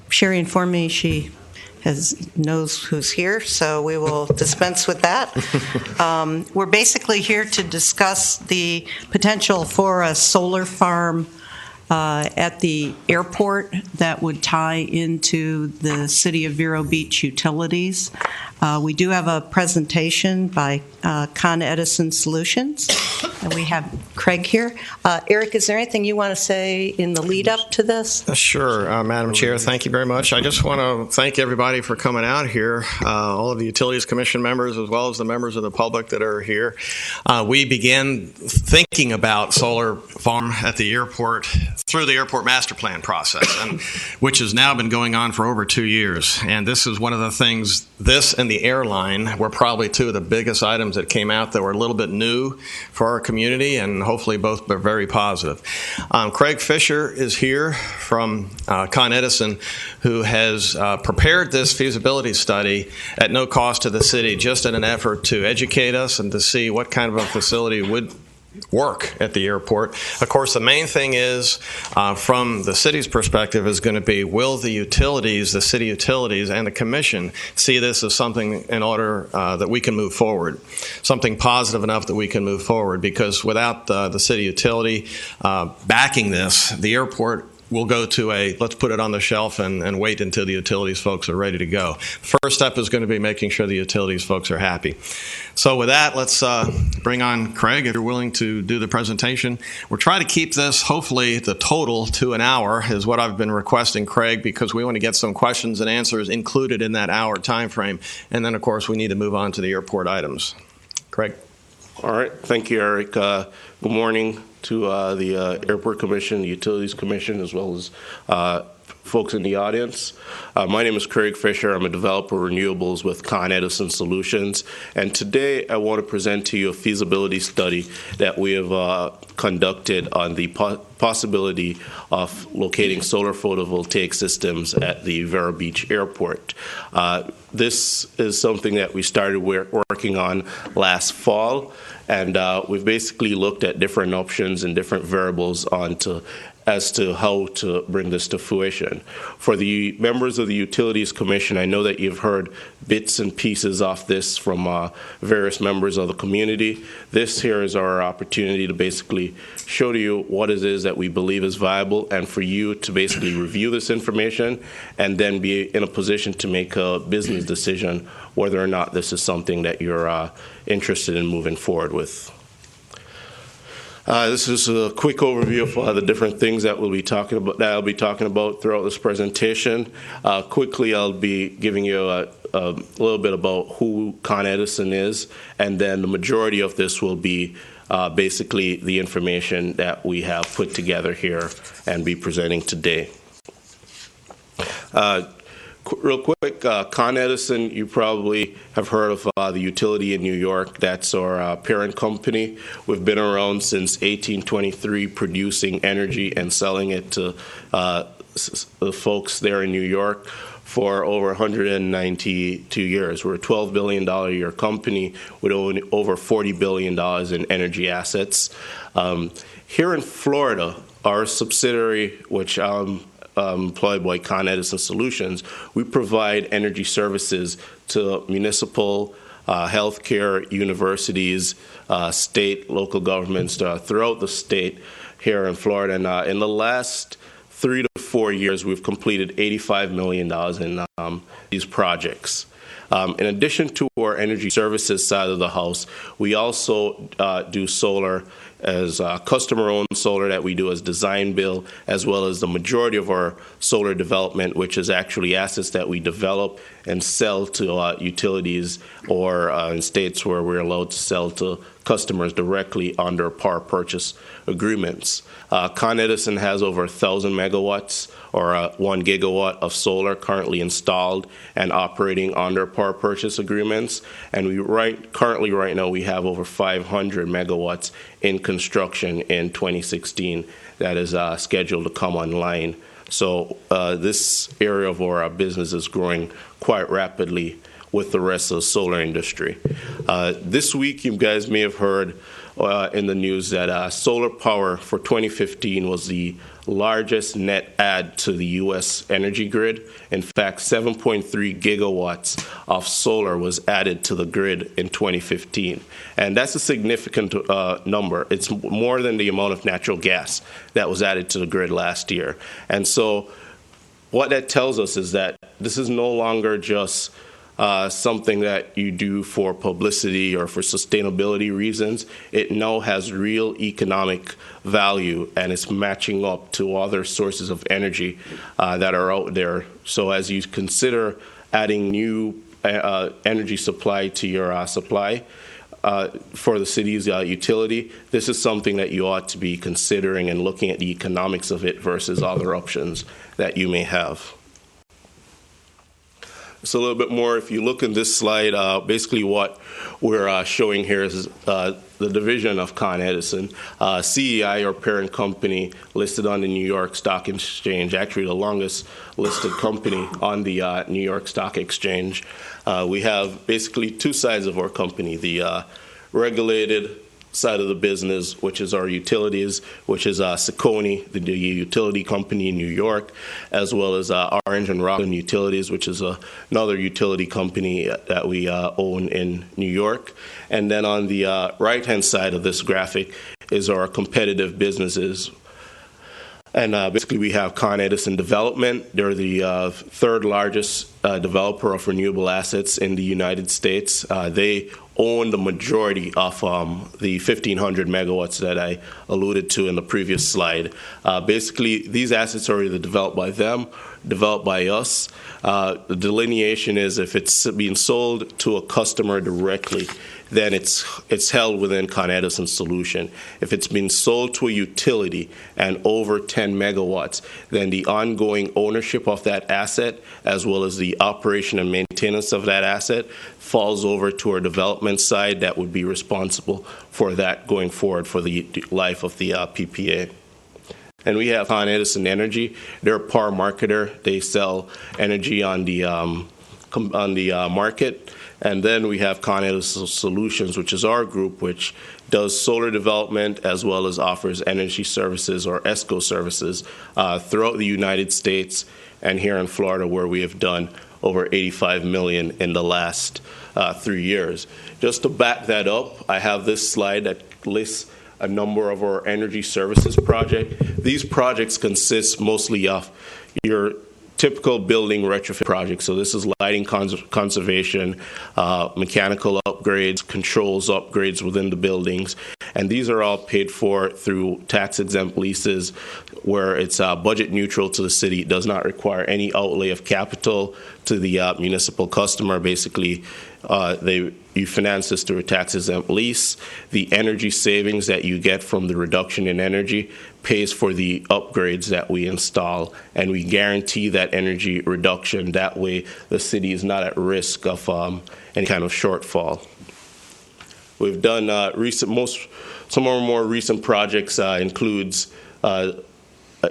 Sherry informed me she knows who's here, so we will dispense with that. We're basically here to discuss the potential for a solar farm at the airport that would tie into the City of Vero Beach utilities. We do have a presentation by ConEdison Solutions, and we have Craig here. Eric, is there anything you want to say in the lead up to this? Sure, Madam Chair, thank you very much. I just want to thank everybody for coming out here, all of the Utilities Commission members as well as the members of the public that are here. We began thinking about solar farm at the airport through the airport master plan process, which has now been going on for over 2 years. And this is one of the things, this and the airline were probably two of the biggest items that came out that were a little bit new for our community, and hopefully both are very positive. Craig Fisher is here from ConEdison, who has prepared this feasibility study at no cost to the city, just in an effort to educate us and to see what kind of a facility would work at the airport. Of course, the main thing is, from the city's perspective, is going to be, will the utilities, the city utilities, and the commission see this as something in order that we can move forward, something positive enough that we can move forward, because without the city utility backing this, the airport will go to a, let's put it on the shelf and wait until the utilities folks are ready to go. First step is going to be making sure the utilities folks are happy. So with that, let's bring on Craig, if you're willing to do the presentation. We're trying to keep this, hopefully, the total to an hour is what I've been requesting, Craig, because we want to get some questions and answers included in that hour time frame. And then, of course, we need to move on to the airport items. Craig. All right. Thank you, Eric. Good morning to the Airport Commission, the Utilities Commission, as well as folks in the audience. My name is Craig Fisher. I'm a developer of renewables with ConEdison Solutions. And today I want to present to you a feasibility study that we have conducted on the possibility of locating solar photovoltaic systems at the Vero Beach Airport. This is something that we started working on last fall, and we've basically looked at different options and different variables as to how to bring this to fruition. For the members of the Utilities Commission, I know that you've heard bits and pieces of this from various members of the community. This here is our opportunity to basically show to you what it is that we believe is viable, and for you to basically review this information and then be in a position to make a business decision whether or not this is something that you're interested in moving forward with. This is a quick overview of the different things that I'll be talking about throughout this presentation. Quickly, I'll be giving you a little bit about who ConEdison is, and then the majority of this will be basically the information that we have put together here and be presenting today. Real quick, ConEdison, you probably have heard of the utility in New York. That's our parent company. We've been around since 1823, producing energy and selling it to the folks there in New York for over 192 years. We're a $12 billion a year company with over $40 billion in energy assets. Here in Florida, our subsidiary, which employed by ConEdison Solutions, we provide energy services to municipal, healthcare, universities, state, local governments throughout the state here in Florida. And in the last 3 to 4 years, we've completed $85 million in these projects. In addition to our energy services side of the house, we also do solar as customer-owned solar that we do as design build, as well as the majority of our solar development, which is actually assets that we develop and sell to utilities or in states where we're allowed to sell to customers directly under power purchase agreements. ConEdison has over 1,000 megawatts or 1 gigawatt of solar currently installed and operating under power purchase agreements. And currently right now we have over 500 megawatts in construction in 2016 that is scheduled to come online. So this area of our business is growing quite rapidly with the rest of the solar industry. This week, you guys may have heard in the news that solar power for 2015 was the largest net add to the U.S. energy grid. In fact, 7.3 gigawatts of solar was added to the grid in 2015. And that's a significant number. It's more than the amount of natural gas that was added to the grid last year. And so what that tells us is that this is no longer just something that you do for publicity or for sustainability reasons. It now has real economic value, and it's matching up to other sources of energy that are out there. So as you consider adding new energy supply to your supply for the city's utility, this is something that you ought to be considering and looking at the economics of it versus other options that you may have. So a little bit more, if you look in this slide, basically what we're showing here is the division of ConEdison. CEI, our parent company, listed on the New York Stock Exchange, actually the longest listed company on the New York Stock Exchange. We have basically two sides of our company, the regulated side of the business, which is our utilities, which is Seconee, the utility company in New York, as well as Orange and Rockland Utilities, which is another utility company that we own in New York. And then on the right-hand side of this graphic is our competitive businesses. And basically, we have ConEdison Development. They're the third largest developer of renewable assets in the United States. They own the majority of the 1,500 megawatts that I alluded to in the previous slide. Basically, these assets are either developed by them, developed by us. The delineation is if it's being sold to a customer directly, then it's held within ConEdison's solution. If it's been sold to a utility and over 10 megawatts, then the ongoing ownership of that asset, as well as the operation and maintenance of that asset, falls over to our development side that would be responsible for that going forward for the life of the PPA. And we have ConEdison Energy. They're a power marketer. They sell energy on the market. And then we have ConEdison Solutions, which is our group, which does solar development as well as offers energy services or ESCO services throughout the United States and here in Florida, where we have done over $85 million in the last 3 years. Just to back that up, I have this slide that lists a number of our energy services projects. These projects consist mostly of your typical building retrofit projects. So this is lighting conservation, mechanical upgrades, controls upgrades within the buildings. And these are all paid for through tax-exempt leases where it's budget neutral to the city. It does not require any outlay of capital to the municipal customer. Basically, you finance this through a tax-exempt lease. The energy savings that you get from the reduction in energy pays for the upgrades that we install, and we guarantee that energy reduction. That way, the city is not at risk of any kind of shortfall. We've done some of our more recent projects includes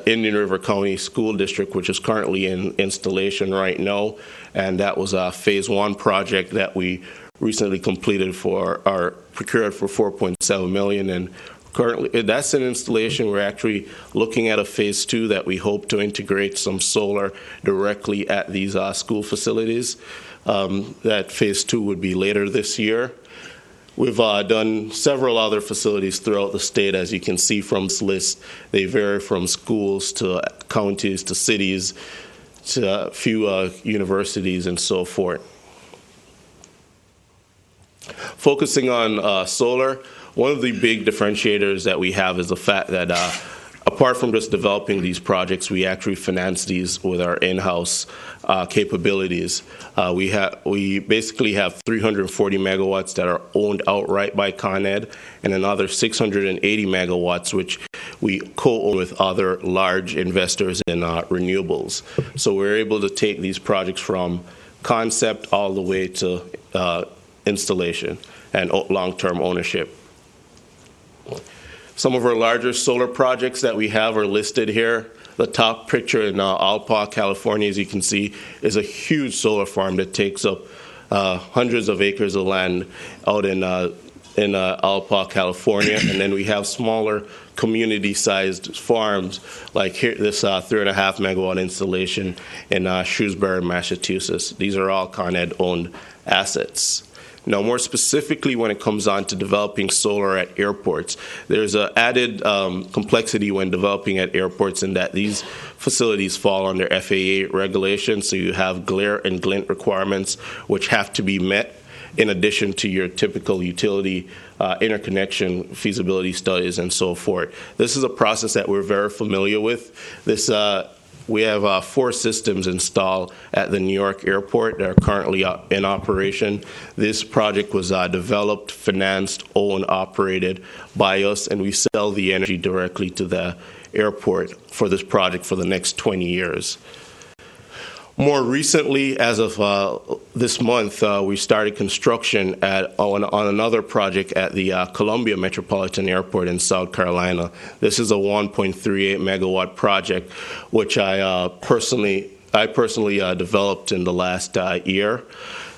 Indian River County School District, which is currently in installation right now, and that was a phase 1 project that we recently completed procured for $4.7 million, and currently that's an installation. We're actually looking at a phase 2 that we hope to integrate some solar directly at these school facilities. That phase 2 would be later this year. We've done several other facilities throughout the state, as you can see from this list. They vary from schools to counties to cities to a few universities and so forth. Focusing on solar, one of the big differentiators that we have is the fact that apart from just developing these projects, we actually finance these with our in-house capabilities. We basically have 340 megawatts that are owned outright by ConEd, and another 680 megawatts which we co-own with other large investors in renewables. So we're able to take these projects from concept all the way to installation and long-term ownership. Some of our larger solar projects that we have are listed here. The top picture in Alpa, California, as you can see, is a huge solar farm that takes up hundreds of acres of land out in in Alpa, California, and then we have smaller community-sized farms like here, this 3.5 megawatt installation in Shrewsbury, Massachusetts. These are all ConEd-owned assets. Now, more specifically, when it comes on to developing solar at airports, there's an added complexity when developing at airports in that these facilities fall under FAA regulations, so you have glare and glint requirements which have to be met in addition to your typical utility interconnection feasibility studies and so forth. This is a process that we're very familiar with. We have 4 systems installed at the New York airport that are currently in operation. This project was developed, financed, owned, operated by us, and we sell the energy directly to the airport for this project for the next 20 years. More recently, as of this month, we started construction on another project at the Columbia Metropolitan Airport in South Carolina. This is a 1.38 megawatt project, which I personally developed in the last year.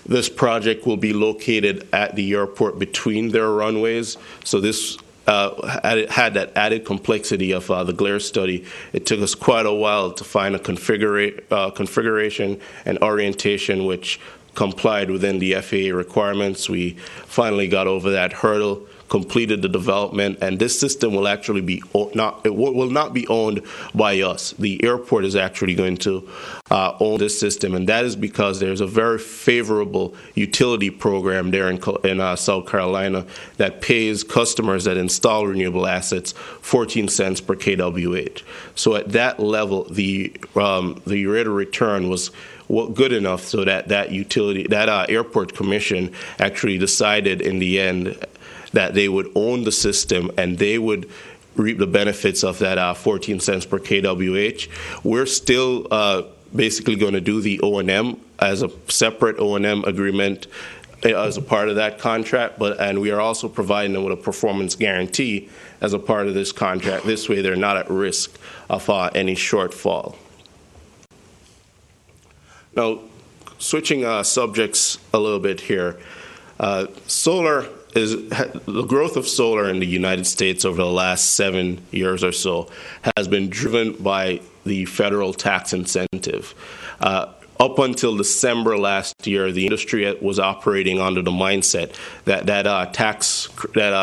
This project will be located at the airport between their runways. So this had that added complexity of the glare study. It took us quite a while to find a configuration and orientation which complied within the FAA requirements. We finally got over that hurdle, completed the development, and this system will actually will not be owned by us. The airport is actually going to own this system, and that is because there's a very favorable utility program there in South Carolina that pays customers that install renewable assets 14 cents per kWh. So at that level, the rate of return was good enough so that airport commission actually decided in the end that they would own the system and they would reap the benefits of that 14 cents per kWh. We're still basically going to do the O&M as a separate O&M agreement as a part of that contract, and we are also providing them with a performance guarantee as a part of this contract. This way they're not at risk of any shortfall. Now, switching subjects a little bit here, the growth of solar in the United States over the last 7 years or so has been driven by the federal tax incentive. Up until December last year, the industry was operating under the mindset that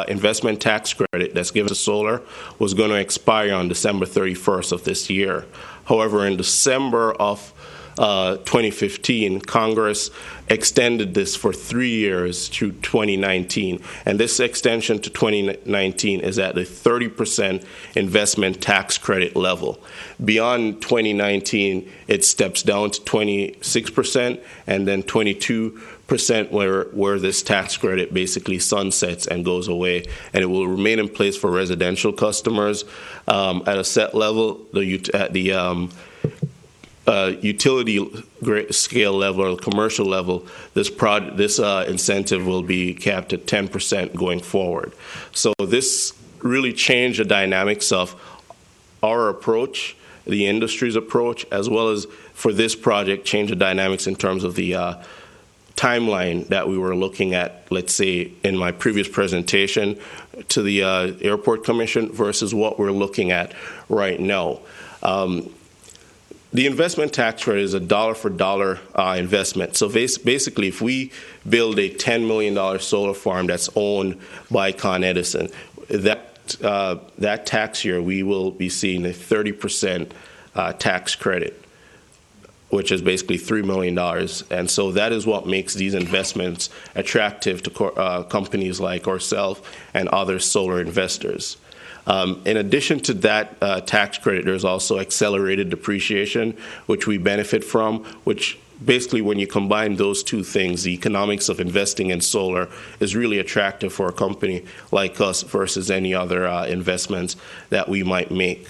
investment tax credit that's given to solar was going to expire on December 31st of this year. However, in December of 2015, Congress extended this for 3 years through 2019, and this extension to 2019 is at the 30% investment tax credit level. Beyond 2019, it steps down to 26% and then 22% where this tax credit basically sunsets and goes away, and it will remain in place for residential customers at a set level. At the utility scale level or commercial level, this incentive will be capped at 10% going forward. So this really changed the dynamics of our approach, the industry's approach, as well as for this project, change the dynamics in terms of the timeline that we were looking at, let's say, in my previous presentation to the Airport Commission versus what we're looking at right now. The investment tax credit is a dollar-for-dollar investment. So basically, if we build a $10 million solar farm that's owned by ConEdison, that tax year we will be seeing a 30% tax credit, which is basically $3 million. And so that is what makes these investments attractive to companies like ourselves and other solar investors. In addition to that tax credit, there's also accelerated depreciation, which we benefit from, which basically when you combine those two things, the economics of investing in solar is really attractive for a company like us versus any other investments that we might make.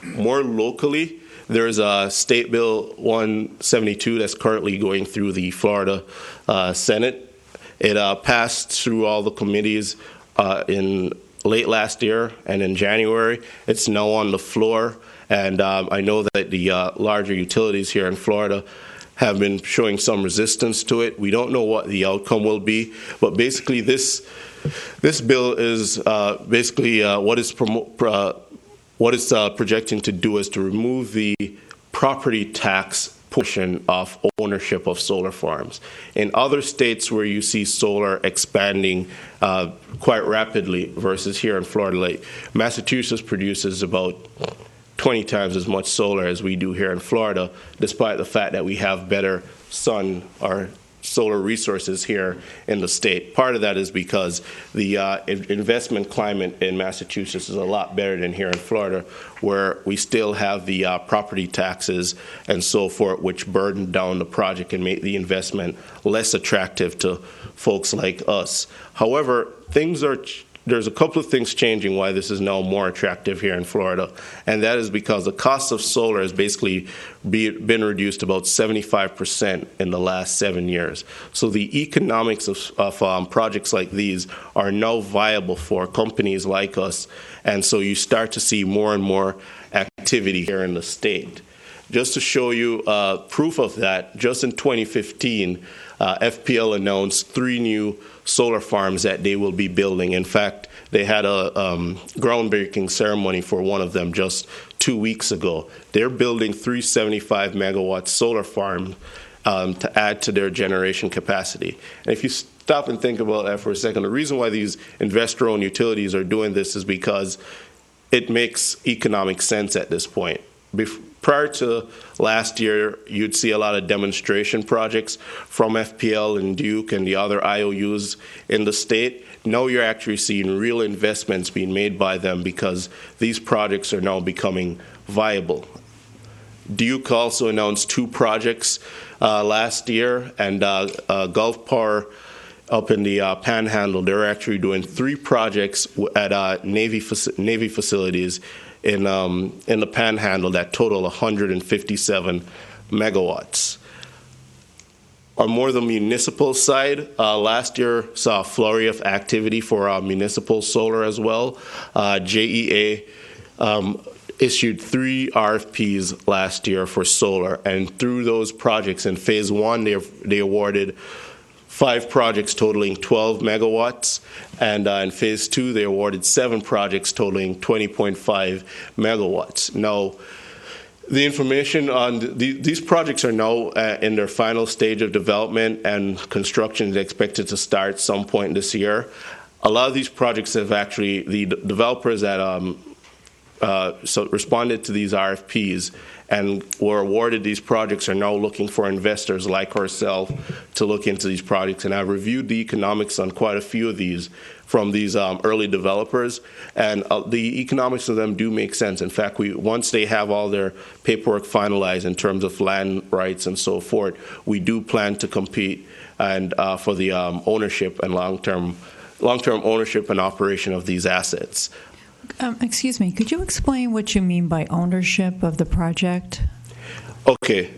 More locally, there's a State Bill 172 that's currently going through the Florida Senate. It passed through all the committees in late last year, and in January, it's now on the floor. And I know that the larger utilities here in Florida have been showing some resistance to it. We don't know what the outcome will be, but basically this bill is what it's projecting to do is to remove the property tax portion of ownership of solar farms. In other states where you see solar expanding quite rapidly versus here in Florida, like Massachusetts produces about 20 times as much solar as we do here in Florida, despite the fact that we have better sun or solar resources here in the state. Part of that is because the investment climate in Massachusetts is a lot better than here in Florida, where we still have the property taxes and so forth, which burden down the project and make the investment less attractive to folks like us. However, there's a couple of things changing why this is now more attractive here in Florida, and that is because the cost of solar has basically been reduced about 75% in the last 7 years. So the economics of projects like these are now viable for companies like us, and so you start to see more and more activity here in the state. Just to show you proof of that, just in 2015, FPL announced 3 new solar farms that they will be building. In fact, they had a groundbreaking ceremony for one of them just 2 weeks ago. They're building 375 megawatt solar farm to add to their generation capacity. And if you stop and think about that for a second, the reason why these investor-owned utilities are doing this is because it makes economic sense at this point. Prior to last year, you'd see a lot of demonstration projects from FPL and Duke and the other IOUs in the state. Now you're actually seeing real investments being made by them because these projects are now becoming viable. Duke also announced 2 projects last year, and Gulf Power up in the Panhandle, they're actually doing 3 projects at Navy facilities in the Panhandle that total 157 megawatts. On more the municipal side, last year saw a flurry of activity for municipal solar as well. JEA issued 3 RFPs last year for solar, and through those projects in phase 1, they awarded 5 projects totaling 12 megawatts, and in phase 2, they awarded 7 projects totaling 20.5 megawatts. Now, the information on these projects are now in their final stage of development, and construction is expected to start some point this year. A lot of these projects have actually, the developers that responded to these RFPs and were awarded these projects are now looking for investors like ourselves to look into these projects. And I've reviewed the economics on quite a few of these from these early developers, and the economics of them do make sense. In fact, once they have all their paperwork finalized in terms of land rights and so forth, we do plan to compete and for the ownership and long-term ownership and operation of these assets. Excuse me, could you explain what you mean by ownership of the project? Okay.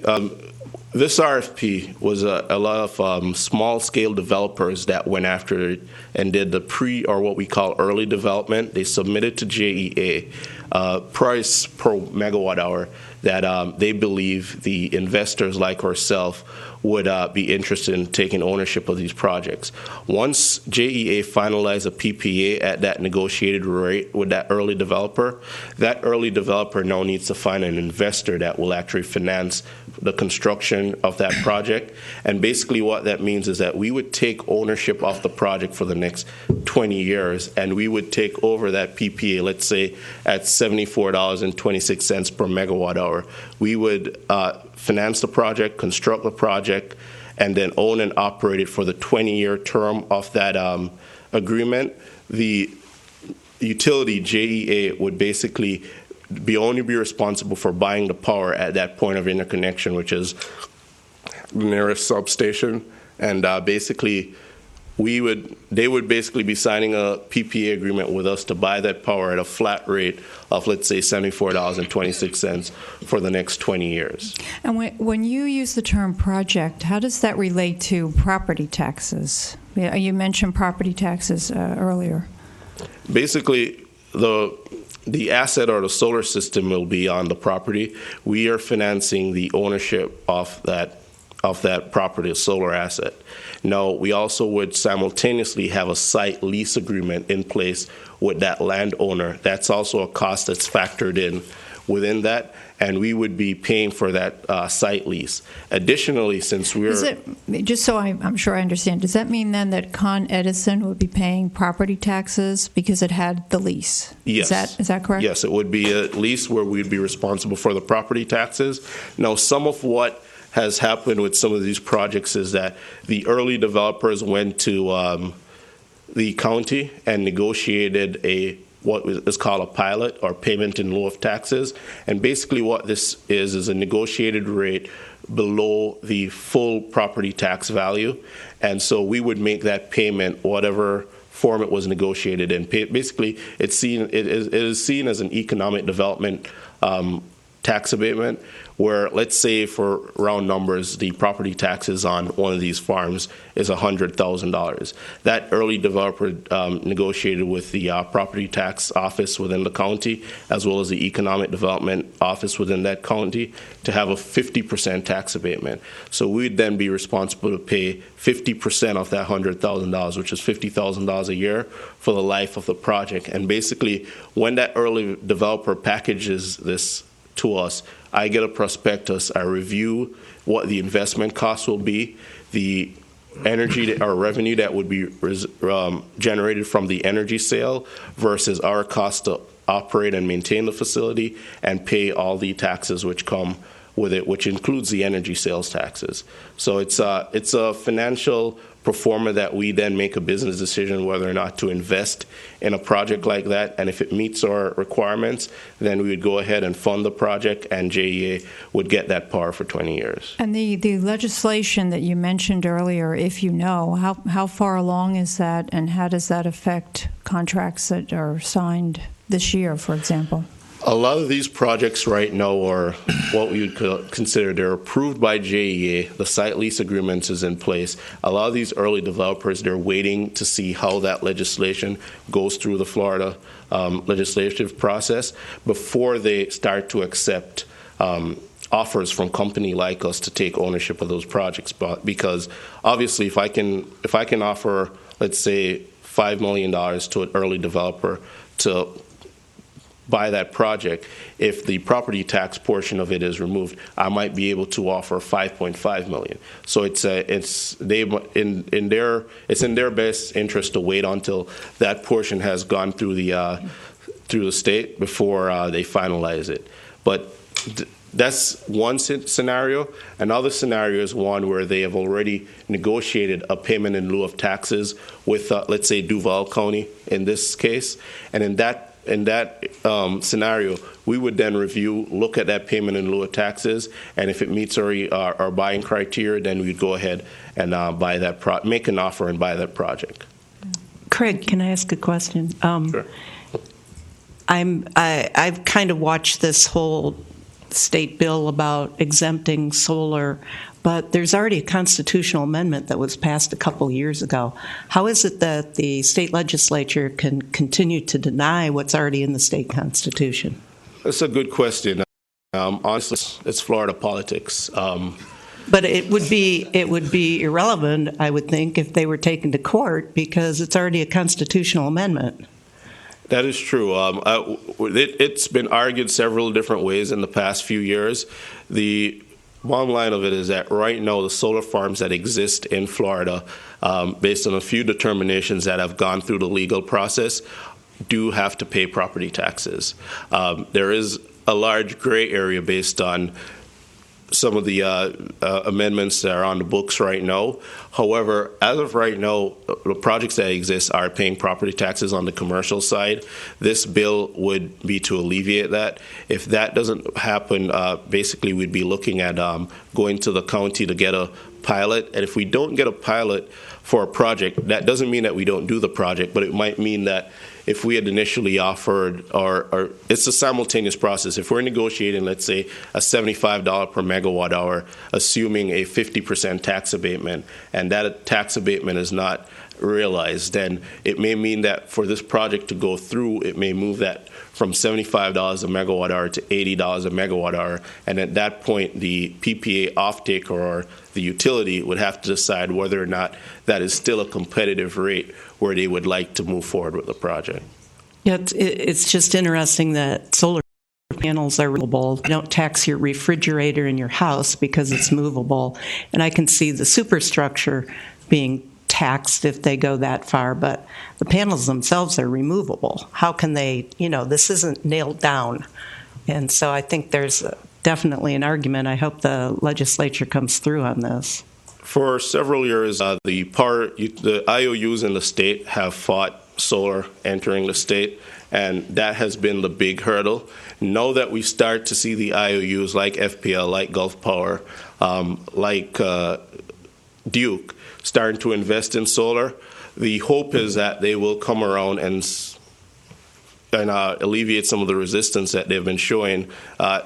This RFP was a lot of small-scale developers that went after it and did the or what we call early development. They submitted to JEA price per megawatt hour that they believe the investors like ourselves would be interested in taking ownership of these projects. Once JEA finalized a PPA at that negotiated rate with that early developer now needs to find an investor that will actually finance the construction of that project. And basically what that means is that we would take ownership of the project for the next 20 years, and we would take over that PPA, let's say, at $74.26 per megawatt hour. We would finance the project, construct the project, and then own and operate it for the 20-year term of that agreement. The utility, JEA, would basically only be responsible for buying the power at that point of interconnection, which is the nearest substation. And basically, they would basically be signing a PPA agreement with us to buy that power at a flat rate of, let's say, $74.26 for the next 20 years. And when you use the term project, how does that relate to property taxes? You mentioned property taxes earlier. Basically, the asset or the solar system will be on the property. We are financing the ownership of that of that property, a solar asset. Now, we also would simultaneously have a site lease agreement in place with that landowner. That's also a cost that's factored in within that, and we would be paying for that site lease. Additionally, since we're... Just so I'm sure I understand, does that mean then that ConEdison would be paying property taxes because it had the lease? Yes. Is that correct? Yes, it would be a lease where we'd be responsible for the property taxes. Now, some of what has happened with some of these projects is that the early developers went to the county and negotiated what is called a pilot, or payment in lieu of taxes. And basically what this is a negotiated rate below the full property tax value. And so we would make that payment whatever form it was negotiated in. Basically, it is seen as an economic development tax abatement, where, let's say, for round numbers, the property taxes on one of these farms is $100,000. That early developer negotiated with the property tax office within the county, as well as the economic development office within that county, to have a 50% tax abatement. So we'd then be responsible to pay 50% of that $100,000, which is $50,000 a year for the life of the project. And basically, when that early developer packages this to us, I get a prospectus, I review what the investment costs will be, the energy or revenue that would be generated from the energy sale versus our cost to operate and maintain the facility, and pay all the taxes which come with it, which includes the energy sales taxes. So it's a financial pro forma that we then make a business decision whether or not to invest in a project like that. And if it meets our requirements, then we would go ahead and fund the project, and JEA would get that power for 20 years. And the legislation that you mentioned earlier, if you know, how far along is that, and how does that affect contracts that are signed this year, for example? A lot of these projects right now are what we would consider, they're approved by JEA. The site lease agreements is in place. A lot of these early developers, they're waiting to see how that legislation goes through the Florida legislative process before they start to accept offers from company like us to take ownership of those projects. Because obviously, if I can offer, let's say, $5 million to an early developer to buy that project, if the property tax portion of it is removed, I might be able to offer $5.5 million. So it's in their best interest to wait until that portion has gone through the state before they finalize it. But that's one scenario. Another scenario is one where they have already negotiated a payment in lieu of taxes with, let's say, Duval County in this case, and in that scenario, we would then look at that payment in lieu of taxes, and if it meets our buying criteria, then we'd go ahead and make an offer and buy that project. Craig, can I ask a question? Sure. I've kind of watched this whole state bill about exempting solar, but there's already a constitutional amendment that was passed a couple years ago. How is it that the state legislature can continue to deny what's already in the state constitution? That's a good question. Honestly, it's Florida politics. But it would be irrelevant, I would think, if they were taken to court, because it's already a constitutional amendment. That is true. It's been argued several different ways in the past few years. The bottom line of it is that right now the solar farms that exist in Florida, based on a few determinations that have gone through the legal process, do have to pay property taxes. There is a large gray area based on some of the amendments that are on the books right now. However, as of right now, the projects that exist are paying property taxes on the commercial side. This bill would be to alleviate that. If that doesn't happen, basically we'd be looking at going to the county to get a pilot. And if we don't get a pilot for a project, that doesn't mean that we don't do the project, but it might mean that if we had initially offered, or it's a simultaneous process. If we're negotiating, let's say, a $75 per megawatt hour, assuming a 50% tax abatement, and that tax abatement is not realized, then it may mean that for this project to go through, it may move that from $75 a megawatt hour to $80 a megawatt hour, and at that point, the PPA offtaker or the utility would have to decide whether or not that is still a competitive rate where they would like to move forward with the project. Yeah, it's just interesting that solar panels are movable. You don't tax your refrigerator in your house because it's movable. And I can see the superstructure being taxed if they go that far, but the panels themselves are removable. How can they, this isn't nailed down. And so I think there's definitely an argument. I hope the legislature comes through on this. For several years, the IOUs in the state have fought solar entering the state, and that has been the big hurdle. Now that we start to see the IOUs like FPL, like Gulf Power, like Duke, starting to invest in solar, the hope is that they will come around and alleviate some of the resistance that they've been showing.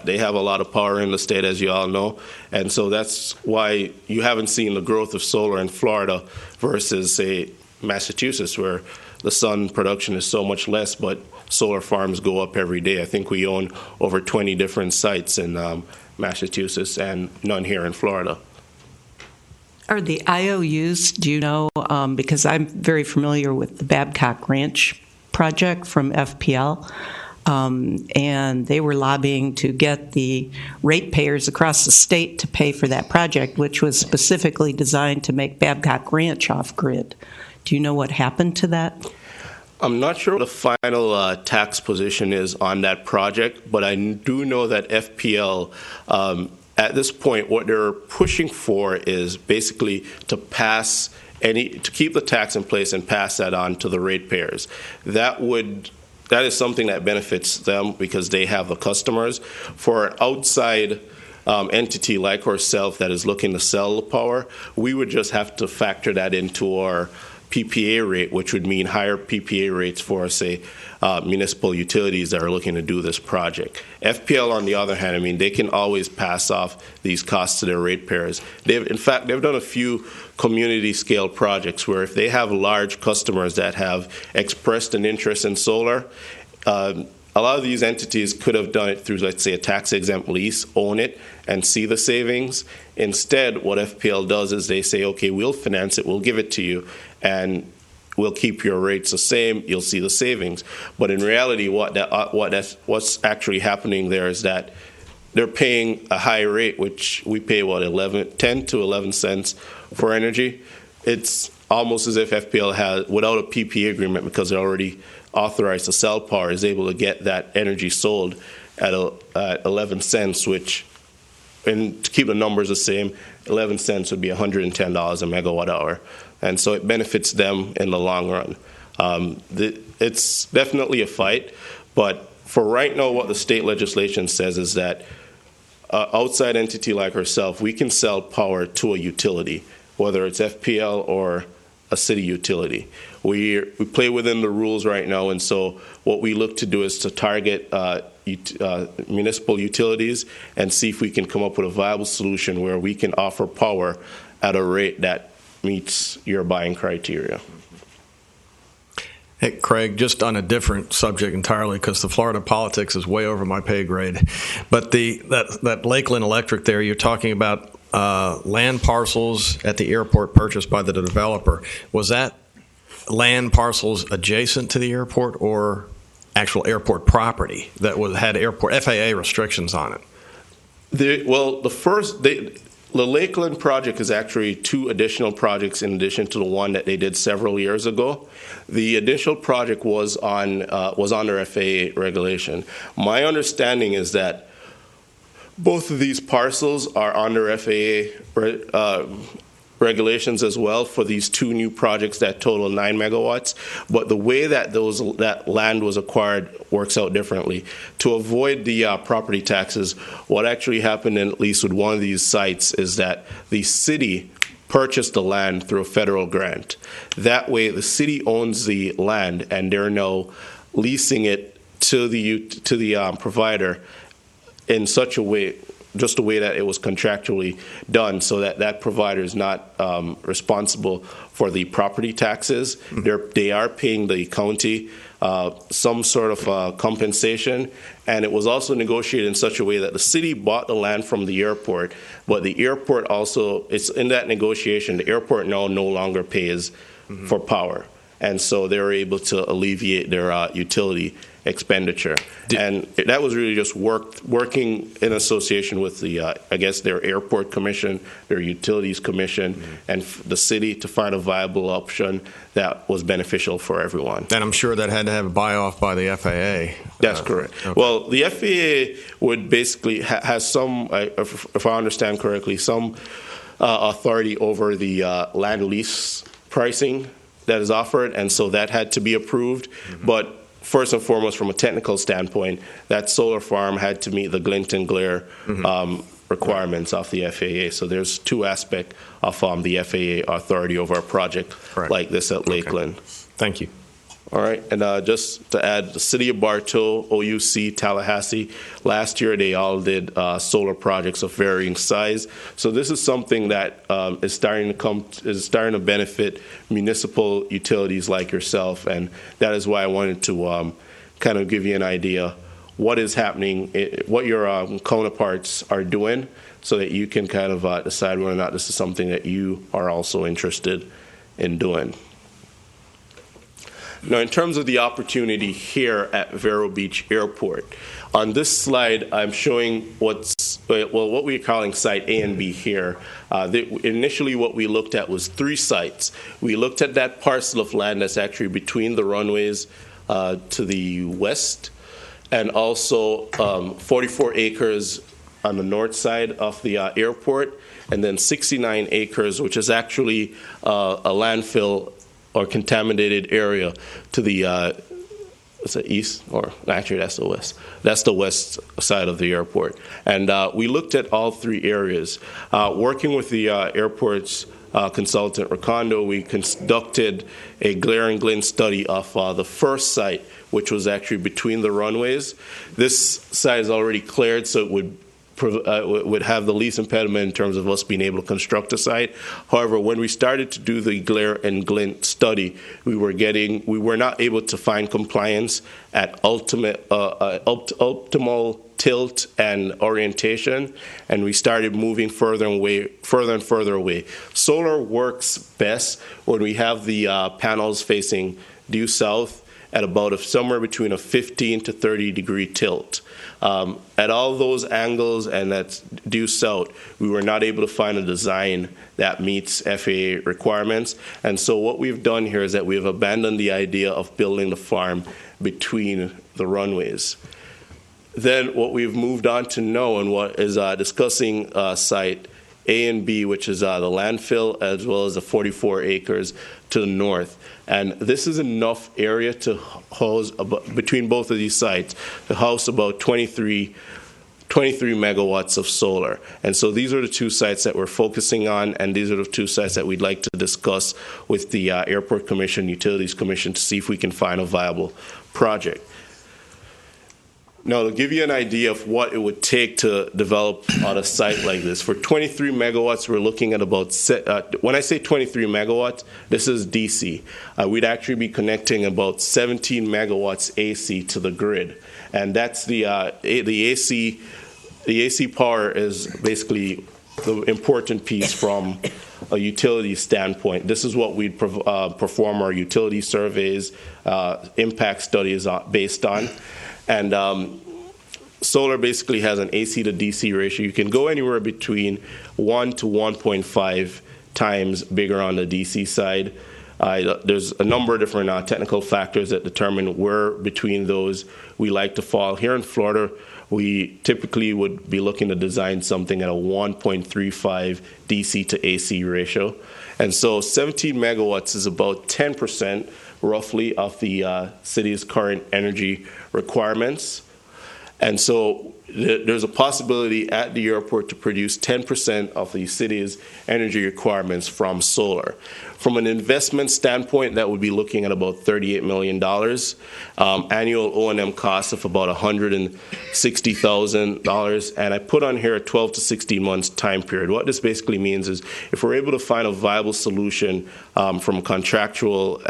They have a lot of power in the state, as you all know, and so that's why you haven't seen the growth of solar in Florida versus, say, Massachusetts, where the sun production is so much less, but solar farms go up every day. I think we own over 20 different sites in Massachusetts and none here in Florida. Are the IOUs, do you know, because I'm very familiar with the Babcock Ranch project from FPL, and they were lobbying to get the ratepayers across the state to pay for that project, which was specifically designed to make Babcock Ranch off-grid. Do you know what happened to that? I'm not sure what the final tax position is on that project, but I do know that FPL, at this point, what they're pushing for is basically to keep the tax in place and pass that on to the ratepayers. That is something that benefits them because they have the customers. For an outside entity like ourselves that is looking to sell the power, we would just have to factor that into our PPA rate, which would mean higher PPA rates for, say, municipal utilities that are looking to do this project. FPL, on the other hand, they can always pass off these costs to their ratepayers. In fact, they've done a few community-scale projects where if they have large customers that have expressed an interest in solar, a lot of these entities could have done it through, let's say, a tax-exempt lease, own it, and see the savings. Instead, what FPL does is they say, okay, we'll finance it, we'll give it to you, and we'll keep your rates the same, you'll see the savings. But in reality, what's actually happening there is that they're paying a high rate, which we pay, 10 to 11 cents for energy. It's almost as if FPL has, without a PPA agreement, because they're already authorized to sell power, is able to get that energy sold at 11 cents, which, and to keep the numbers the same, 11 cents would be $110 a megawatt hour. And so it benefits them in the long run. It's definitely a fight, but for right now, what the state legislation says is that an outside entity like ourselves, we can sell power to a utility, whether it's FPL or a city utility. We play within the rules right now, and so what we look to do is to target municipal utilities and see if we can come up with a viable solution where we can offer power at a rate that meets your buying criteria. Hey, Craig, just on a different subject entirely, because the Florida politics is way over my pay grade, but that Lakeland Electric there, you're talking about land parcels at the airport purchased by the developer. Was that land parcels adjacent to the airport or actual airport property that had airport FAA restrictions on it? The Lakeland project is actually two additional projects in addition to the one that they did several years ago. The initial project was under FAA regulation. My understanding is that both of these parcels are under FAA regulations as well for these two new projects that total 9 megawatts. But the way that that land was acquired works out differently. To avoid the property taxes, what actually happened, at least with one of these sites, is that the city purchase the land through a federal grant. That way, the city owns the land, and they're now leasing it to the provider in such a way, just a way that it was contractually done, so that that provider is not responsible for the property taxes. They are paying the county some sort of compensation, and it was also negotiated in such a way that the city bought the land from the airport, but the airport also, it's in that negotiation, the airport now no longer pays for power, and so they're able to alleviate their utility expenditure. And that was really just working in association with the, I guess, their airport commission, their utilities commission, and the city to find a viable option that was beneficial for everyone. And I'm sure that had to have a buy-off by the FAA. That's correct. Okay. Well, the FAA would basically has some, if I understand correctly, some authority over the land lease pricing that is offered, and so that had to be approved. But first and foremost, from a technical standpoint, that solar farm had to meet the glint and glare requirements of the FAA. So there's two aspects of the FAA authority over a project like this at Lakeland. Thank you. All right, and just to add, the City of Bartow, OUC, Tallahassee, last year they all did solar projects of varying size. So this is something that is starting to benefit municipal utilities like yourself, and that is why I wanted to kind of give you an idea what is happening, what your counterparts are doing, so that you can kind of decide whether or not this is something that you are also interested in doing. Now, in terms of the opportunity here at Vero Beach Airport, on this slide, I'm showing what we're calling Site A and B here. Initially, what we looked at was 3 sites. We looked at that parcel of land that's actually between the runways to the west, and also 44 acres on the north side of the airport, and then 69 acres, which is actually a landfill or contaminated area to the east, or actually that's the west. That's the west side of the airport. And we looked at all 3 areas. Working with the airport's consultant, Recondo, we conducted a glare and glint study of the first site, which was actually between the runways. This site is already cleared, so it would have the least impediment in terms of us being able to construct a site. However, when we started to do the glare and glint study, we were not able to find compliance at optimal tilt and orientation, and we started moving further and further away. Solar works best when we have the panels facing due south at about somewhere between a 15 to 30 degree tilt. At all those angles and that's due south, we were not able to find a design that meets FAA requirements. And so what we've done here is that we've abandoned the idea of building the farm between the runways. Then what we've moved on to know and what is discussing site A and B, which is the landfill as well as the 44 acres to the north. And this is enough area to house, between both of these sites, to house about 23 megawatts of solar. And so these are the 2 sites that we're focusing on, and these are the 2 sites that we'd like to discuss with the Airport Commission, Utilities Commission, to see if we can find a viable project. Now, to give you an idea of what it would take to develop on a site like this, for 23 megawatts, we're looking at about, when I say 23 megawatts, this is DC. We'd actually be connecting about 17 megawatts AC to the grid. And that's the AC power is basically the important piece from a utility standpoint. This is what we'd perform our utility surveys, impact studies based on. And solar basically has an AC to DC ratio. You can go anywhere between 1 to 1.5 times bigger on the DC side. There's a number of different technical factors that determine where between those we like to fall. Here in Florida, we typically would be looking to design something at a 1.35 DC to AC ratio. And so 17 megawatts is about 10% roughly of the city's current energy requirements. And so there's a possibility at the airport to produce 10% of the city's energy requirements from solar. From an investment standpoint, that would be looking at about $38 million, annual O&M costs of about $160,000, and I put on here a 12 to 16 months time period. What this basically means is if we're able to find a viable solution from a contractual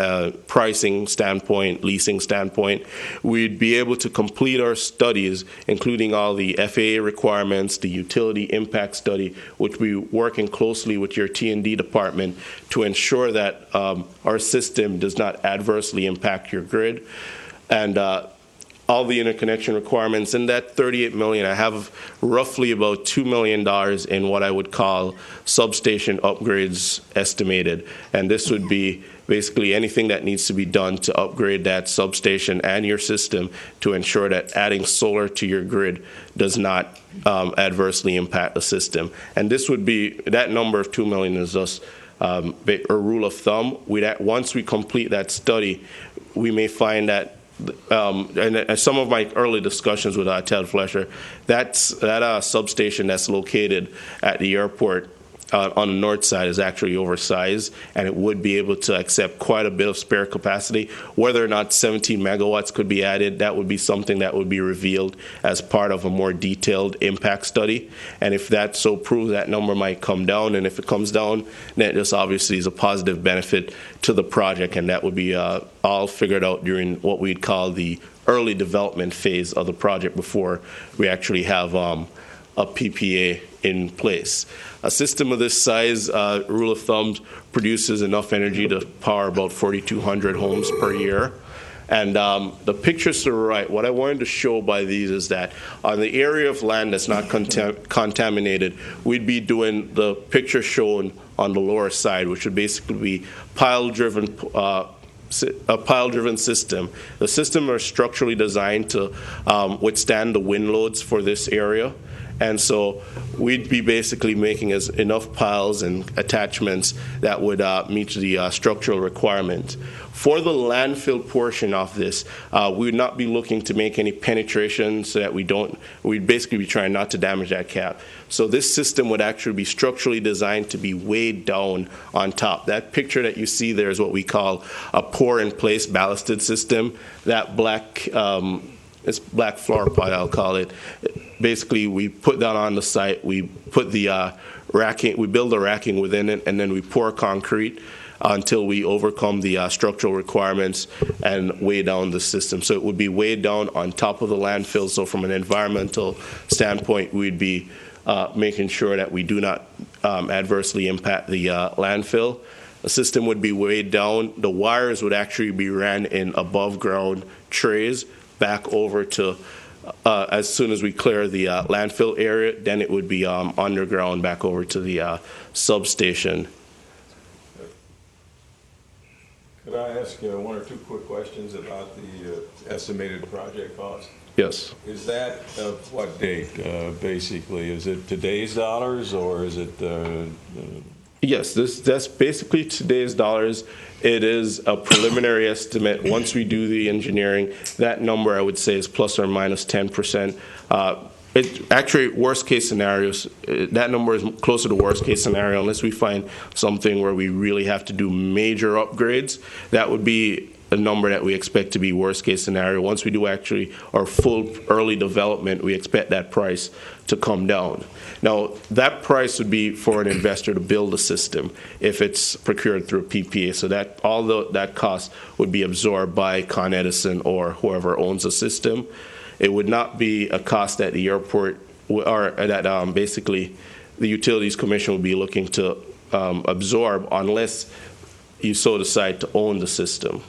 pricing standpoint, leasing standpoint, we'd be able to complete our studies, including all the FAA requirements, the utility impact study, which we're working closely with your T&D department to ensure that our system does not adversely impact your grid, and all the interconnection requirements. In that $38 million, I have roughly about $2 million in what I would call substation upgrades estimated, and this would be basically anything that needs to be done to upgrade that substation and your system to ensure that adding solar to your grid does not adversely impact the system. And this would be, that number of $2 million is just a rule of thumb. Once we complete that study, we may find that, and some of my early discussions with Ted Flesher, that substation that's located at the airport on the north side is actually oversized, and it would be able to accept quite a bit of spare capacity. Whether or not 17 megawatts could be added, that would be something that would be revealed as part of a more detailed impact study. And if that so proves, that number might come down, and if it comes down, then this obviously is a positive benefit to the project, and that would be all figured out during what we'd call the early development phase of the project before we actually have a PPA in place. A system of this size, rule of thumb, produces enough energy to power about 4,200 homes per year. And the pictures to the right, what I wanted to show by these is that on the area of land that's not contaminated, we'd be doing the picture shown on the lower side, which would basically be pile-driven a pile-driven system. The system are structurally designed to withstand the wind loads for this area. And so we'd be basically making enough piles and attachments that would meet the structural requirement. For the landfill portion of this, we would not be looking to make any penetration so that we'd basically be trying not to damage that cap. So this system would actually be structurally designed to be weighed down on top. That picture that you see there is what we call a pour-in-place ballasted system. That black it's black floor pot, I'll call it. Basically, we put that on the site. We put the racking. We build the racking within it, and then we pour concrete until we overcome the structural requirements and weigh down the system. So it would be weighed down on top of the landfill. So from an environmental standpoint, we'd be making sure that we do not adversely impact the landfill. The system would be weighed down. The wires would actually be ran in above ground trays back over to, as soon as we clear the landfill area, then it would be underground back over to the substation. Could I ask one or two quick questions about the estimated project cost? Yes. Is that of what date, basically? Is it today's dollars, or is it... Yes, that's basically today's dollars. It is a preliminary estimate. Once we do the engineering, that number I would say is plus or minus 10%. It actually, worst case scenarios, that number is closer to worst case scenario unless we find something where we really have to do major upgrades. That would be a number that we expect to be worst case scenario. Once we do actually our full early development, we expect that price to come down. Now, that price would be for an investor to build a system if it's procured through a PPA. So that all that cost would be absorbed by ConEdison or whoever owns the system. It would not be a cost that the airport or that basically the Utilities Commission would be looking to absorb unless you so decide to own the system.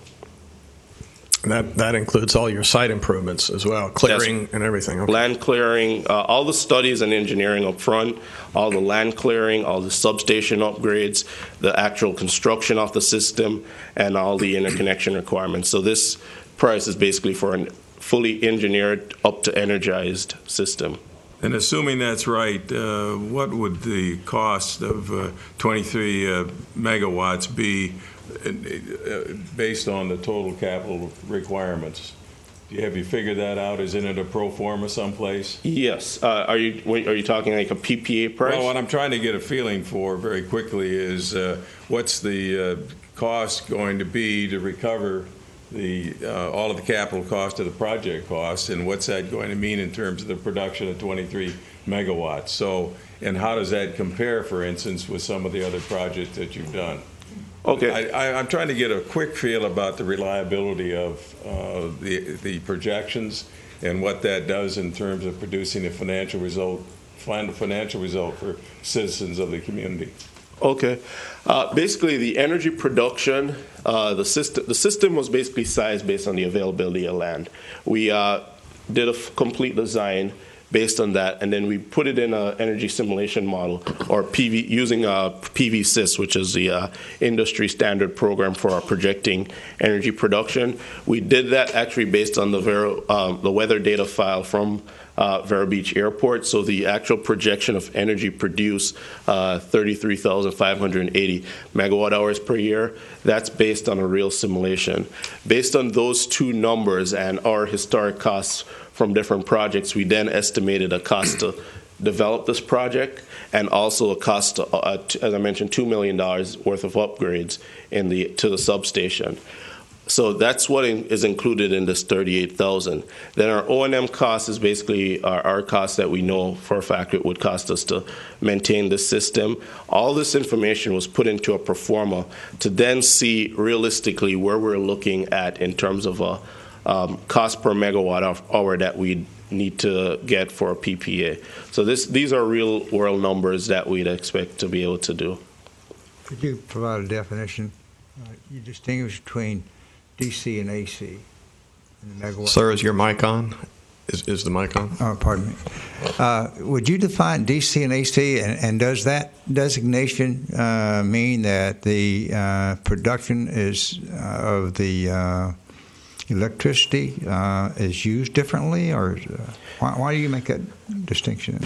That includes all your site improvements as well, clearing and everything. Okay. Land clearing, all the studies and engineering up front, all the land clearing, all the substation upgrades, the actual construction of the system, and all the interconnection requirements. So this price is basically for a fully engineered, up to energized system. And assuming that's right, what would the cost of 23 megawatts be based on the total capital requirements? Have you figured that out? Is it in a pro forma someplace? Yes. Are you talking like a PPA price? Well, what I'm trying to get a feeling for very quickly is what's the cost going to be to recover all of the capital cost of the project costs, and what's that going to mean in terms of the production of 23 megawatts? So, and how does that compare, for instance, with some of the other projects that you've done? Okay. I'm trying to get a quick feel about the reliability of the projections and what that does in terms of producing a financial result for citizens of the community. Okay. Basically, the energy production, the system was basically sized based on the availability of land. We did a complete design based on that, and then we put it in an energy simulation model, or PV, using PVSys, which is the industry standard program for our projecting energy production. We did that actually based on the Vero, the weather data file from Vero Beach Airport. So the actual projection of energy produced, 33,580 megawatt hours per year, that's based on a real simulation. Based on those two numbers and our historic costs from different projects, we then estimated a cost to develop this project, and also a cost, as I mentioned, $2 million worth of upgrades to the substation. So that's what is included in this $38,000. Then our O&M cost is basically our cost that we know for a fact it would cost us to maintain the system. All this information was put into a pro forma to then see realistically where we're looking at in terms of a cost per megawatt hour that we need to get for a PPA. So these are real world numbers that we'd expect to be able to do. Could you provide a definition? You distinguish between DC and AC in the megawatt. Sir, is your mic on? Is the mic on? Oh, pardon me. Would you define DC and AC, and does that designation mean that the production is of the electricity is used differently, or why do you make that distinction?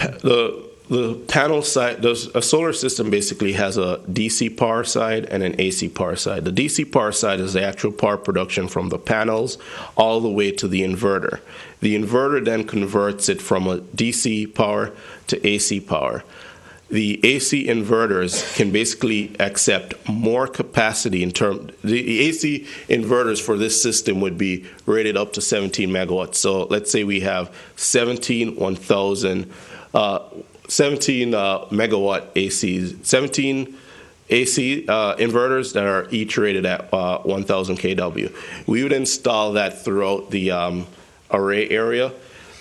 The panel side, a solar system basically has a DC power side and an AC power side. The DC power side is the actual power production from the panels all the way to the inverter. The inverter then converts it from a DC power to AC power. The AC inverters can basically accept more capacity the AC inverters for this system would be rated up to 17 megawatts. So let's say we have 17 megawatt ACs, 17 AC inverters that are each rated at 1,000 kW. We would install that throughout the array area.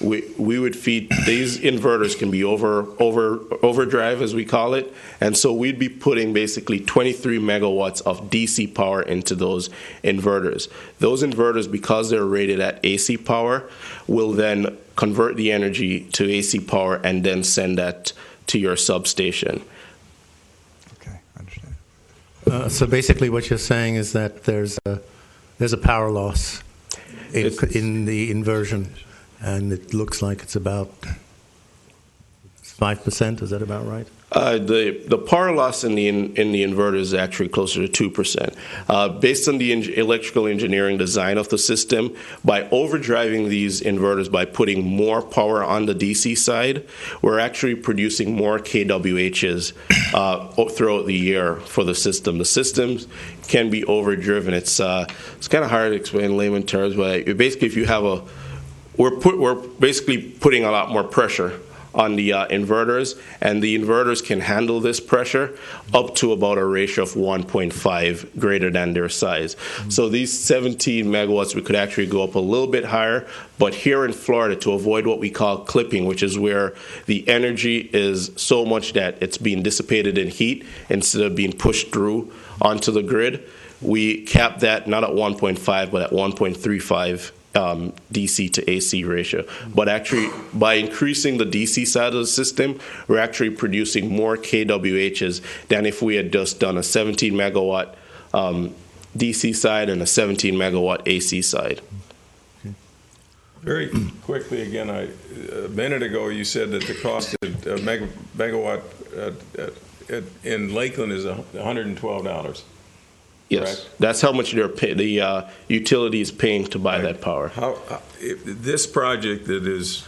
We would feed, these inverters can be overdrive, as we call it, and so we'd be putting basically 23 megawatts of DC power into those inverters. Those inverters, because they're rated at AC power, will then convert the energy to AC power and then send that to your substation. Okay, I understand. So basically what you're saying is that there's a power loss in the inversion, and it looks like it's about 5%. Is that about right? The power loss in the inverter is actually closer to 2%. Based on the electrical engineering design of the system, by overdriving these inverters by putting more power on the DC side, we're actually producing more kWhs throughout the year for the system. The systems can be overdriven. It's kind of hard to explain in layman terms, but basically, if you have we're basically putting a lot more pressure on the inverters, and the inverters can handle this pressure up to about a ratio of 1.5 greater than their size. So these 17 megawatts, we could actually go up a little bit higher, but here in Florida, to avoid what we call clipping, which is where the energy is so much that it's being dissipated in heat instead of being pushed through onto the grid, we cap that not at 1.5 but at 1.35 DC to AC ratio. But actually, by increasing the DC side of the system, we're actually producing more kWhs than if we had just done a 17 megawatt DC side and a 17 megawatt AC side. Very quickly, again, a minute ago you said that the cost of megawatt in Lakeland is $112. Yes, correct? that's how much the utility is paying to buy that power. If this project that is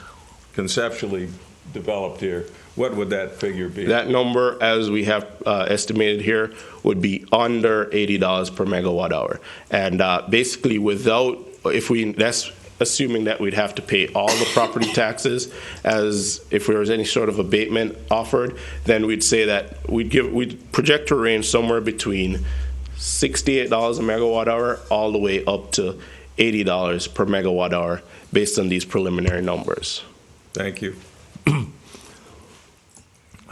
conceptually developed here, what would that figure be? That number, as we have estimated here, would be under $80 per megawatt hour. And basically, that's assuming that we'd have to pay all the property taxes, as if there was any sort of abatement offered, then we'd say that we'd project a range somewhere between $68 a megawatt hour all the way up to $80 per megawatt hour based on these preliminary numbers. Thank you.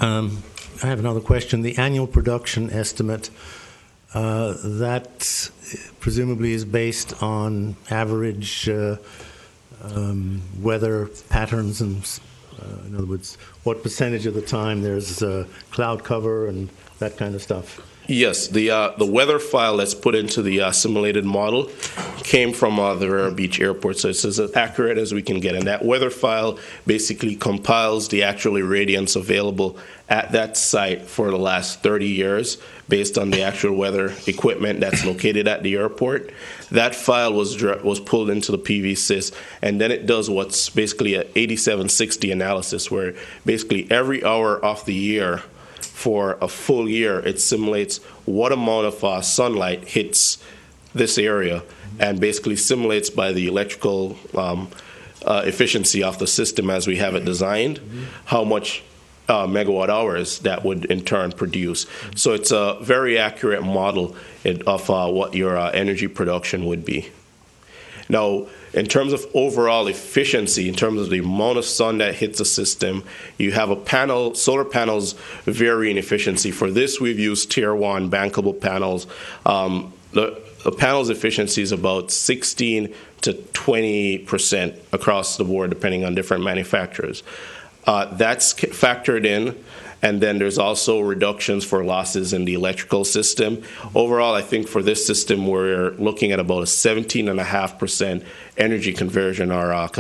I have another question. The annual production estimate, that presumably is based on average weather patterns, and in other words, what percentage of the time there's cloud cover and that kind of stuff? Yes, the weather file that's put into the simulated model came from the Vero Beach Airport, so it's as accurate as we can get. And that weather file basically compiles the actual irradiance available at that site for the last 30 years based on the actual weather equipment that's located at the airport. That file was pulled into the PV-SYS, and then it does what's basically an 8760 analysis, where basically every hour of the year for a full year, it simulates what amount of sunlight hits this area, and basically simulates by the electrical efficiency of the system as we have it designed, how much megawatt hours that would in turn produce. So it's a very accurate model of what your energy production would be. Now, in terms of overall efficiency, in terms of the amount of sun that hits the system, you have solar panels vary in efficiency. For this, we've used Tier 1 bankable panels. The panel's efficiency is about 16 to 20% across the board, depending on different manufacturers. That's factored in. And then there's also reductions for losses in the electrical system. Overall, I think for this system, we're looking at about a 17.5% energy conversion, or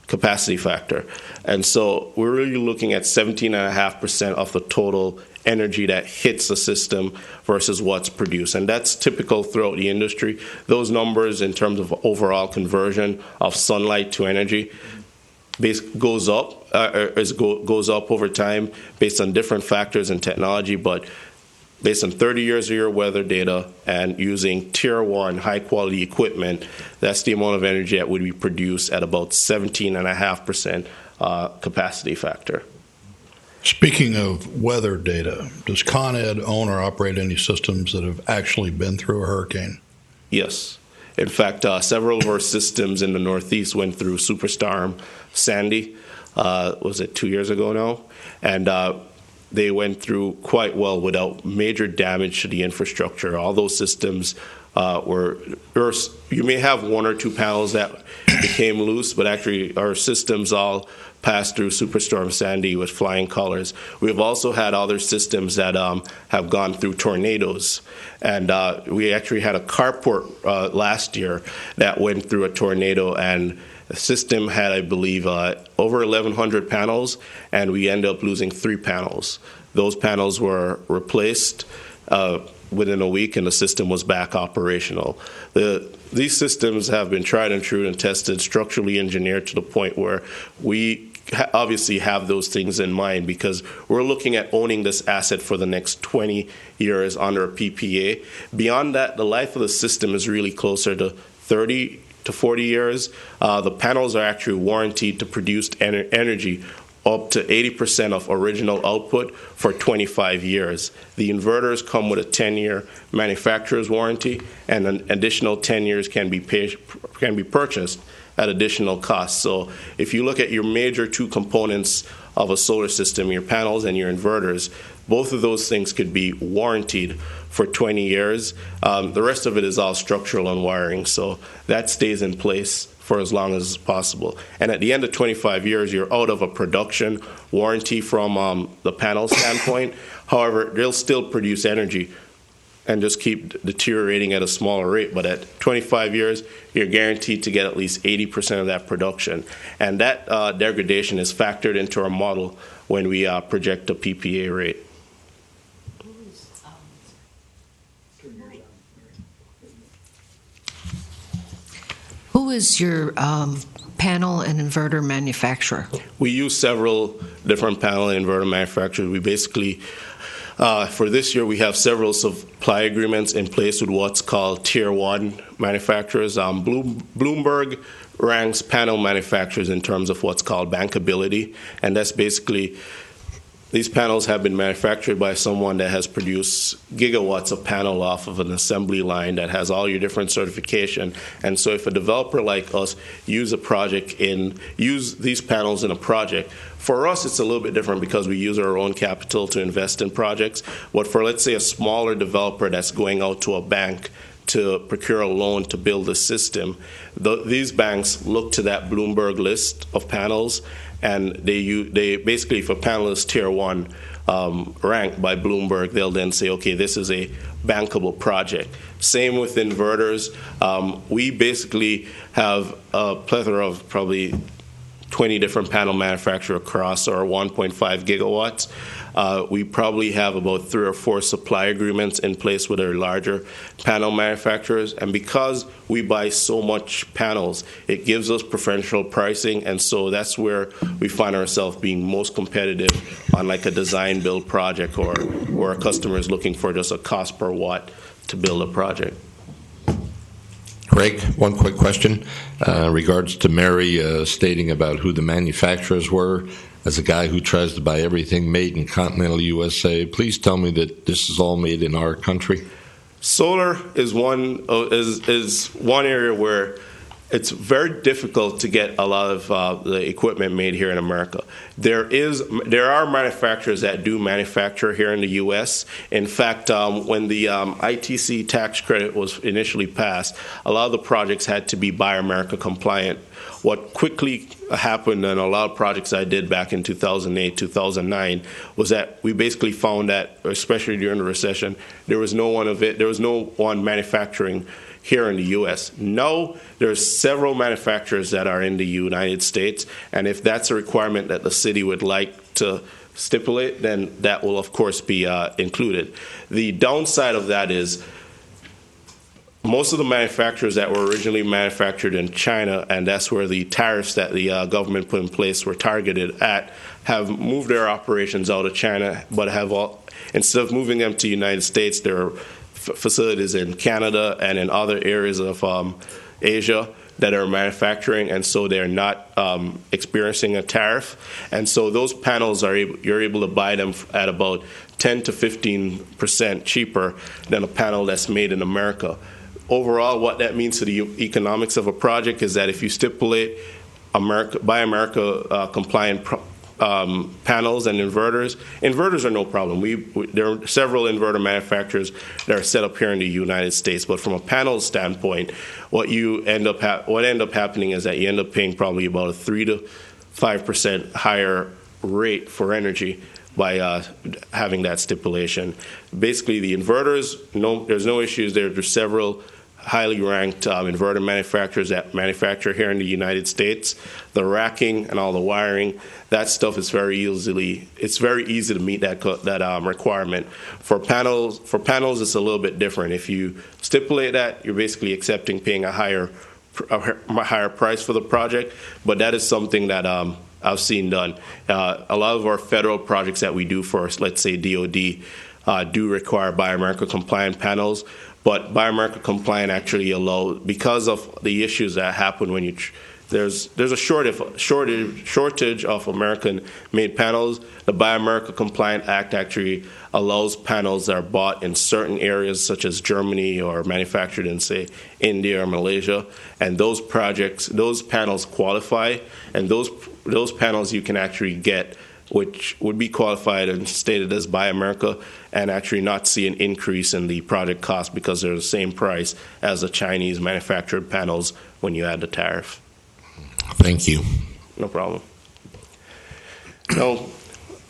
capacity factor. And so we're really looking at 17.5% of the total energy that hits the system versus what's produced. And that's typical throughout the industry. Those numbers in terms of overall conversion of sunlight to energy goes up over time based on different factors and technology, but based on 30 years of your weather data and using Tier 1 high-quality equipment, that's the amount of energy that would be produced at about 17.5% capacity factor. Speaking of weather data, does ConEd own or operate any systems that have actually been through a hurricane? Yes. In fact, several of our systems in the Northeast went through Superstorm Sandy, was it 2 years ago now? And they went through quite well without major damage to the infrastructure. All those systems you may have one or two panels that became loose, but actually our systems all passed through Superstorm Sandy with flying colors. We've also had other systems that have gone through tornadoes. And we actually had a carport last year that went through a tornado, and the system had, I believe, over 1,100 panels, and we ended up losing 3 panels. Those panels were replaced within a week, and the system was back operational. These systems have been tried and true and tested, structurally engineered to the point where we obviously have those things in mind, because we're looking at owning this asset for the next 20 years under a PPA. Beyond that, the life of the system is really closer to 30 to 40 years. The panels are actually warranted to produce energy up to 80% of original output for 25 years. The inverters come with a 10-year manufacturer's warranty, and an additional 10 years can be purchased at additional cost. So if you look at your major 2 components of a solar system, your panels and your inverters, both of those things could be warranted for 20 years. The rest of it is all structural and wiring, so that stays in place for as long as possible. And at the end of 25 years, you're out of a production warranty from the panel standpoint. However, they'll still produce energy and just keep deteriorating at a smaller rate. But at 25 years, you're guaranteed to get at least 80% of that production. And that degradation is factored into our model when we project a PPA rate. is your panel and inverter manufacturer? We use several different panel and inverter manufacturers. We basically, for this year, we have several supply agreements in place with what's called Tier 1 manufacturers. Bloomberg ranks panel manufacturers in terms of what's called bankability, and that's basically these panels have been manufactured by someone that has produced gigawatts of panel off of an assembly line that has all your different certification. And so if a developer like us use these panels in a project, for us it's a little bit different because we use our own capital to invest in projects. But for, let's say, a smaller developer that's going out to a bank to procure a loan to build a system, these banks look to that Bloomberg list of panels, and they basically, if a panel is Tier 1 ranked by Bloomberg, they'll then say, okay, this is a bankable project. Same with inverters. We basically have a plethora of probably 20 different panel manufacturers across our 1.5 gigawatts. We probably have about 3 or 4 supply agreements in place with our larger panel manufacturers. And because we buy so much panels, it gives us preferential pricing. And so that's where we find ourselves being most competitive on like a design build project, or where a customer is looking for just a cost per watt to build a project. Greg, one quick question. Regards to Mary stating about who the manufacturers were. As a guy who tries to buy everything made in continental USA, please tell me that this is all made in our country. Solar is one area where it's very difficult to get a lot of the equipment made here in America. There are manufacturers that do manufacture here in the U.S. In fact, when the ITC tax credit was initially passed, a lot of the projects had to be Buy America compliant. What quickly happened in a lot of projects I did back in 2008, 2009, was that we basically found that, especially during the recession, there was no one manufacturing here in the U.S. Now, there's several manufacturers that are in the United States, and if that's a requirement that the city would like to stipulate, then that will, of course, be included. The downside of that is most of the manufacturers that were originally manufactured in China, and that's where the tariffs that the government put in place were targeted at, have moved their operations out of China, but instead of moving them to the United States, there are facilities in Canada and in other areas of Asia that are manufacturing, and so they're not experiencing a tariff. And so those panels you're able to buy them at about 10 to 15% cheaper than a panel that's made in America. Overall, what that means to the economics of a project is that if you stipulate Buy America compliant panels and inverters are no problem. There are several inverter manufacturers that are set up here in the United States, but from a panel standpoint, what end up happening is that you end up paying probably about a 3 to 5% higher rate for energy by having that stipulation. Basically, the inverters, there's no issues there. There's several highly ranked inverter manufacturers that manufacture here in the United States. The racking and all the wiring, that stuff is very easy to meet that requirement. For panels, it's a little bit different. If you stipulate that, you're basically accepting paying a higher price for the project, but that is something that I've seen done. A lot of our federal projects that we do for, let's say, DOD, do require Buy America compliant panels. But Buy America compliant actually allows, because of the issues that happen when there's a shortage of American-made panels. The Buy America Compliant Act actually allows panels that are bought in certain areas, such as Germany, or manufactured in, say, India or Malaysia, and those panels qualify, and those panels you can actually get, which would be qualified and stated as Buy America, and actually not see an increase in the project cost because they're the same price as the Chinese manufactured panels when you add the tariff. Thank you. No problem. Now,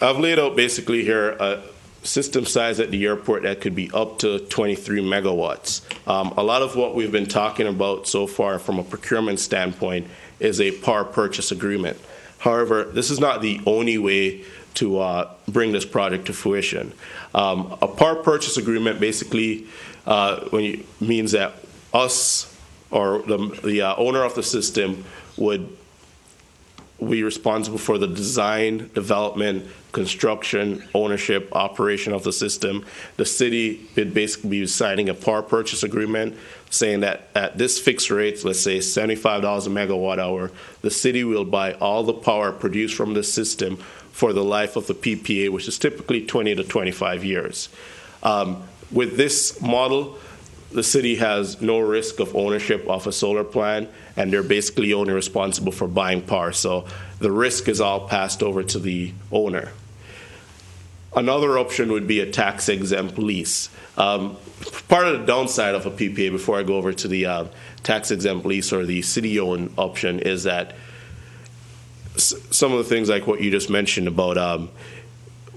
I've laid out basically here a system size at the airport that could be up to 23 megawatts. A lot of what we've been talking about so far from a procurement standpoint is a power purchase agreement. However, this is not the only way to bring this project to fruition. A power purchase agreement basically means that us or the owner of the system would be responsible for the design, development, construction, ownership, operation of the system. The city would basically be signing a power purchase agreement saying that at this fixed rate, let's say $75 a megawatt hour, the city will buy all the power produced from the system for the life of the PPA, which is typically 20 to 25 years. With this model, the city has no risk of ownership of a solar plant, and they're basically only responsible for buying power. So the risk is all passed over to the owner. Another option would be a tax-exempt lease. Part of the downside of a PPA, before I go over to the tax-exempt lease or the city-owned option, is that some of the things like what you just mentioned about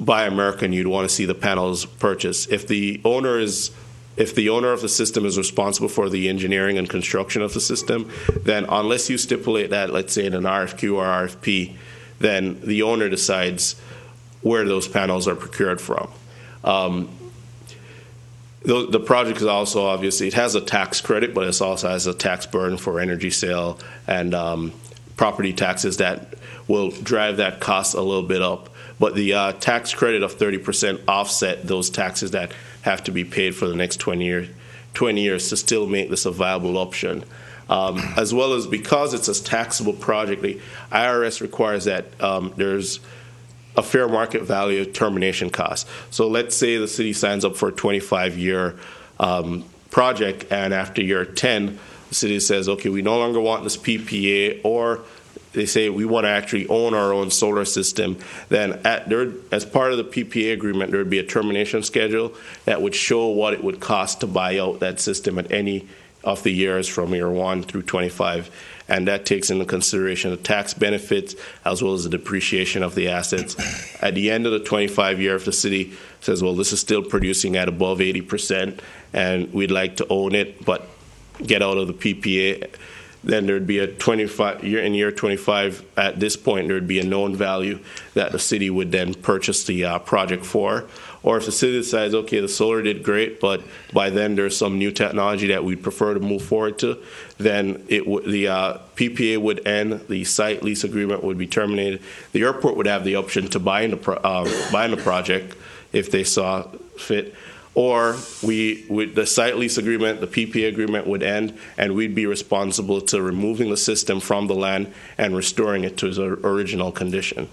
Buy American, you'd want to see the panels purchased. If the owner of the system is responsible for the engineering and construction of the system, then unless you stipulate that, let's say in an RFQ or RFP, then the owner decides where those panels are procured from. The project is also, obviously, it has a tax credit, but it also has a tax burden for energy sale and property taxes that will drive that cost a little bit up. But the tax credit of 30% offset those taxes that have to be paid for the next 20 years to still make this a viable option. As well as because it's a taxable project, the IRS requires that there's a fair market value termination cost. So let's say the city signs up for a 25-year project, and after year 10, the city says, okay, we no longer want this PPA, or they say we want to actually own our own solar system, then as part of the PPA agreement, there would be a termination schedule that would show what it would cost to buy out that system at any of the years from year 1 through 25. And that takes into consideration the tax benefits as well as the depreciation of the assets. At the end of the 25 year, if the city says, well, this is still producing at above 80% and we'd like to own it but get out of the PPA, then there'd be a 25 year in year 25. At this point, there'd be a known value that the city would then purchase the project for. Or if the city decides, okay, the solar did great, but by then there's some new technology that we'd prefer to move forward to, then the PPA would end, the site lease agreement would be terminated. The airport would have the option to buy in the project if they saw fit. Or the site lease agreement, the PPA agreement would end, and we'd be responsible to removing the system from the land and restoring it to its original condition.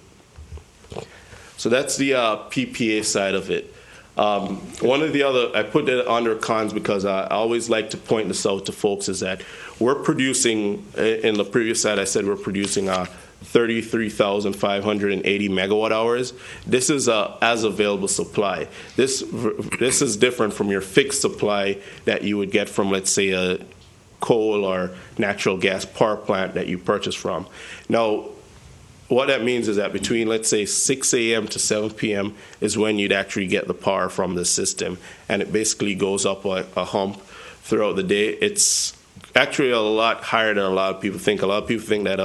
So that's the PPA side of it. One of the other, I put it under cons because I always like to point this out to folks, is that we're producing, in the previous slide I said we're producing 33,580 megawatt hours. This is as available supply. This is different from your fixed supply that you would get from, let's say, a coal or natural gas power plant that you purchase from. Now, what that means is that between, let's say, 6 a.m. to 7 p.m. is when you'd actually get the power from the system, and it basically goes up a hump throughout the day. It's actually a lot higher than a lot of people think. A lot of people think that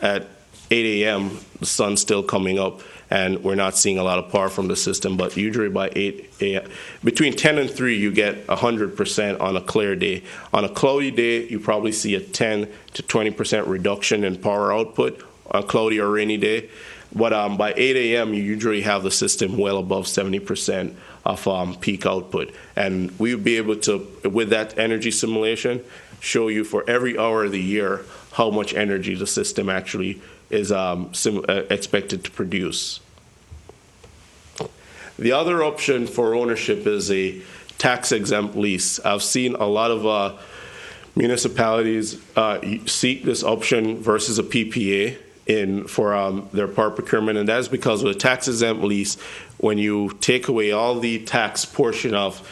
at 8 a.m. the sun's still coming up and we're not seeing a lot of power from the system, but usually by 8 a.m. between 10 and 3 you get 100% on a clear day. On a cloudy day you probably see a 10 to 20% reduction in power output on a cloudy or rainy day, but by 8 a.m. you usually have the system well above 70% of peak output, and we would be able to, with that energy simulation, show you for every hour of the year how much energy the system actually is expected to produce. The other option for ownership is a tax-exempt lease. I've seen a lot of municipalities seek this option versus a PPA for their power procurement, and that is because with a tax-exempt lease, when you take away all the tax portion of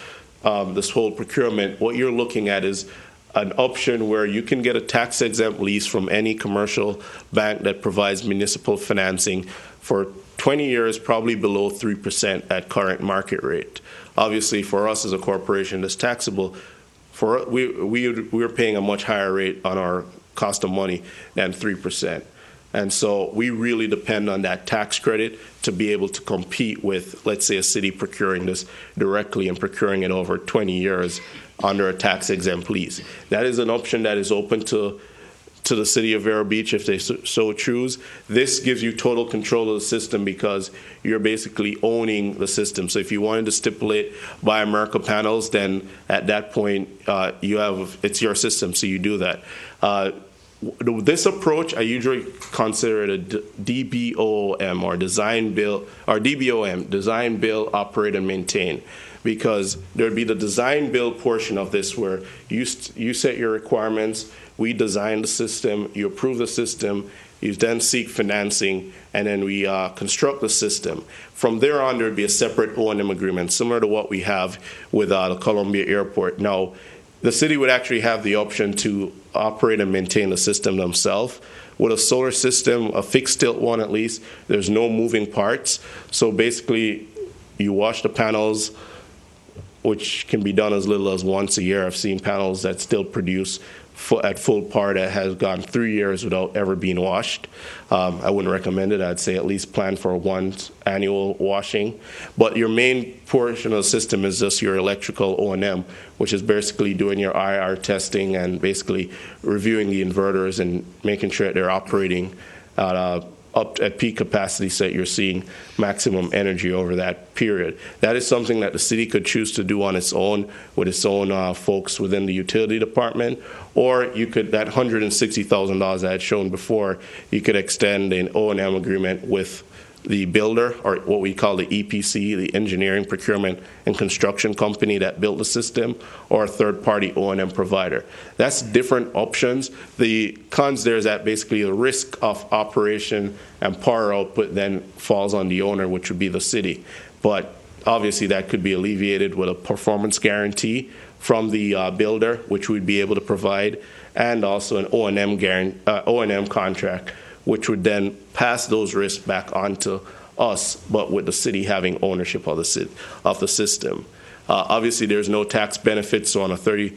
this whole procurement, what you're looking at is an option where you can get a tax-exempt lease from any commercial bank that provides municipal financing for 20 years, probably below 3% at current market rate. Obviously, for us as a corporation that's taxable, we're paying a much higher rate on our cost of money than 3%. And so we really depend on that tax credit to be able to compete with, let's say, a city procuring this directly and procuring it over 20 years under a tax-exempt lease. That is an option that is open to the city of Vero Beach if they so choose. This gives you total control of the system because you're basically owning the system. So if you wanted to stipulate Buy America panels, then at that point it's your system, so you do that. This approach, I usually consider it a DBOM or design, build, or DBOM, design, build, operate, and maintain, because there'd be the design build portion of this where you set your requirements, we design the system, you approve the system, you then seek financing, and then we construct the system. From there on, there'd be a separate O&M agreement, similar to what we have with the Columbia Airport. Now, the city would actually have the option to operate and maintain the system themselves. With a solar system, a fixed tilt one at least, there's no moving parts. So basically, you wash the panels, which can be done as little as once a year. I've seen panels that still produce at full par that has gone 3 years without ever being washed. I wouldn't recommend it. I'd say at least plan for one annual washing. But your main portion of the system is just your electrical O&M, which is basically doing your IR testing and basically reviewing the inverters and making sure that they're operating up at peak capacity so that you're seeing maximum energy over that period. That is something that the city could choose to do on its own with its own folks within the utility department, or you could, that $160,000 that I had shown before, you could extend an O&M agreement with the builder, or what we call the EPC, the engineering, procurement, and construction company that built the system, or a third-party O&M provider. That's different options. The cons there is that basically the risk of operation and power output then falls on the owner, which would be the city. But obviously that could be alleviated with a performance guarantee from the builder, which we'd be able to provide, and also an O&M contract, which would then pass those risks back onto us, but with the city having ownership of the system. Obviously, there's no tax benefits on a $32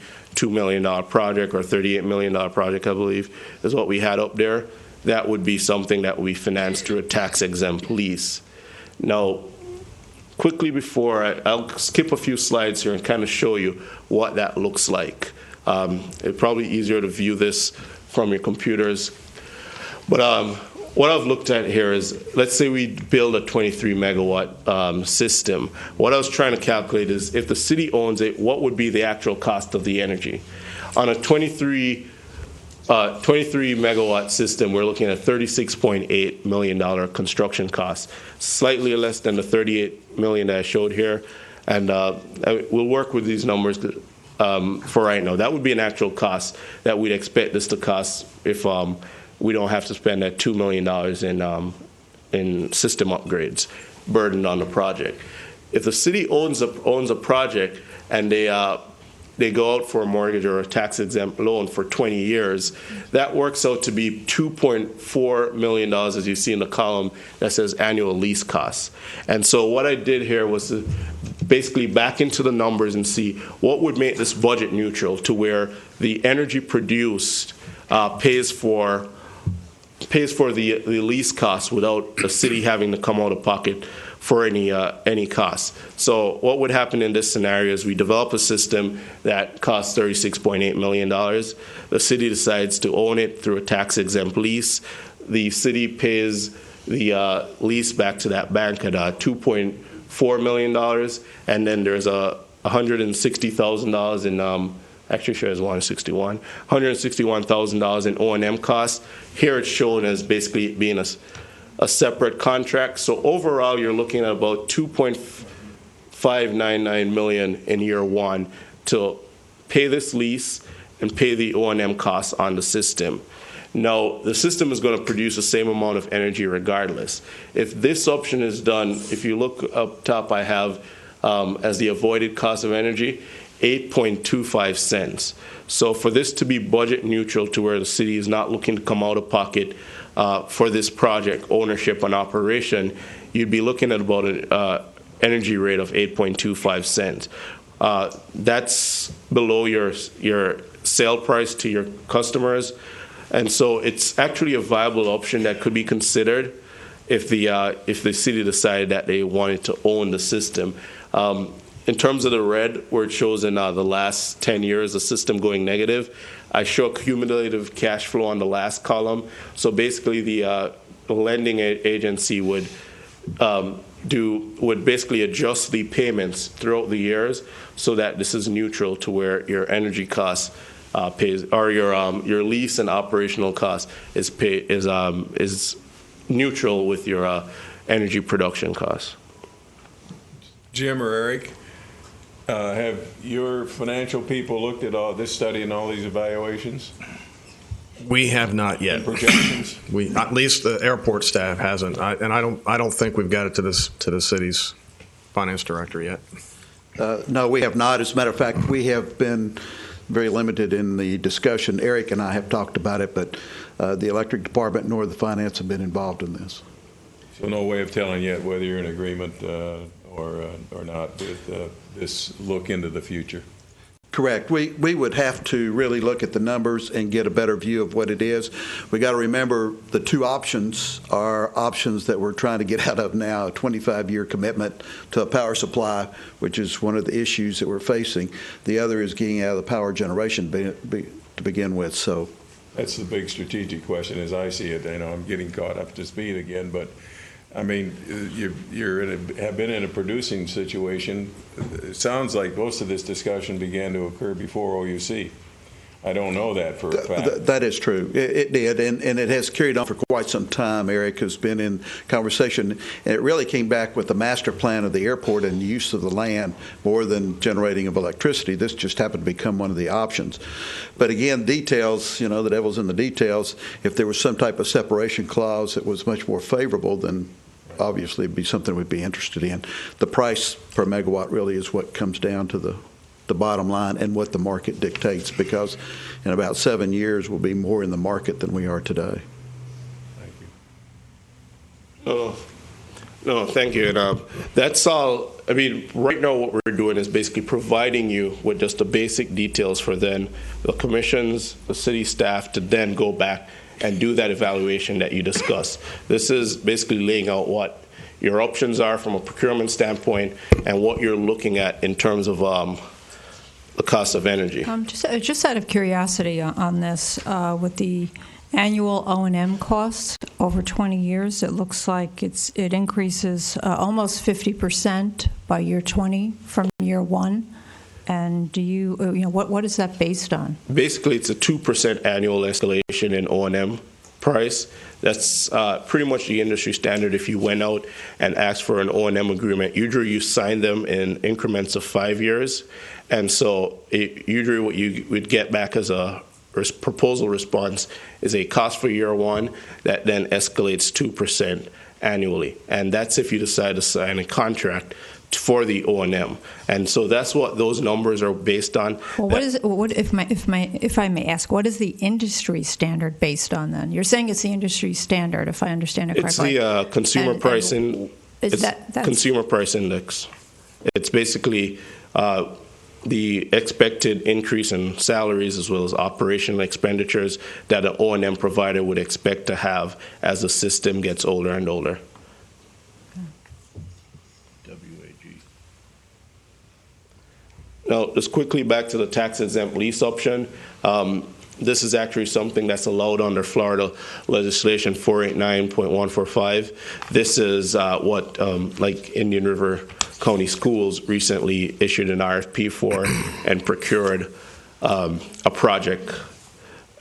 million project or $38 million project, I believe, is what we had up there. That would be something that we finance through a tax-exempt lease. Now, quickly before, I'll skip a few slides here and kind of show you what that looks like. It's probably easier to view this from your computers. But what I've looked at here is, let's say we build a 23 megawatt system. What I was trying to calculate is if the city owns it, what would be the actual cost of the energy? On a 23 megawatt system, we're looking at $36.8 million construction cost, slightly less than the $38 million that I showed here. And we'll work with these numbers for right now. That would be an actual cost that we'd expect this to cost if we don't have to spend that $2 million in system upgrades burdened on the project. If the city owns a project and they go out for a mortgage or a tax-exempt loan for 20 years, that works out to be $2.4 million, as you see in the column that says annual lease costs. And so what I did here was to basically back into the numbers and see what would make this budget neutral to where the energy produced pays for the lease costs without the city having to come out of pocket for any costs. So what would happen in this scenario is we develop a system that costs $36.8 million. The city decides to own it through a tax-exempt lease. The city pays the lease back to that bank at $2.4 million, and then there's $160,000 in actually sure it's $161,000 in O&M costs. Here it's shown as basically being a separate contract. So overall, you're looking at about $2.599 million in year one to pay this lease and pay the O&M costs on the system. Now, the system is going to produce the same amount of energy regardless. If this option is done, if you look up top, I have as the avoided cost of energy, 8.25 cents. So for this to be budget neutral to where the city is not looking to come out of pocket for this project, ownership and operation, you'd be looking at about an energy rate of 8.25 cents. That's below your sale price to your customers. And so it's actually a viable option that could be considered if the city decided that they wanted to own the system. In terms of the red, where it shows in the last 10 years, the system going negative, I show cumulative cash flow on the last column. So basically, the lending agency would basically adjust the payments throughout the years so that this is neutral to where your energy costs pays, or your lease and operational costs is neutral with your energy production costs. Jim or Eric, have your financial people looked at all this study and all these evaluations? We have not yet. Projections? At least the airport staff hasn't, I don't think we've got it to the city's finance director yet. No, we have not. As a matter of fact, we have been very limited in the discussion. Eric and I have talked about it, but the electric department nor the finance have been involved in this. So no way of telling yet whether you're in agreement or not with this look into the future. Correct. We would have to really look at the numbers and get a better view of what it is. We got to remember the two options are options that we're trying to get out of now, a 25-year commitment to a power supply, which is one of the issues that we're facing. The other is getting out of the power generation to begin with. So that's the big strategic question as I see it. I'm getting caught up to speed again, but I mean, have been in a producing situation. It sounds like most of this discussion began to occur before OUC. I don't know that for a fact. That is true. It did, and it has carried on for quite some time. Eric has been in conversation, and it really came back with the master plan of the airport and the use of the land more than generating of electricity. This just happened to become one of the options. But again, details, the devil's in the details. If there was some type of separation clause that was much more favorable, then obviously it'd be something we'd be interested in. The price per megawatt really is what comes down to the bottom line and what the market dictates, because in about 7 years we'll be more in the market than we are today. Thank you. No, thank you. And that's all. I mean, right now what we're doing is basically providing you with just the basic details for then the commissions, the city staff to then go back and do that evaluation that you discussed. This is basically laying out what your options are from a procurement standpoint and what you're looking at in terms of the cost of energy. Just out of curiosity on this, with the annual O&M costs over 20 years, it looks like it increases almost 50% by year 20 from year 1. And do what is that based on? Basically, it's a 2% annual escalation in O&M price. That's pretty much the industry standard. If you went out and asked for an O&M agreement, usually you sign them in increments of 5 years. And so usually what you would get back as a proposal response is a cost for year 1 that then escalates 2% annually. And that's if you decide to sign a contract for the O&M, and so that's what those numbers are based on. Well, if I may ask, what is the industry standard based on? Then you're saying it's the industry standard, if I understand it correctly. It's the consumer price consumer price index. It's basically the expected increase in salaries as well as operational expenditures that an O&M provider would expect to have as the system gets older and older. Now, just quickly back to the tax-exempt lease option. This is actually something that's allowed under Florida legislation 489.145. This is what, like Indian River County Schools recently issued an RFP for and procured a project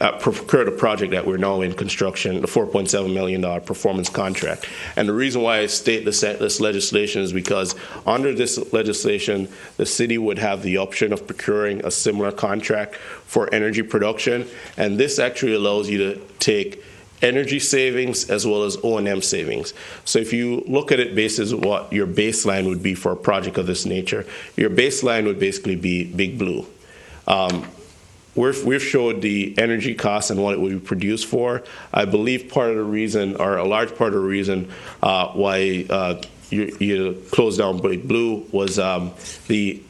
that we're now in construction, the $4.7 million performance contract. And the reason why I state this legislation is because under this legislation, the city would have the option of procuring a similar contract for energy production. And this actually allows you to take energy savings as well as O&M savings. So if you look at it based on what your baseline would be for a project of this nature, your baseline would basically be Big Blue. We've showed the energy costs and what it would be produced for. I believe part of the reason, or a large part of the reason why you closed down Big Blue was the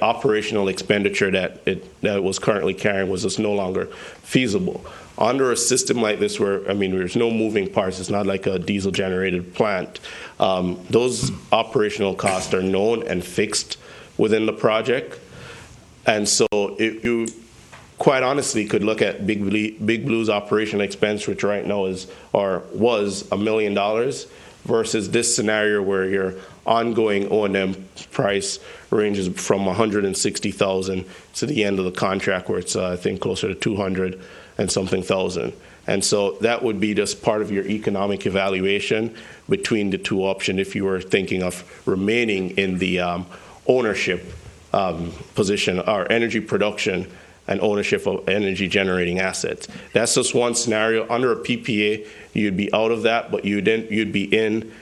operational expenditure that it was currently carrying was just no longer feasible. Under a system like this where, there's no moving parts, it's not like a diesel-generated plant, those operational costs are known and fixed within the project. And so you quite honestly could look at Big Blue's operational expense, which right now was $1 million, versus this scenario where your ongoing O&M price ranges from $160,000 to the end of the contract, where it's I think closer to 200 and something thousand. And so that would be just part of your economic evaluation between the two options if you were thinking of remaining in the ownership position, or energy production and ownership of energy generating assets. That's just one scenario. Under a PPA, you'd be out of that, but you'd be in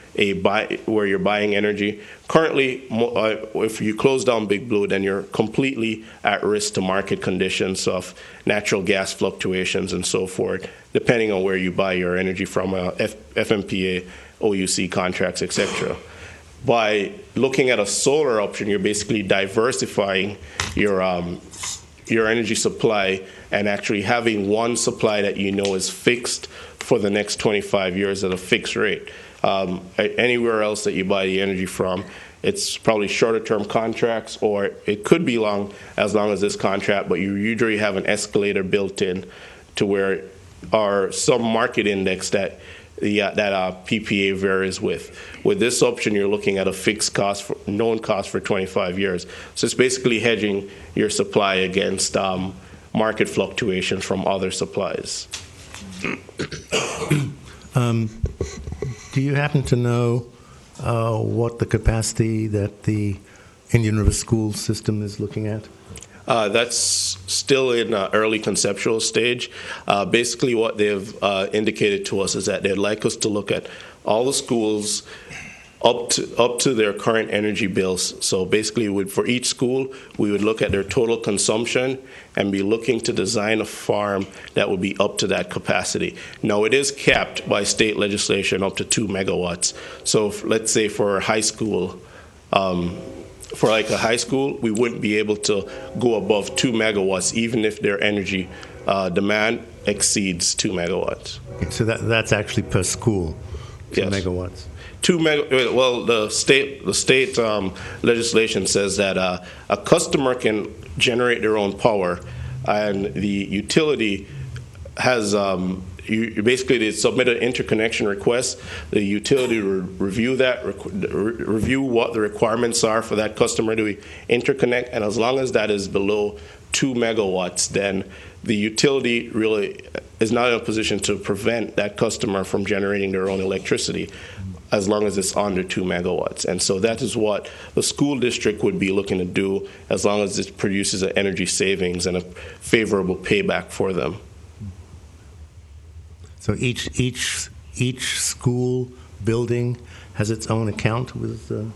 where you're buying energy. Currently, if you close down Big Blue, then you're completely at risk to market conditions of natural gas fluctuations and so forth, depending on where you buy your energy from, FMPA, OUC contracts, etc. By looking at a solar option, you're basically diversifying your energy supply and actually having one supply that you know is fixed for the next 25 years at a fixed rate. Anywhere else that you buy the energy from, it's probably shorter term contracts, or it could be as long as this contract, but you usually have an escalator built in to where are some market index that PPA varies with. With this option, you're looking at a fixed cost, known cost for 25 years. So it's basically hedging your supply against market fluctuations from other supplies. Do you happen to know what the capacity that the Indian River School system is looking at? That's still in early conceptual stage. Basically, what they've indicated to us is that they'd like us to look at all the schools up to their current energy bills. So basically, for each school, we would look at their total consumption and be looking to design a farm that would be up to that capacity. Now, it is capped by state legislation up to 2 megawatts. So let's say for a high school, we wouldn't be able to go above 2 megawatts, even if their energy demand exceeds 2 megawatts. So that's actually per school, 2 yes. megawatts. Well, the state legislation says that a customer can generate their own power, and the utility has basically they submit an interconnection request. The utility review that, review what the requirements are for that customer to interconnect, and as long as that is below 2 megawatts, then the utility really is not in a position to prevent that customer from generating their own electricity, as long as it's under 2 megawatts. And so that is what the school district would be looking to do, as long as it produces an energy savings and a favorable payback for them. So each school building has its own account with the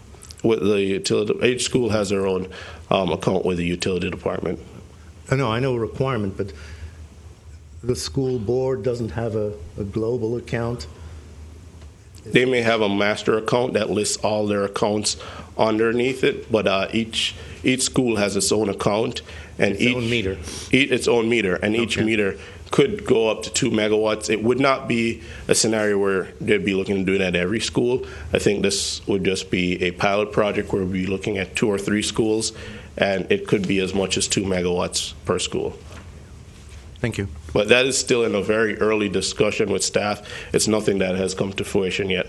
utility. Each school has their own account with the utility department. No, I know a requirement, but the school board doesn't have a global account. They may have a master account that lists all their accounts underneath it, but each school has its own account and its own meter. Its own meter, and each meter could go up to 2 megawatts. It would not be a scenario where they'd be looking to do that at every school. I think this would just be a pilot project where we'd be looking at 2 or 3 schools, and it could be as much as 2 megawatts per school. Thank you. But that is still in a very early discussion with staff. It's nothing that has come to fruition yet.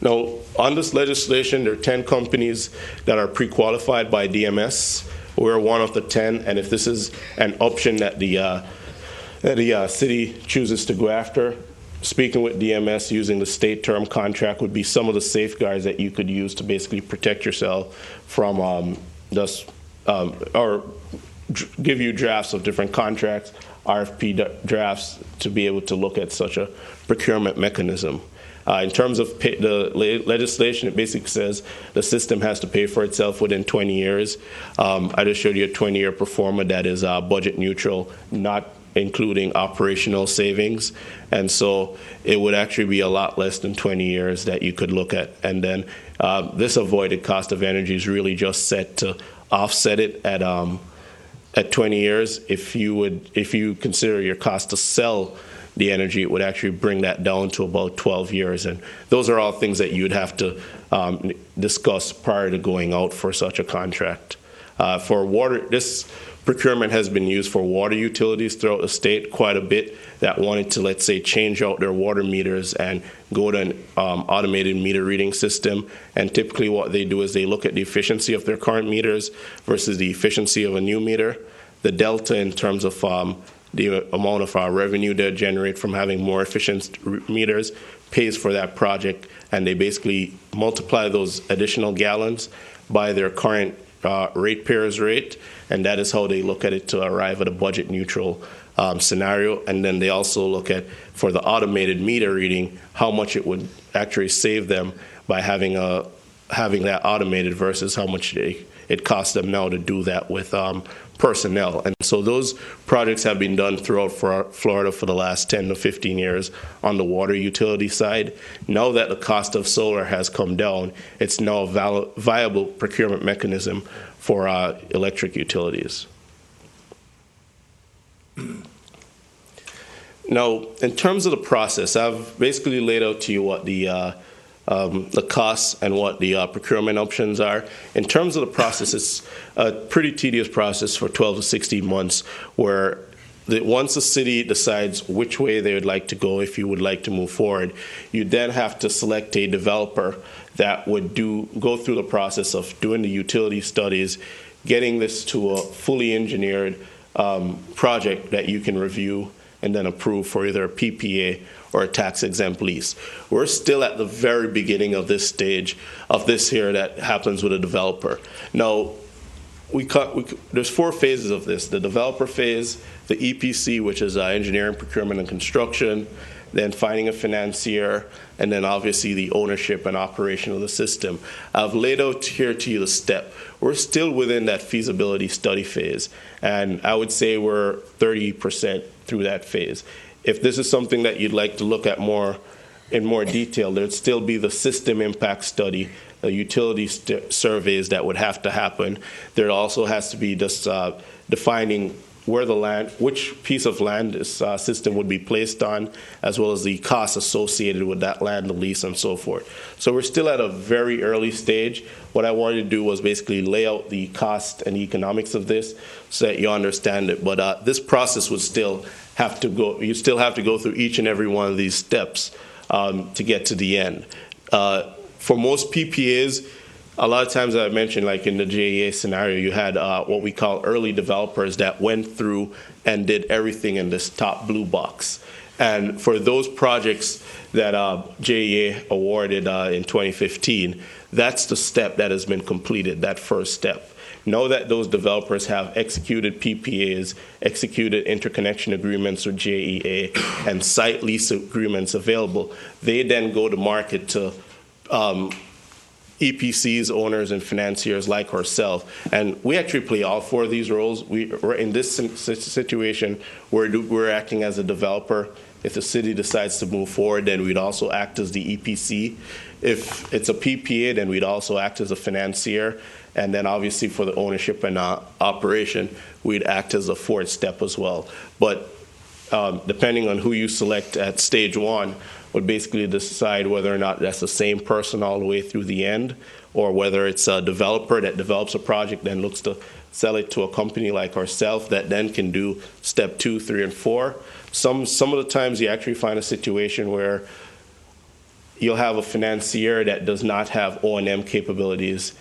Now, on this legislation, there are 10 companies that are pre-qualified by DMS. We're one of the 10, and if this is an option that the city chooses to go after, speaking with DMS using the state term contract would be some of the safeguards that you could use to basically protect yourself from or give you drafts of different contracts, RFP drafts, to be able to look at such a procurement mechanism. In terms of the legislation, it basically says the system has to pay for itself within 20 years. I just showed you a 20-year pro forma that is budget neutral, not including operational savings. And so it would actually be a lot less than 20 years that you could look at. And then this avoided cost of energy is really just set to offset it at 20 years. If you consider your cost to sell the energy, it would actually bring that down to about 12 years. And those are all things that you'd have to discuss prior to going out for such a contract. For water, this procurement has been used for water utilities throughout the state quite a bit that wanted to, let's say, change out their water meters and go to an automated meter reading system. And typically what they do is they look at the efficiency of their current meters versus the efficiency of a new meter. The delta in terms of the amount of revenue they generate from having more efficient meters pays for that project, and they basically multiply those additional gallons by their current ratepayers rate, and that is how they look at it to arrive at a budget neutral scenario. And then they also look at, for the automated meter reading, how much it would actually save them by having that automated versus how much it costs them now to do that with personnel. And so those projects have been done throughout Florida for the last 10 to 15 years on the water utility side. Now that the cost of solar has come down, it's now a viable procurement mechanism for electric utilities. Now, in terms of the process, I've basically laid out to you what the costs and what the procurement options are. In terms of the process, it's a pretty tedious process for 12 to 16 months where once the city decides which way they would like to go, if you would like to move forward, you then have to select a developer that would go through the process of doing the utility studies, getting this to a fully engineered project that you can review and then approve for either a PPA or a tax-exempt lease. We're still at the very beginning of this stage of this here that happens with a developer. Now, there's 4 phases of this: the developer phase, the EPC, which is engineering, procurement, and construction, then finding a financier, and then obviously the ownership and operation of the system. I've laid out here to you the step. We're still within that feasibility study phase, and I would say we're 30% through that phase. If this is something that you'd like to look at in more detail, there'd still be the system impact study, the utility surveys that would have to happen. There also has to be just defining where the land, which piece of land this system would be placed on, as well as the costs associated with that land, the lease, and so forth. So we're still at a very early stage. What I wanted to do was basically lay out the cost and economics of this so that you understand it. But this process would still have to go. You still have to go through each and every one of these steps to get to the end. For most PPAs, a lot of times, I mentioned, like in the JEA scenario, you had what we call early developers that went through and did everything in this top blue box. And for those projects that JEA awarded in 2015, that's the step that has been completed, that first step. Know that those developers have executed PPAs, executed interconnection agreements with JEA, and site lease agreements available. They then go to market to EPCs, owners, and financiers like ourselves. And we actually play all 4 of these roles. We're in this situation where we're acting as a developer. If the city decides to move forward, then we'd also act as the EPC. If it's a PPA, then we'd also act as a financier. And then obviously for the ownership and operation, we'd act as a 4th step as well. But depending on who you select at stage 1, would basically decide whether or not that's the same person all the way through the end, or whether it's a developer that develops a project then looks to sell it to a company like ourselves that then can do step 2, 3, and 4. Some of the times you actually find a situation where you'll have a financier that does not have O&M capabilities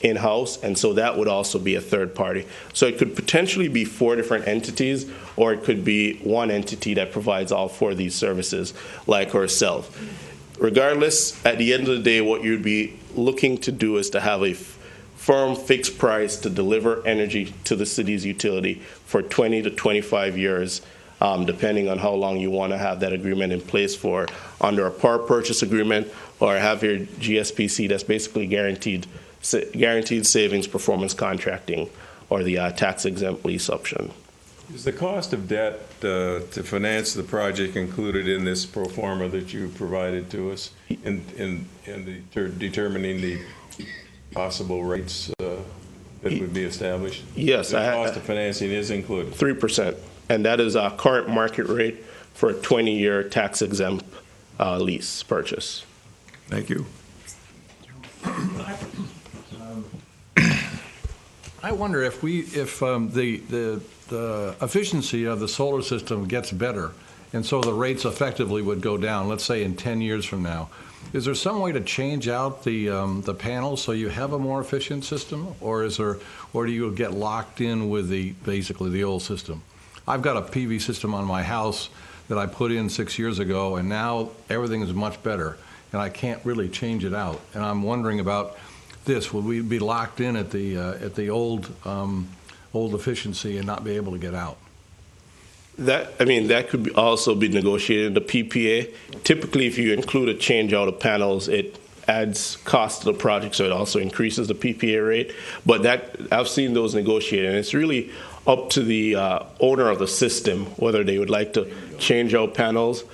in-house, and so that would also be a third party. So it could potentially be 4 different entities, or it could be one entity that provides all 4 of these services, like ourselves. Regardless, at the end of the day, what you'd be looking to do is to have a firm fixed price to deliver energy to the city's utility for 20 to 25 years, depending on how long you want to have that agreement in place for, under a power purchase agreement, or have your GSPC that's basically guaranteed savings performance contracting, or the tax-exempt lease option. Is the cost of debt to finance the project included in this pro forma that you provided to us in determining the possible rates that would be established? Yes. The cost of financing is included. 3%. And that is our current market rate for a 20-year tax-exempt lease purchase. Thank you. I wonder if the efficiency of the solar system gets better, and so the rates effectively would go down, let's say in 10 years from now. Is there some way to change out the panels so you have a more efficient system, or do you get locked in with basically the old system? I've got a PV system on my house that I put in 6 years ago, and now everything is much better, and I can't really change it out. And I'm wondering about this: will we be locked in at the old efficiency and not be able to get out? That could also be negotiated in the PPA. Typically, if you include a change out of panels, it adds cost to the project, so it also increases the PPA rate. But I've seen those negotiated, and it's really up to the owner of the system whether they would like to change out panels.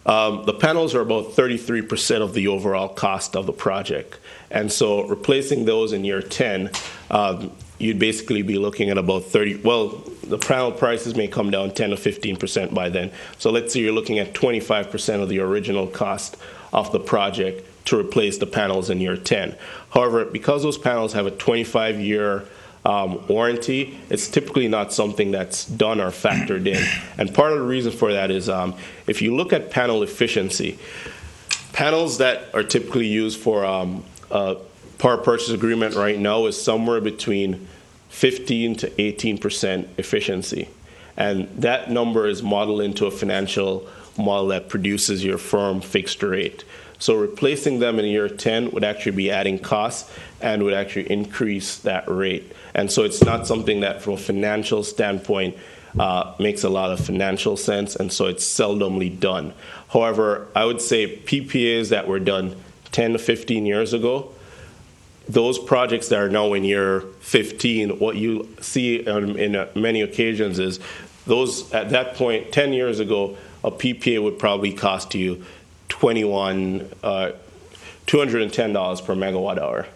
The panels are about 33% of the overall cost of the project. And so replacing those in year 10, you'd basically be looking at about 30, well, the panel prices may come down 10 to 15% by then. So let's say you're looking at 25% of the original cost of the project to replace the panels in year 10. However, because those panels have a 25-year warranty, it's typically not something that's done or factored in. And part of the reason for that is if you look at panel efficiency, panels that are typically used for power purchase agreement right now is somewhere between 15 to 18% efficiency. And that number is modeled into a financial model that produces your firm fixed rate. So replacing them in year 10 would actually be adding costs and would actually increase that rate. And so it's not something that from a financial standpoint makes a lot of financial sense, and so it's seldomly done. However, I would say PPAs that were done 10 to 15 years ago, those projects that are now in year 15, what you see in many occasions is those at that point, 10 years ago, a PPA would probably cost you $210 per megawatt hour.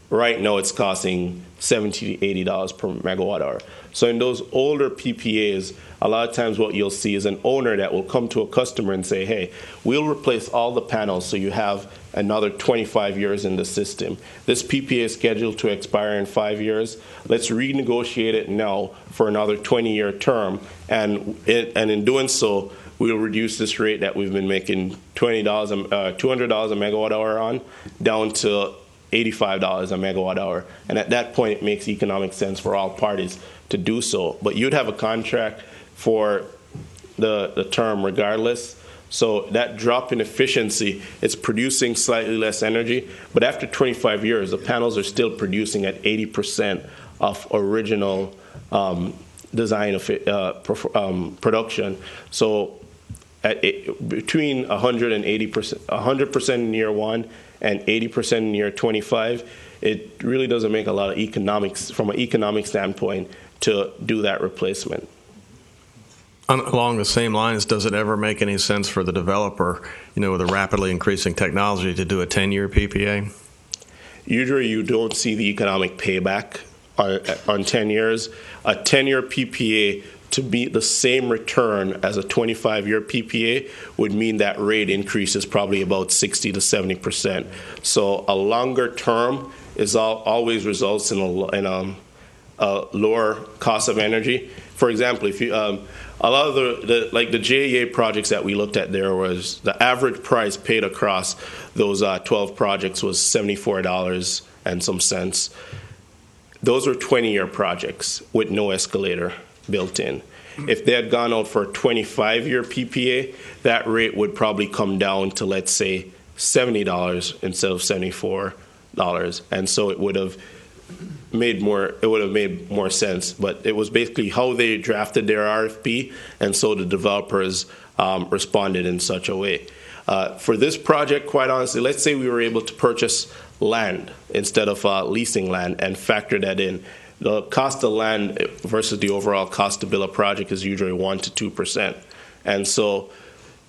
Right now, it's costing $70 to $80 per megawatt hour. So in those older PPAs, a lot of times what you'll see is an owner that will come to a customer and say, hey, we'll replace all the panels so you have another 25 years in the system. This PPA is scheduled to expire in 5 years. Let's renegotiate it now for another 20-year term. And in doing so, we'll reduce this rate that we've been making $200 a megawatt hour on down to $85 a megawatt hour. And at that point, it makes economic sense for all parties to do so. But you'd have a contract for the term regardless. So that drop in efficiency, it's producing slightly less energy. But after 25 years, the panels are still producing at 80% of original design production. So between 100% in year 1 and 80% in year 25, it really doesn't make a lot of economics from an economic standpoint to do that replacement. Along the same lines, does it ever make any sense for the developer, with a rapidly increasing technology, to do a 10-year PPA? Usually you don't see the economic payback on 10 years. A 10-year PPA to meet the same return as a 25-year PPA would mean that rate increase is probably about 60 to 70%. So a longer term always results in a lower cost of energy. For example, if you a lot of the JEA projects that we looked at, there was the average price paid across those 12 projects was $74 and some cents. Those were 20-year projects with no escalator built in. If they had gone out for a 25-year PPA, that rate would probably come down to, let's say, $70 instead of $74, and so it would have made more sense. But it was basically how they drafted their RFP, and so the developers responded in such a way. For this project, quite honestly, let's say we were able to purchase land instead of leasing land and factor that in. the cost of land versus the overall cost to build a project is usually 1% to 2%. And so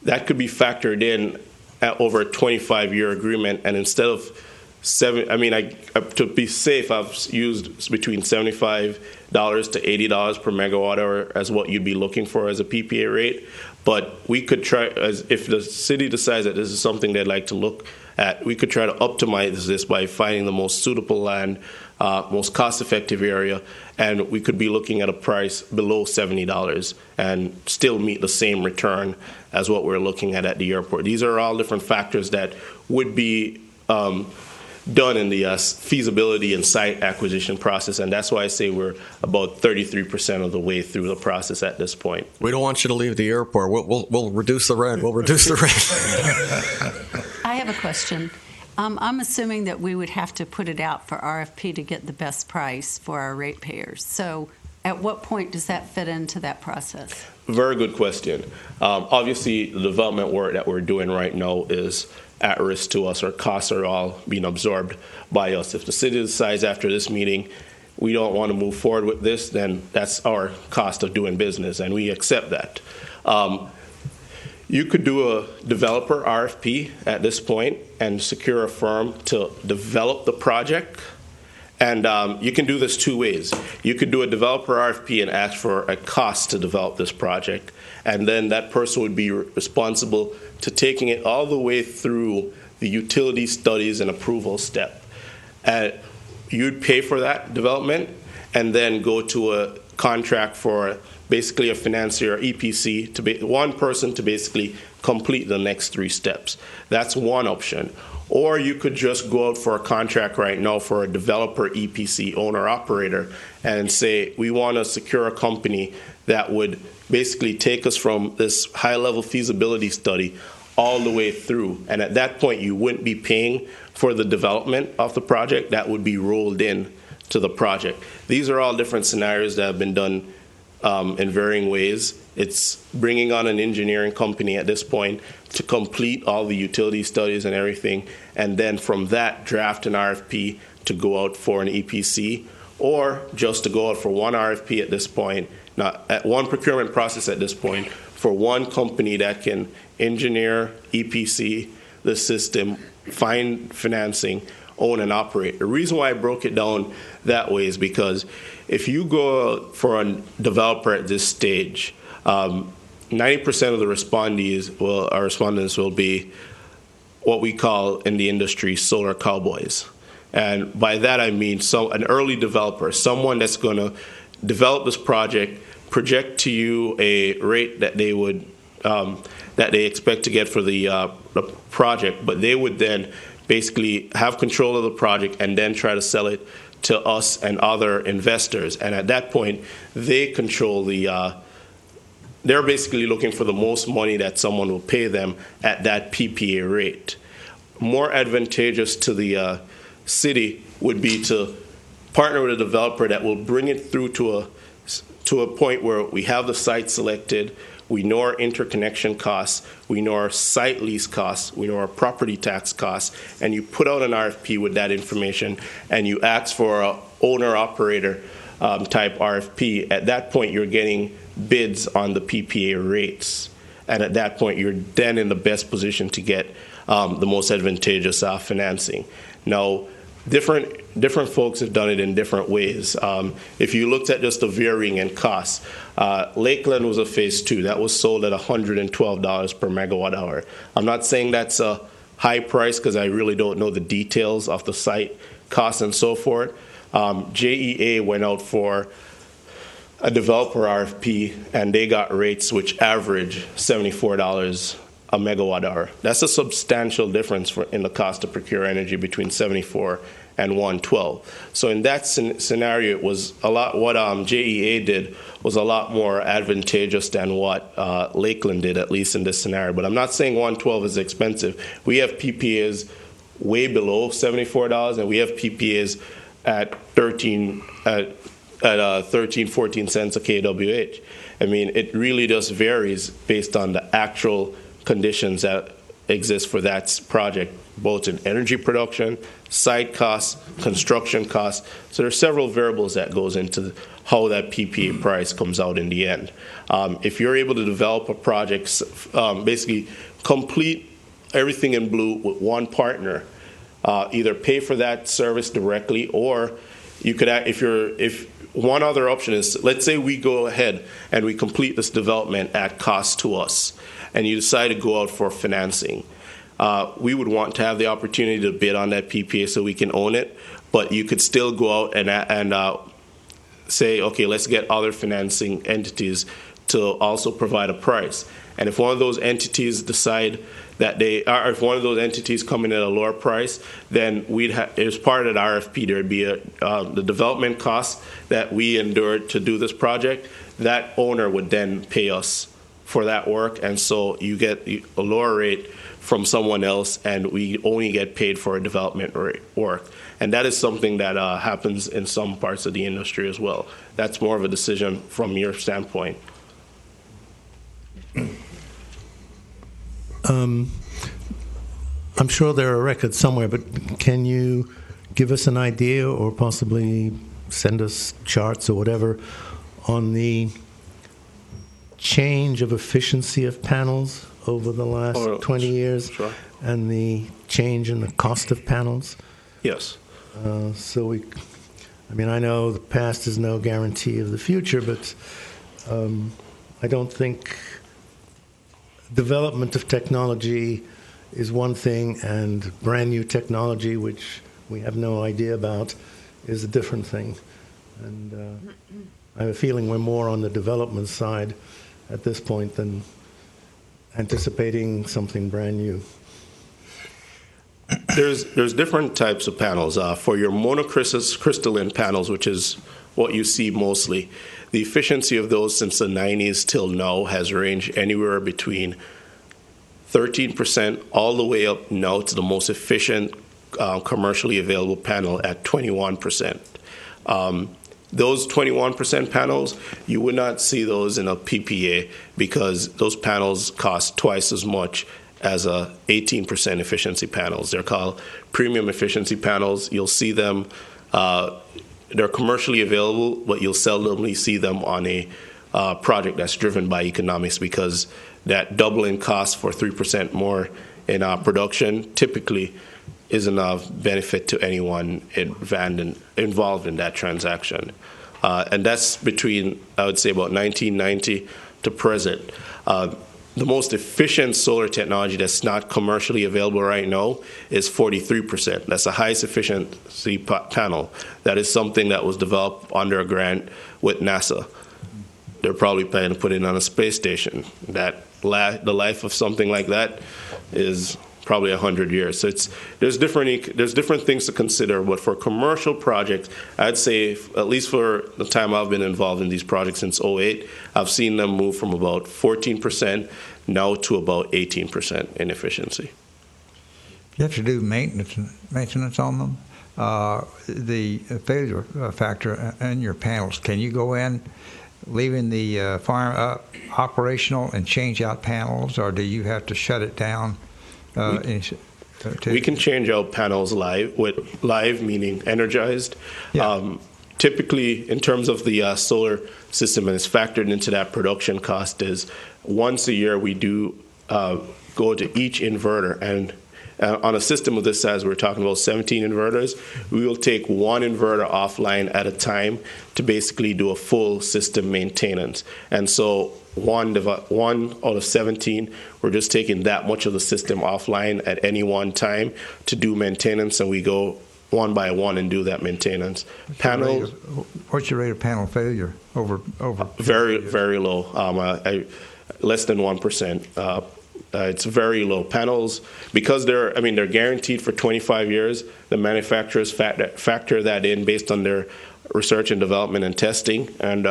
that could be factored in at over a 25-year agreement. And instead of to be safe, I've used between $75 to $80 per megawatt hour as what you'd be looking for as a PPA rate. But we could try, if the city decides that this is something they'd like to look at, we could try to optimize this by finding the most suitable land, most cost-effective area, and we could be looking at a price below $70 and still meet the same return as what we're looking at the airport. These are all different factors that would be done in the feasibility and site acquisition process, and that's why I say we're about 33% of the way through the process at this point. We don't want you to leave the airport. We'll reduce the rent. We'll reduce the rent. I have a question. I'm assuming that we would have to put it out for RFP to get the best price for our ratepayers. So at what point does that fit into that process? Very good question. Obviously, the development work that we're doing right now is at risk to us. Our costs are all being absorbed by us. If the city decides after this meeting we don't want to move forward with this, then that's our cost of doing business, and we accept that. You could do a developer RFP at this point and secure a firm to develop the project. And you can do this two ways. You could do a developer RFP and ask for a cost to develop this project, and then that person would be responsible to taking it all the way through the utility studies and approval step. You'd pay for that development and then go to a contract for basically a financier, EPC, to be one person to basically complete the next three steps. That's one option. Or you could just go out for a contract right now for a developer, EPC, owner-operator, and say, we want to secure a company that would basically take us from this high-level feasibility study all the way through. And at that point, you wouldn't be paying for the development of the project. That would be rolled in to the project. These are all different scenarios that have been done in varying ways. It's bringing on an engineering company at this point to complete all the utility studies and everything, and then from that, draft an RFP to go out for an EPC, or just to go out for one RFP at this point, not at one procurement process at this point, for one company that can engineer, EPC the system, find financing, own and operate. The reason why I broke it down that way is because if you go for a developer at this stage, 90% of the respondents will be what we call in the industry solar cowboys. And by that I mean an early developer, someone that's going to develop this project, project to you a rate that they would that they expect to get for the project, but they would then basically have control of the project and then try to sell it to us and other investors. And at that point, they control they're basically looking for the most money that someone will pay them at that PPA rate. More advantageous to the city would be to partner with a developer that will bring it through to a point where we have the site selected, we know our interconnection costs, we know our site lease costs, we know our property tax costs, and you put out an RFP with that information and you ask for an owner-operator type RFP. At that point, you're getting bids on the PPA rates. And at that point, you're then in the best position to get the most advantageous financing. Now, different folks have done it in different ways. If you looked at just the varying in costs, Lakeland was a phase 2. That was sold at $112 per megawatt hour. I'm not saying that's a high price because I really don't know the details of the site costs and so forth. JEA went out for a developer RFP, and they got rates which average $74 a megawatt hour. That's a substantial difference in the cost to procure energy between 74 and 112. So in that scenario, it was a lot. What JEA did was a lot more advantageous than what Lakeland did, at least in this scenario. But I'm not saying 112 is expensive. We have PPAs way below $74, and we have PPAs at 13, 14 cents a kWh. I mean, it really just varies based on the actual conditions that exist for that project, both in energy production, site costs, construction costs. So there are several variables that goes into how that PPA price comes out in the end. If you're able to develop a project, basically complete everything in blue with one partner, either pay for that service directly, or you could, if one other option is, let's say we go ahead and we complete this development at cost to us, and you decide to go out for financing. We would want to have the opportunity to bid on that PPA so we can own it, but you could still go out and say, okay, let's get other financing entities to also provide a price. And if one of those entities decide that or if one of those entities come in at a lower price, then as part of the RFP, there'd be the development costs that we endured to do this project. That owner would then pay us for that work, and so you get a lower rate from someone else, and we only get paid for a development work. And that is something that happens in some parts of the industry as well. That's more of a decision from your standpoint. I'm sure there are records somewhere, but can you give us an idea or possibly send us charts or whatever on the change of efficiency of panels over the last 20 years? Sure. And the change in the cost of panels? Yes. I know the past is no guarantee of the future, but I don't think development of technology is one thing, and brand new technology, which we have no idea about, is a different thing. And I have a feeling we're more on the development side at this point than anticipating something brand new. There's different types of panels. For your monocrystalline panels, which is what you see mostly, the efficiency of those since the 90s till now has ranged anywhere between 13% all the way up now to the most efficient commercially available panel at 21%. Those 21% panels, you would not see those in a PPA because those panels cost twice as much as a 18% efficiency panels. They're called premium efficiency panels. You'll see them, they're commercially available, but you'll seldomly see them on a project that's driven by economics, because that doubling cost for 3% more in production typically isn't of benefit to anyone involved in that transaction. And that's between, I would say, about 1990 to present. The most efficient solar technology that's not commercially available right now is 43%. That's the highest efficiency panel. That is something that was developed under a grant with NASA. They're probably planning to put it on a space station. The life of something like that is probably 100 years. So there's different things to consider. But for commercial projects, I'd say, at least for the time I've been involved in these projects since 2008, I've seen them move from about 14% now to about 18% in efficiency. You have to do maintenance on them. The failure factor in your panels, can you go in leaving the farm operational and change out panels, or do you have to shut it down? We can change out panels live meaning energized. Yeah. Typically, in terms of the solar system, and it's factored into that production cost, is once a year we do go to each inverter, and on a system of this size, we're talking about 17 inverters, we will take one inverter offline at a time to basically do a full system maintenance. And so one out of 17, we're just taking that much of the system offline at any one time to do maintenance, and we go one by one and do that maintenance. What's your rate of panel failure over? Very, very low. Less than 1%. It's very low. Panels, because they're guaranteed for 25 years. The manufacturers factor that in based on their research and development and testing, and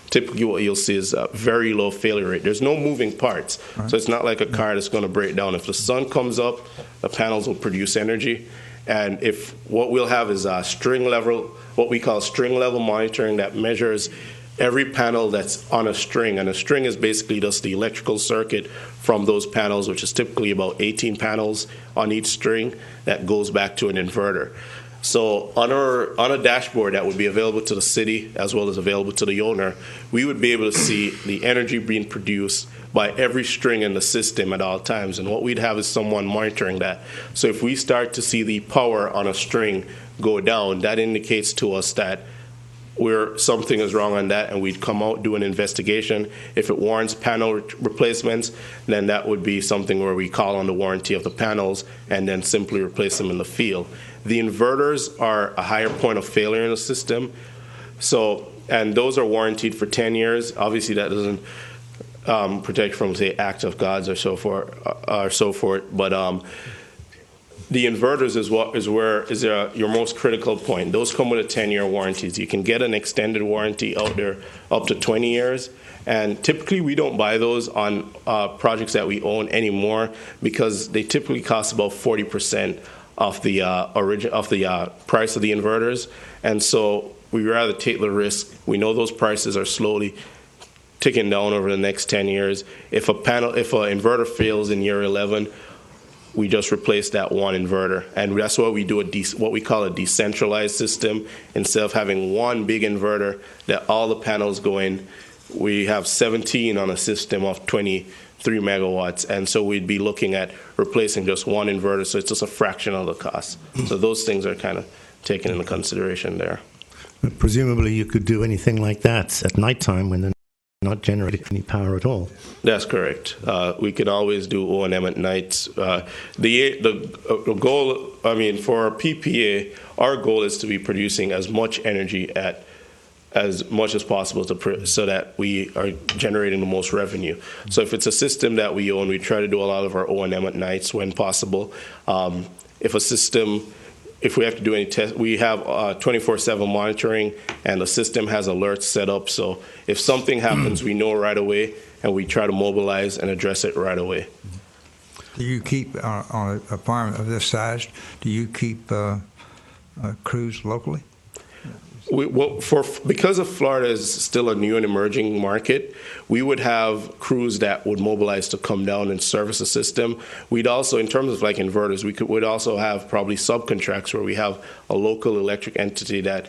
typically what you'll see is a very low failure rate. There's no moving parts, right. So it's not like a car that's going to break down. If the sun comes up, the panels will produce energy, and what we'll have is what we call string level monitoring that measures every panel that's on a string, and a string is basically just the electrical circuit from those panels, which is typically about 18 panels on each string, that goes back to an inverter. So on a dashboard that would be available to the city as well as available to the owner, we would be able to see the energy being produced by every string in the system at all times. And what we'd have is someone monitoring that. So if we start to see the power on a string go down, that indicates to us that something is wrong on that, and we'd come out, do an investigation. If it warrants panel replacements, then that would be something where we call on the warranty of the panels and then simply replace them in the field. The inverters are a higher point of failure in the system, and those are warranted for 10 years. Obviously, that doesn't protect from, say, acts of gods or so forth. But the inverters is your most critical point. Those come with a 10-year warranties. You can get an extended warranty out there up to 20 years. And typically, we don't buy those on projects that we own anymore because they typically cost about 40% of the price of the inverters. And so we rather take the risk. We know those prices are slowly ticking down over the next 10 years. If an inverter fails in year 11, we just replace that one inverter, and that's why we do what we call a decentralized system. Instead of having one big inverter that all the panels go in, we have 17 on a system of 23 megawatts, and so we'd be looking at replacing just one inverter, so it's just a fraction of the cost. So those things are kind of taken into consideration there. Presumably you could do anything like that at nighttime when they're not generating any power at all. That's correct. We can always do O&M at night. The goal, for our PPA, our goal is to be producing as much energy as much as possible so that we are generating the most revenue. So if it's a system that we own, we try to do a lot of our O&M at nights when possible. If we have to do any tests, we have 24/7 monitoring, and the system has alerts set up. So if something happens, we know right away, and we try to mobilize and address it right away. Do you keep, on a farm of this size, do you keep crews locally? Because of Florida is still a new and emerging market, we would have crews that would mobilize to come down and service the system. We'd also, in terms of like inverters, we'd also have probably subcontracts where we have a local electric entity that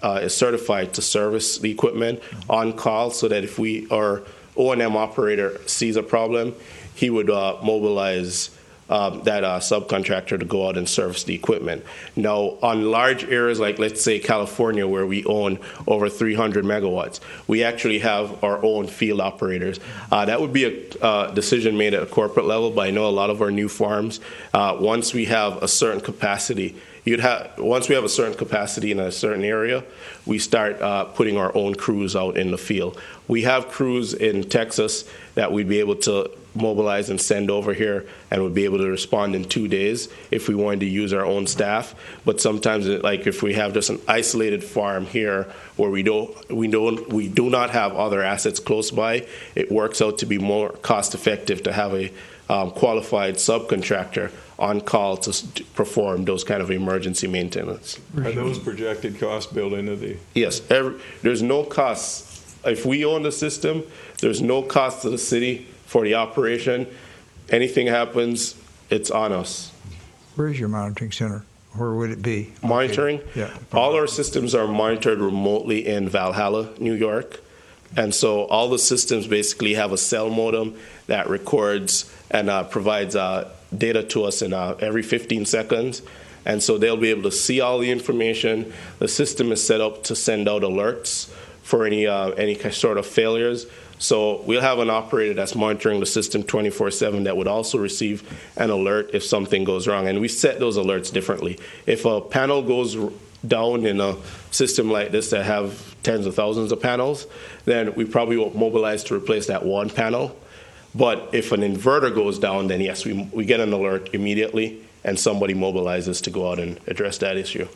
is certified to service the equipment on call, so that if our O&M operator sees a problem, he would mobilize that subcontractor to go out and service the equipment. Now, on large areas like, let's say, California, where we own over 300 megawatts, we actually have our own field operators. That would be a decision made at a corporate level, but I know a lot of our new farms, once we have a certain capacity, once we have a certain capacity in a certain area, we start putting our own crews out in the field. We have crews in Texas that we'd be able to mobilize and send over here, and would be able to respond in 2 days if we wanted to use our own staff. But sometimes, like if we have just an isolated farm here where we do not have other assets close by, it works out to be more cost effective to have a qualified subcontractor on call to perform those kind of emergency maintenance. Are those projected costs built into the? Yes, there's no costs. If we own the system, there's no cost to the city for the operation. Anything happens, it's on us. Where is your monitoring center? Where would it be? Monitoring? Yeah. All our systems are monitored remotely in Valhalla, New York. And so all the systems basically have a cell modem that records and provides data to us in every 15 seconds. And so they'll be able to see all the information. The system is set up to send out alerts for any sort of failures. So we'll have an operator that's monitoring the system 24/7 that would also receive an alert if something goes wrong. And we set those alerts differently. If a panel goes down in a system like this that have tens of thousands of panels, then we probably won't mobilize to replace that one panel. But if an inverter goes down, then yes, we get an alert immediately, and somebody mobilizes to go out and address that issue.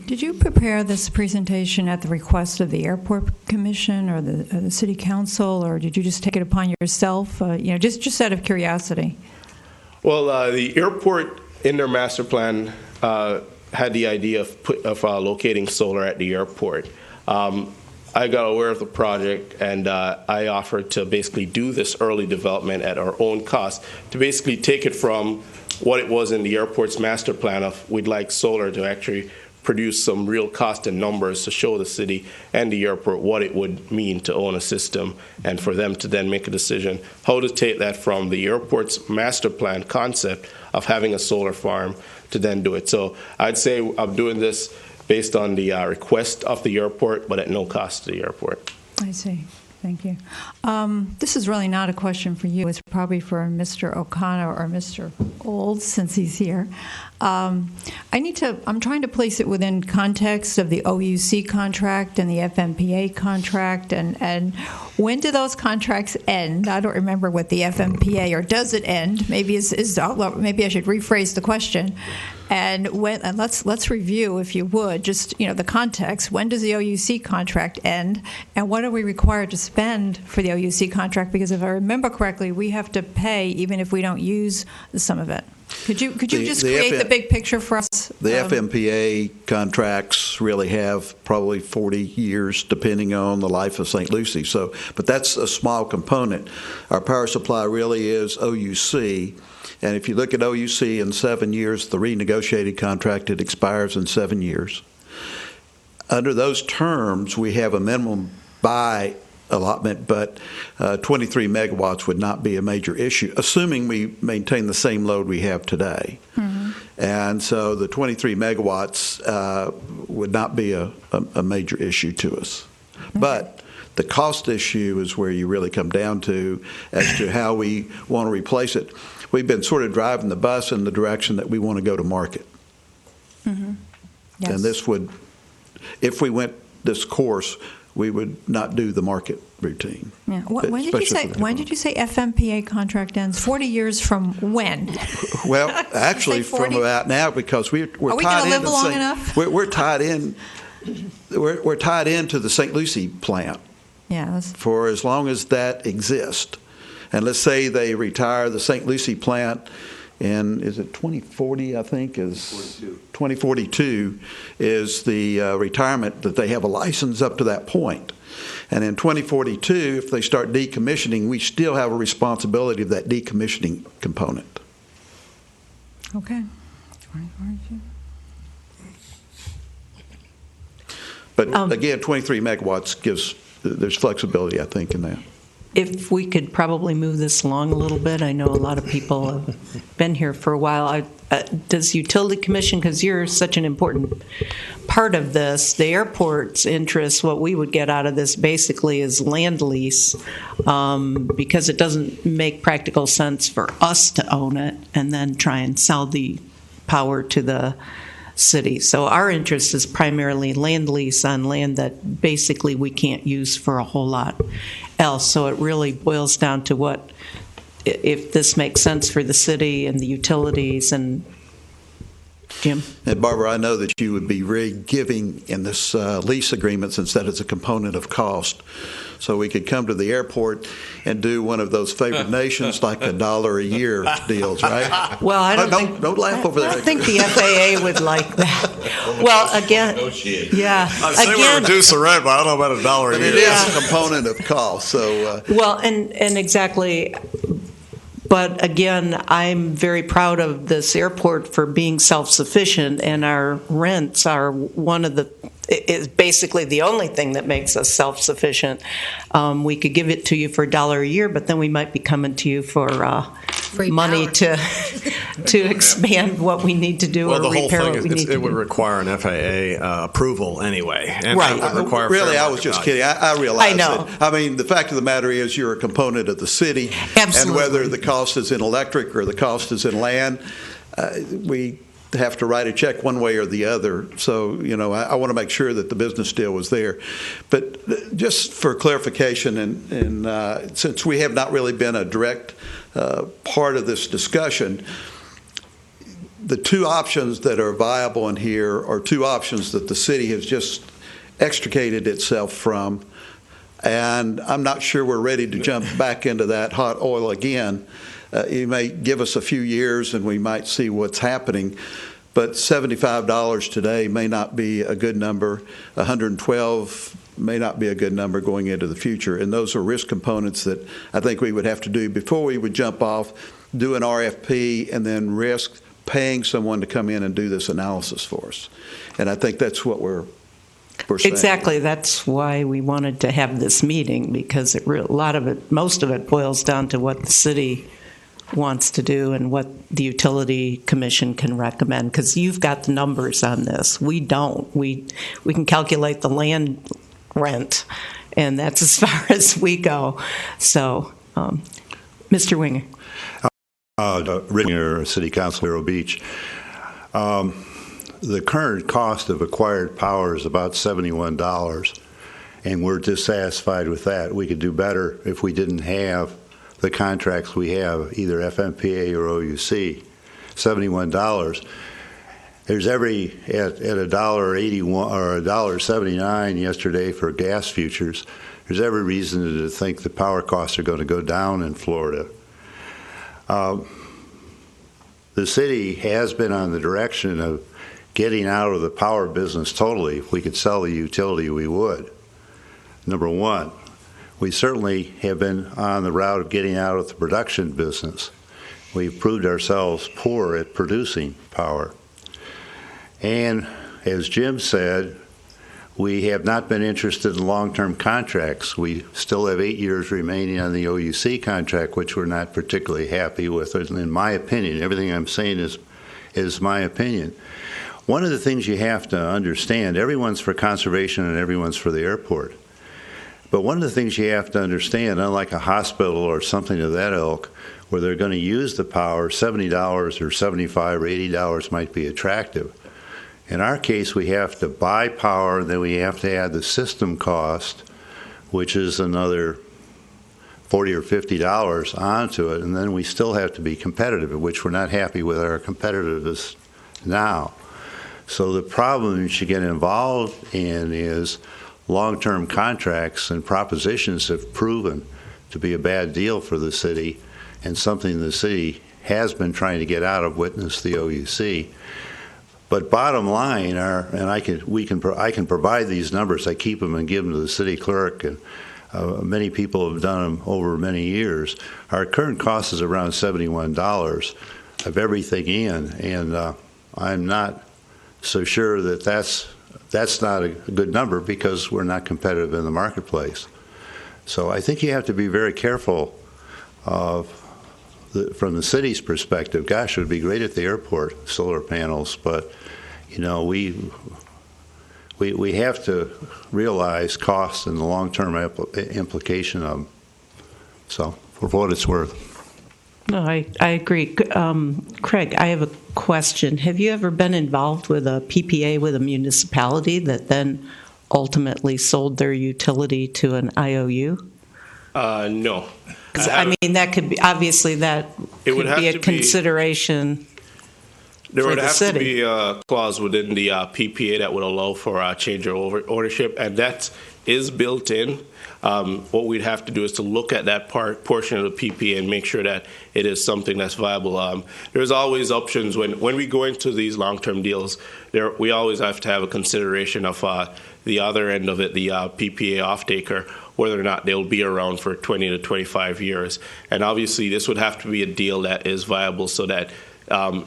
Did you prepare this presentation at the request of the Airport Commission or the City Council, or did you just take it upon yourself? Just out of curiosity. Well, the airport in their master plan had the idea of locating solar at the airport. I got aware of the project, and I offered to basically do this early development at our own cost, to basically take it from what it was in the airport's master plan of we'd like solar to actually produce some real cost and numbers to show the city and the airport what it would mean to own a system, and for them to then make a decision how to take that from the airport's master plan concept of having a solar farm to then do it. So I'd say I'm doing this based on the request of the airport, but at no cost to the airport. I see. Thank you. This is really not a question for you. It's probably for Mr. O'Connor or Mr. Old, since he's here. I'm trying to place it within context of the OUC contract and the FMPA contract, and when do those contracts end? I don't remember what the FMPA, or does it end? Maybe maybe I should rephrase the question. And let's review, if you would, just the context. When does the OUC contract end, and what are we required to spend for the OUC contract? Because if I remember correctly, we have to pay even if we don't use some of it. Could you just create the big picture for us? The FMPA contracts really have probably 40 years, depending on the life of St. Lucie. But that's a small component. Our power supply really is OUC. And if you look at OUC in 7 years, the renegotiated contract, it expires in 7 years. Under those terms, we have a minimum buy allotment, but 23 megawatts would not be a major issue, assuming we maintain the same load we have today. Mm-hmm. And so the 23 megawatts would not be a major issue to us. Okay. But the cost issue is where you really come down to as to how we want to replace it. We've been sort of driving the bus in the direction that we want to go to market. Mm-hmm. Yes. And this would, if we went this course, we would not do the market routine. Yeah. When did you say FMPA contract ends? 40 years from when? Well, actually from about now, because we're Are we tied going to live into long enough? We're tied in. We're tied into the St. Lucie plant. Yeah. For as long as that exists. And let's say they retire the St. Lucie plant in, is it 2040, I think, is 2042 is the retirement that they have a license up to that point. And in 2042, if they start decommissioning, we still have a responsibility of that decommissioning component. Okay. But again, 23 megawatts there's flexibility, I think, in that. If we could probably move this along a little bit, I know a lot of people have been here for a while. Does Utility Commission, because you're such an important part of this, the airport's interest, what we would get out of this basically is land lease, because it doesn't make practical sense for us to own it and then try and sell the power to the city. So our interest is primarily land lease on land that basically we can't use for a whole lot else. So it really boils down to what, if this makes sense for the city and the utilities. And Jim? And Barbara, I know that you would be very giving in this lease agreement, since that is a component of cost. So we could come to the airport and do one of those favored nations, like $1 a year deals, right? Well, I don't laugh over there. I don't think the FAA would like that. Well, again, yeah. I say we reduce the rent, but I don't know about $1 a year. But it is a component of cost. So well, and exactly. But again, I'm very proud of this airport for being self-sufficient, and our rents are is basically the only thing that makes us self-sufficient. We could give it to you for $1 a year, but then we might be coming to you for money to expand what we need to do or repair what we need to do. It would require an FAA approval anyway. And right. It would require really, I was just kidding. I realize I know. that. I mean, the fact of the matter is you're a component of the city. Absolutely. And whether the cost is in electric or the cost is in land, we have to write a check one way or the other. So, I want to make sure that the business deal was there. But just for clarification, and since we have not really been a direct part of this discussion, the two options that are viable in here are two options that the city has just extricated itself from. And I'm not sure we're ready to jump back into that hot oil again. You may give us a few years and we might see what's happening. But $75 today may not be a good number. $112 may not be a good number going into the future. And those are risk components that I think we would have to do before we would jump off, do an RFP, and then risk paying someone to come in and do this analysis for us. And I think that's what we're saying. Exactly. That's why we wanted to have this meeting, because most of it boils down to what the city wants to do and what the utility commission can recommend, because you've got the numbers on this. We don't. We can calculate the land rent, and that's as far as we go. So, Mr. Winger. Ringer, City Council, Vero Beach. The current cost of acquired power is about $71, and we're dissatisfied with that. We could do better if we didn't have the contracts we have, either FMPA or OUC. $71. There's at $1.81 or $1.79 yesterday for gas futures. There's every reason to think the power costs are going to go down in Florida. The city has been on the direction of getting out of the power business totally. If we could sell the utility, we would. Number one. We certainly have been on the route of getting out of the production business. We've proved ourselves poor at producing power. And as Jim said, we have not been interested in long-term contracts. We still have 8 years remaining on the OUC contract, which we're not particularly happy with, in my opinion. Everything I'm saying is my opinion. One of the things you have to understand, everyone's for conservation and everyone's for the airport. But one of the things you have to understand, unlike a hospital or something of that ilk, where they're going to use the power, $70 or $75 or $80 might be attractive. In our case, we have to buy power, then we have to add the system cost, which is another $40 or $50 onto it, and then we still have to be competitive, which we're not happy with our competitiveness now. So the problem you should get involved in is long-term contracts and propositions have proven to be a bad deal for the city, and something the city has been trying to get out of, witness the OUC. But bottom line, I can provide these numbers. I keep them and give them to the city clerk, and many people have done them over many years. Our current cost is around $71 of everything in, and I'm not so sure that that's not a good number, because we're not competitive in the marketplace. So I think you have to be very careful from the city's perspective. Gosh, it would be great at the airport, solar panels, but we have to realize costs and the long-term implication of them. So for what it's worth. No, I agree. Craig, I have a question. Have you ever been involved with a PPA with a municipality that then ultimately sold their utility to an IOU? No. I mean, that could be, obviously, that could be a consideration. There would have to be a clause within the PPA that would allow for a change of ownership, and that is built in. What we'd have to do is to look at that portion of the PPA and make sure that it is something that's viable. There's always options when we go into these long-term deals. We always have to have a consideration of the other end of it, the PPA off-taker, whether or not they'll be around for 20 to 25 years. And obviously, this would have to be a deal that is viable so that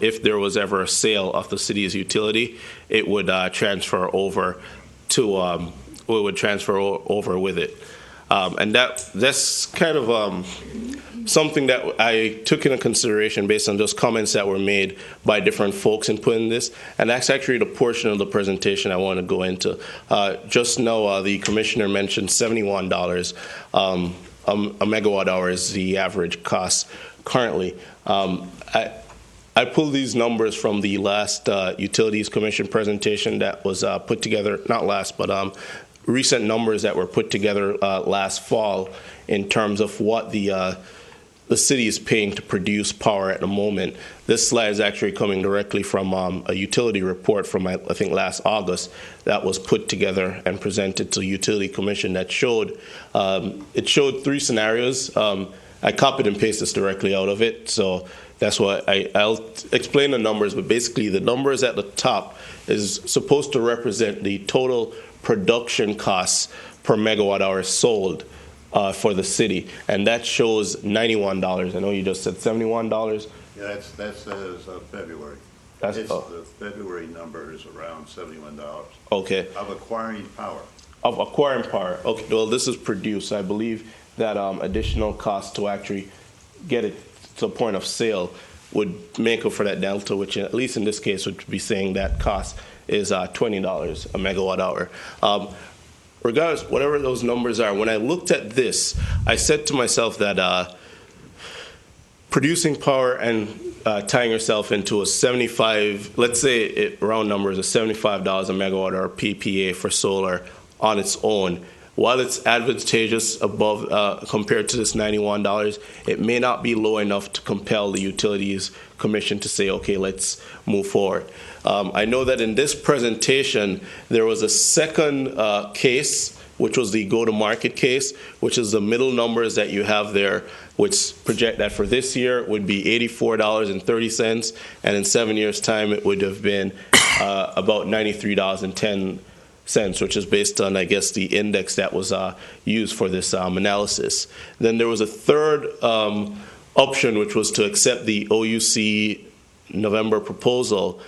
if there was ever a sale of the city's utility, it would transfer over to with it. And that's kind of something that I took into consideration based on those comments that were made by different folks in putting this. And that's actually the portion of the presentation I want to go into. Just now, the commissioner mentioned $71 a megawatt hour is the average cost currently. I pulled these numbers from the last Utilities Commission presentation that was put together, not last, but recent numbers that were put together last fall in terms of what the city is paying to produce power at the moment. This slide is actually coming directly from a utility report from, I think, last August that was put together and presented to the Utility Commission that showed, it showed three scenarios. I copied and pasted this directly out of it, so that's why I'll explain the numbers, but basically the numbers at the top is supposed to represent the total production costs per megawatt hour sold for the city, and that shows $91. I know you just said $71. Yeah, that's as of February. The February number is around $71. Okay. Of acquiring power. Of acquiring power. Okay. Well, this is produced. I believe that additional cost to actually get it to the point of sale would make up for that delta, which at least in this case would be saying that cost is $20 a megawatt hour. Regardless, whatever those numbers are, when I looked at this, I said to myself that producing power and tying yourself into a 75, let's say round numbers, a $75 a megawatt hour PPA for solar on its own, while it's advantageous above compared to this $91, it may not be low enough to compel the Utilities Commission to say, okay, let's move forward. I know that in this presentation, there was a second case, which was the go-to-market case, which is the middle numbers that you have there, which project that for this year would be $84.30, and in 7 years' time, it would have been about $93.10. Which is based on, I guess, the index that was used for this analysis. Then there was a third option, which was to accept the OUC November proposal,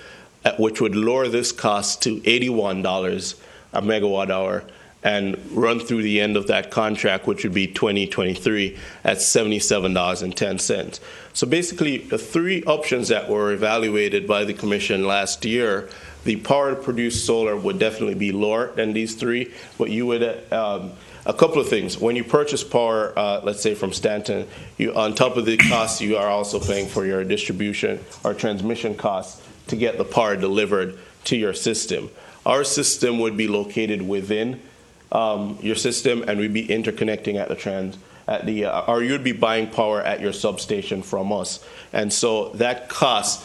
which would lower this cost to $81 a megawatt hour and run through the end of that contract, which would be 2023 at $77.10. So basically, the three options that were evaluated by the Commission last year, the power to produce solar would definitely be lower than these three, but you would, a couple of things. When you purchase power, let's say from Stanton, on top of the costs, you are also paying for your distribution or transmission costs to get the power delivered to your system. Our system would be located within your system, and we'd be interconnecting or you'd be buying power at your substation from us. And so that cost,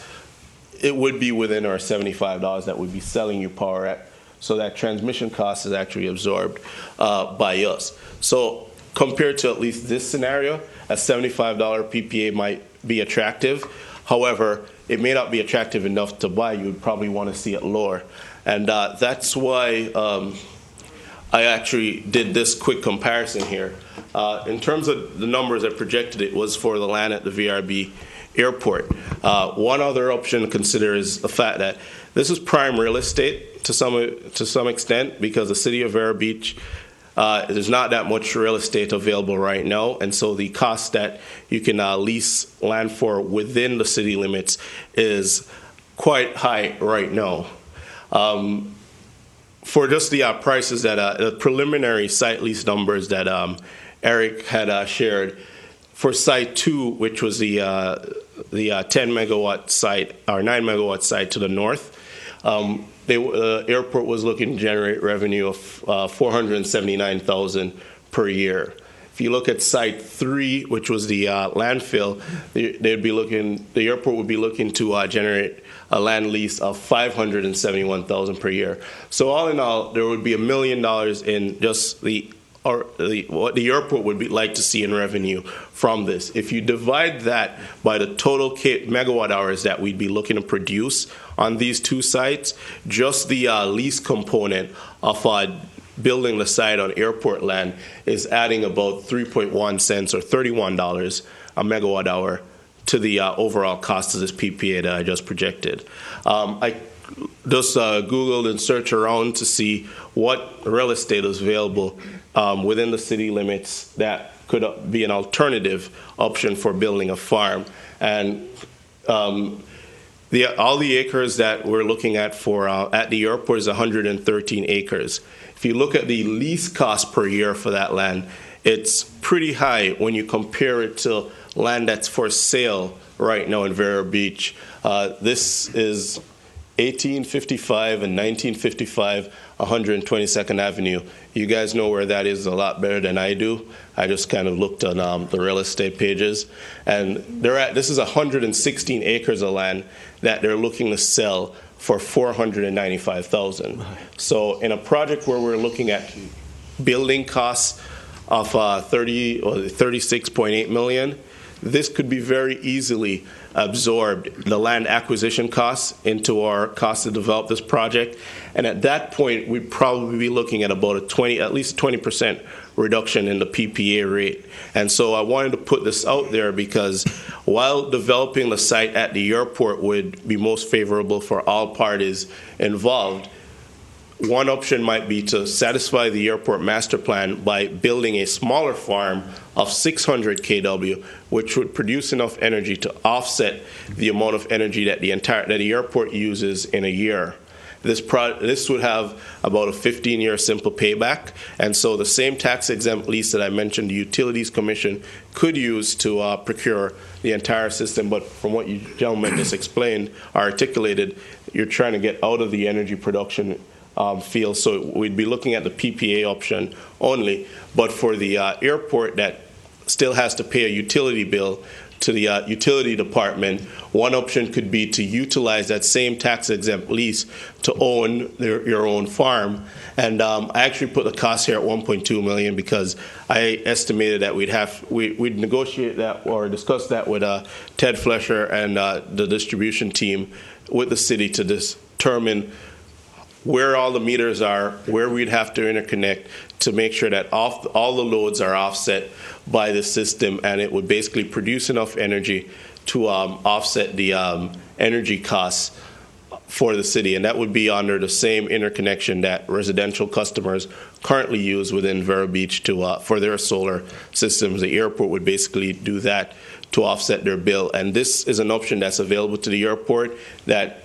it would be within our $75 that we'd be selling you power at. So that transmission cost is actually absorbed by us. So compared to at least this scenario, a $75 PPA might be attractive. However, it may not be attractive enough to buy. You would probably want to see it lower. And that's why I actually did this quick comparison here. In terms of the numbers I projected, it was for the land at the VRB airport. One other option to consider is the fact that this is prime real estate to some extent, because the city of Vero Beach, there's not that much real estate available right now, and so the cost that you can lease land for within the city limits is quite high right now. For just the prices that the preliminary site lease numbers that Eric had shared, for Site 2, which was the 10 megawatt site or 9 megawatt site to the north, the airport was looking to generate revenue of $479,000 per year. If you look at Site 3, which was the landfill, the airport would be looking to generate a land lease of $571,000 per year. So all in all, there would be $1 million in just what the airport would like to see in revenue from this. If you divide that by the total megawatt hours that we'd be looking to produce on these two sites, just the lease component of building the site on airport land is adding about 3.1 cents or $31 a megawatt hour to the overall cost of this PPA that I just projected. I just Googled and searched around to see what real estate is available within the city limits that could be an alternative option for building a farm. And all the acres that we're looking at for at the airport is 113 acres. If you look at the lease cost per year for that land, it's pretty high when you compare it to land that's for sale right now in Vero Beach. This is 1855 and 1955 122nd Avenue. You guys know where that is a lot better than I do. I just kind of looked on the real estate pages, and this is 116 acres of land that they're looking to sell for $495,000. So in a project where we're looking at building costs of 36.8 million. This could be very easily absorbed, the land acquisition costs, into our cost to develop this project. And at that point, we'd probably be looking at about at least 20% reduction in the PPA rate. And so I wanted to put this out there because while developing the site at the airport would be most favorable for all parties involved, one option might be to satisfy the airport master plan by building a smaller farm of 600 kW, which would produce enough energy to offset the amount of energy that the airport uses in a year. This would have about a 15-year simple payback, and so the same tax-exempt lease that I mentioned the Utilities Commission could use to procure the entire system. But from what you gentlemen just explained, articulated, you're trying to get out of the energy production field, so we'd be looking at the PPA option only. But for the airport that still has to pay a utility bill to the utility department, one option could be to utilize that same tax-exempt lease to own your own farm. And I actually put the cost here at $1.2 million because I estimated that we'd negotiate that or discuss that with Ted Flesher and the distribution team with the city to determine where all the meters are, where we'd have to interconnect to make sure that all the loads are offset by the system, and it would basically produce enough energy to offset the energy costs for the city. And that would be under the same interconnection that residential customers currently use within Vero Beach for their solar systems. The airport would basically do that to offset their bill. And this is an option that's available to the airport that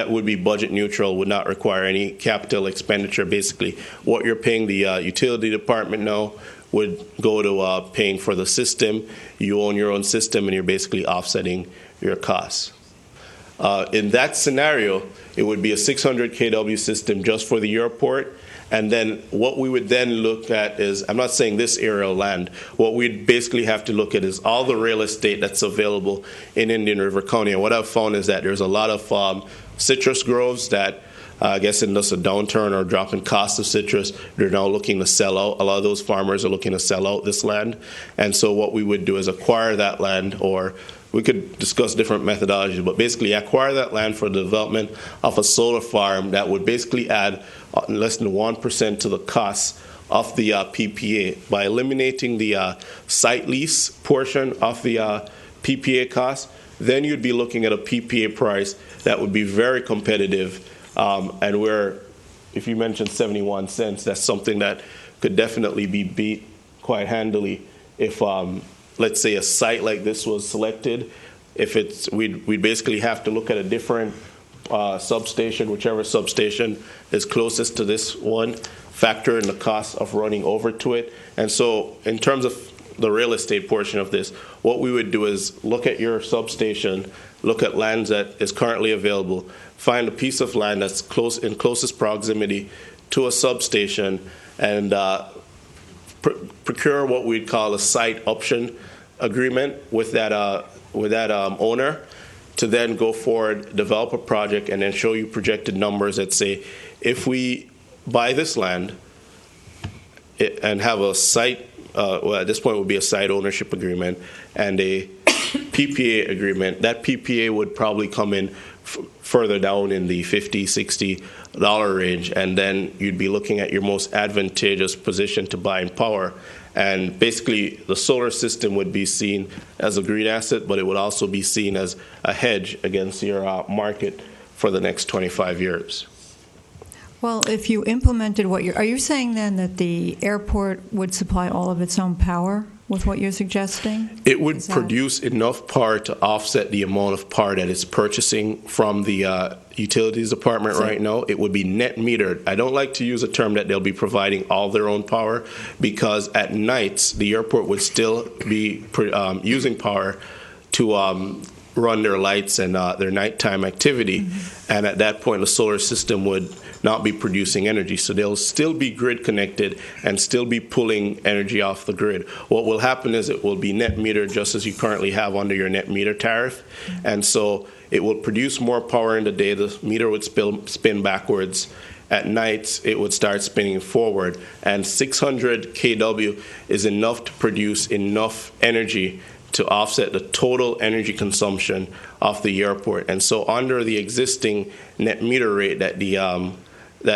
would be budget neutral, would not require any capital expenditure. Basically, what you're paying the utility department now would go to paying for the system. You own your own system, and you're basically offsetting your costs. In that scenario, it would be a 600 kW system just for the airport. And then what we would then look at is, I'm not saying this area of land, what we'd basically have to look at is all the real estate that's available in Indian River County. And what I've found is that there's a lot of citrus groves that I guess in just a downturn or drop in cost of citrus, they're now looking to sell out. A lot of those farmers are looking to sell out this land. And so what we would do is acquire that land, or we could discuss different methodologies, but basically acquire that land for the development of a solar farm that would basically add less than 1% to the cost of the PPA. By eliminating the site lease portion of the PPA cost, then you'd be looking at a PPA price that would be very competitive. And where, if you mentioned 71 cents, that's something that could definitely be beat quite handily if, let's say, a site like this was selected. If we'd basically have to look at a different substation, whichever substation is closest to this one, factor in the cost of running over to it. And so in terms of the real estate portion of this, what we would do is look at your substation, look at lands that is currently available, find a piece of land that's in closest proximity to a substation, and procure what we'd call a site option agreement with that owner, to then go forward, develop a project, and then show you projected numbers that say, if we buy this land and have a site, well, at this point it would be a site ownership agreement and a PPA agreement, that PPA would probably come in further down in the $50, $60 range, and then you'd be looking at your most advantageous position to buy in power. And basically, the solar system would be seen as a green asset, but it would also be seen as a hedge against your market for the next 25 years. Well, if you implemented are you saying then that the airport would supply all of its own power with what you're suggesting? It would produce enough power to offset the amount of power that it's purchasing from the utilities department right now. It would be net metered. I don't like to use a term that they'll be providing all their own power, because at nights the airport would still be using power to run their lights and their nighttime activity. Mm-hmm. And at that point, the solar system would not be producing energy. So they'll still be grid connected and still be pulling energy off the grid. What will happen is it will be net metered just as you currently have under your net meter tariff. Mm-hmm. And so it will produce more power in the day. The meter would spin backwards. at night it would start spinning forward, and 600 kW is enough to produce enough energy to offset the total energy consumption of the airport. And so under the existing net meter rate that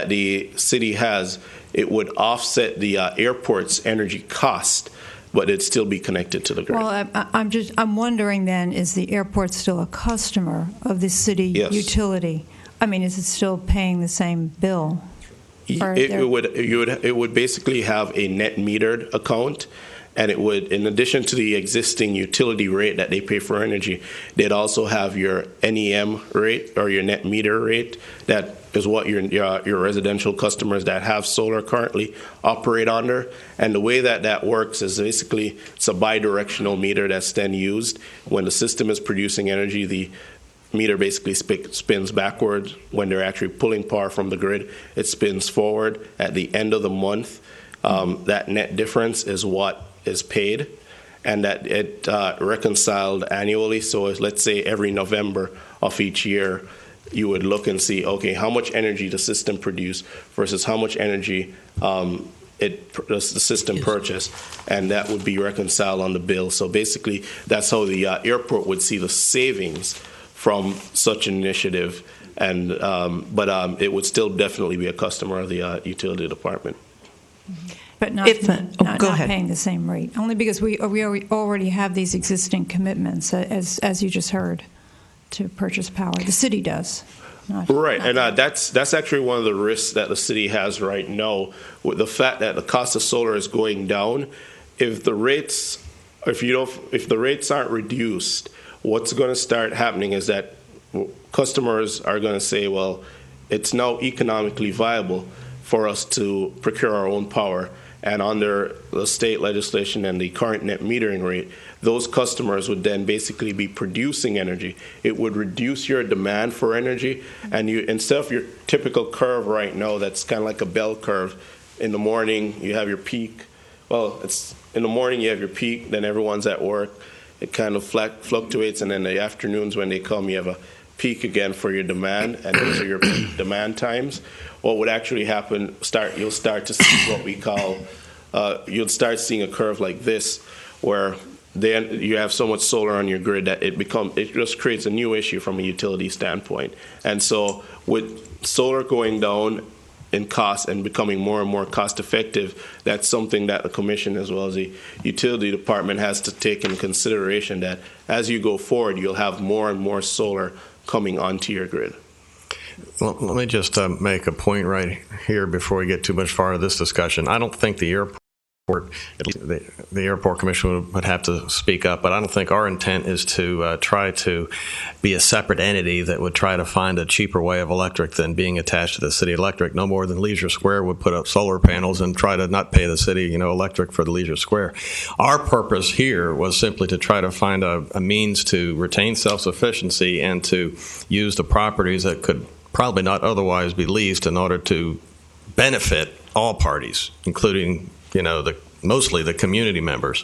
the city has, it would offset the airport's energy cost, but it'd still be connected to the grid. Well, I'm wondering then, is the airport still a customer of the city Yes. utility? I mean, is it still paying the same bill? It would basically have a net metered account, and it would, in addition to the existing utility rate that they pay for energy, they'd also have your NEM rate or your net meter rate. That is what your residential customers that have solar currently operate under. And the way that works is basically it's a bidirectional meter that's then used. When the system is producing energy, the meter basically spins backwards. When they're actually pulling power from the grid, it spins forward. At the end of the month, that net difference is what is paid, and that it reconciled annually. So let's say every November of each year, you would look and see, okay, how much energy the system produced versus how much energy the system purchased, and that would be reconciled on the bill. So basically, that's how the airport would see the savings from such an initiative, and but it would still definitely be a customer of the utility department. But not go ahead. paying the same rate, only because we already have these existing commitments, as you just heard, to purchase power. The city does. Right, and that's actually one of the risks that the city has right now, with the fact that the cost of solar is going down. If the rates aren't reduced, what's going to start happening is that customers are going to say, well, it's now economically viable for us to procure our own power. And under the state legislation and the current net metering rate, those customers would then basically be producing energy. It would reduce your demand for energy, and instead of your typical curve right now that's kind of like a bell curve, in the morning you have your peak. Well, it's in the morning you have your peak, then everyone's at work. It kind of fluctuates, and then the afternoons when they come, you have a peak again for your demand, and those are your peak demand times. What would actually happen, you'll start to see what we call, you'll start seeing a curve like this, where then you have so much solar on your grid that it just creates a new issue from a utility standpoint. And so with solar going down in cost and becoming more and more cost effective, that's something that the commission as well as the utility department has to take into consideration, that as you go forward, you'll have more and more solar coming onto your grid. Well, let me just make a point right here before we get too much farther in this discussion. I don't think the airport, the airport commission would have to speak up, but I don't think our intent is to try to be a separate entity that would try to find a cheaper way of electric than being attached to the city electric, no more than Leisure Square would put up solar panels and try to not pay the city, electric for the Leisure Square. Our purpose here was simply to try to find a means to retain self-sufficiency and to use the properties that could probably not otherwise be leased in order to benefit all parties, including mostly the community members.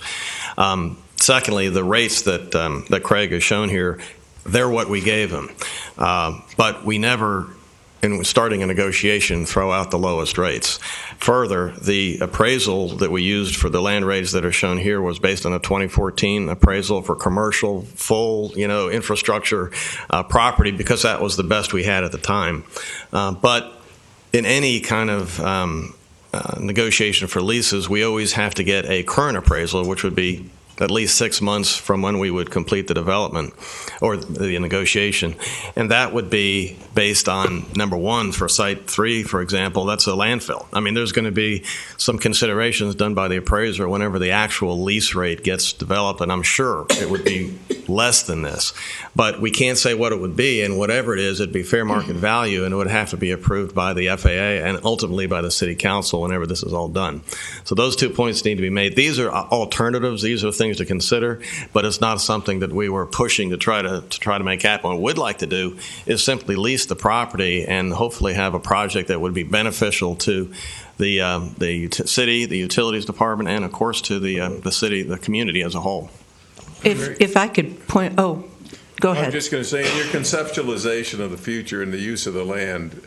Secondly, the rates that Craig has shown here, they're what we gave him. But we never, in starting a negotiation, throw out the lowest rates. Further, the appraisal that we used for the land rates that are shown here was based on a 2014 appraisal for commercial, full, infrastructure property, because that was the best we had at the time. But in any kind of negotiation for leases, we always have to get a current appraisal, which would be at least 6 months from when we would complete the development or the negotiation. And that would be based on, number one, for Site 3, for example, that's a landfill. I mean, there's going to be some considerations done by the appraiser whenever the actual lease rate gets developed, and I'm sure it would be less than this. But we can't say what it would be, and whatever it is, it'd be fair market value, and it would have to be approved by the FAA and ultimately by the City Council whenever this is all done. So those 2 points need to be made. These are alternatives. These are things to consider, but it's not something that we were pushing to try to make happen. What we'd like to do is simply lease the property and hopefully have a project that would be beneficial to the city, the utilities department, and of course to the city, the community as a whole. If I could point, go ahead. I'm just going to say, in your conceptualization of the future and the use of the land,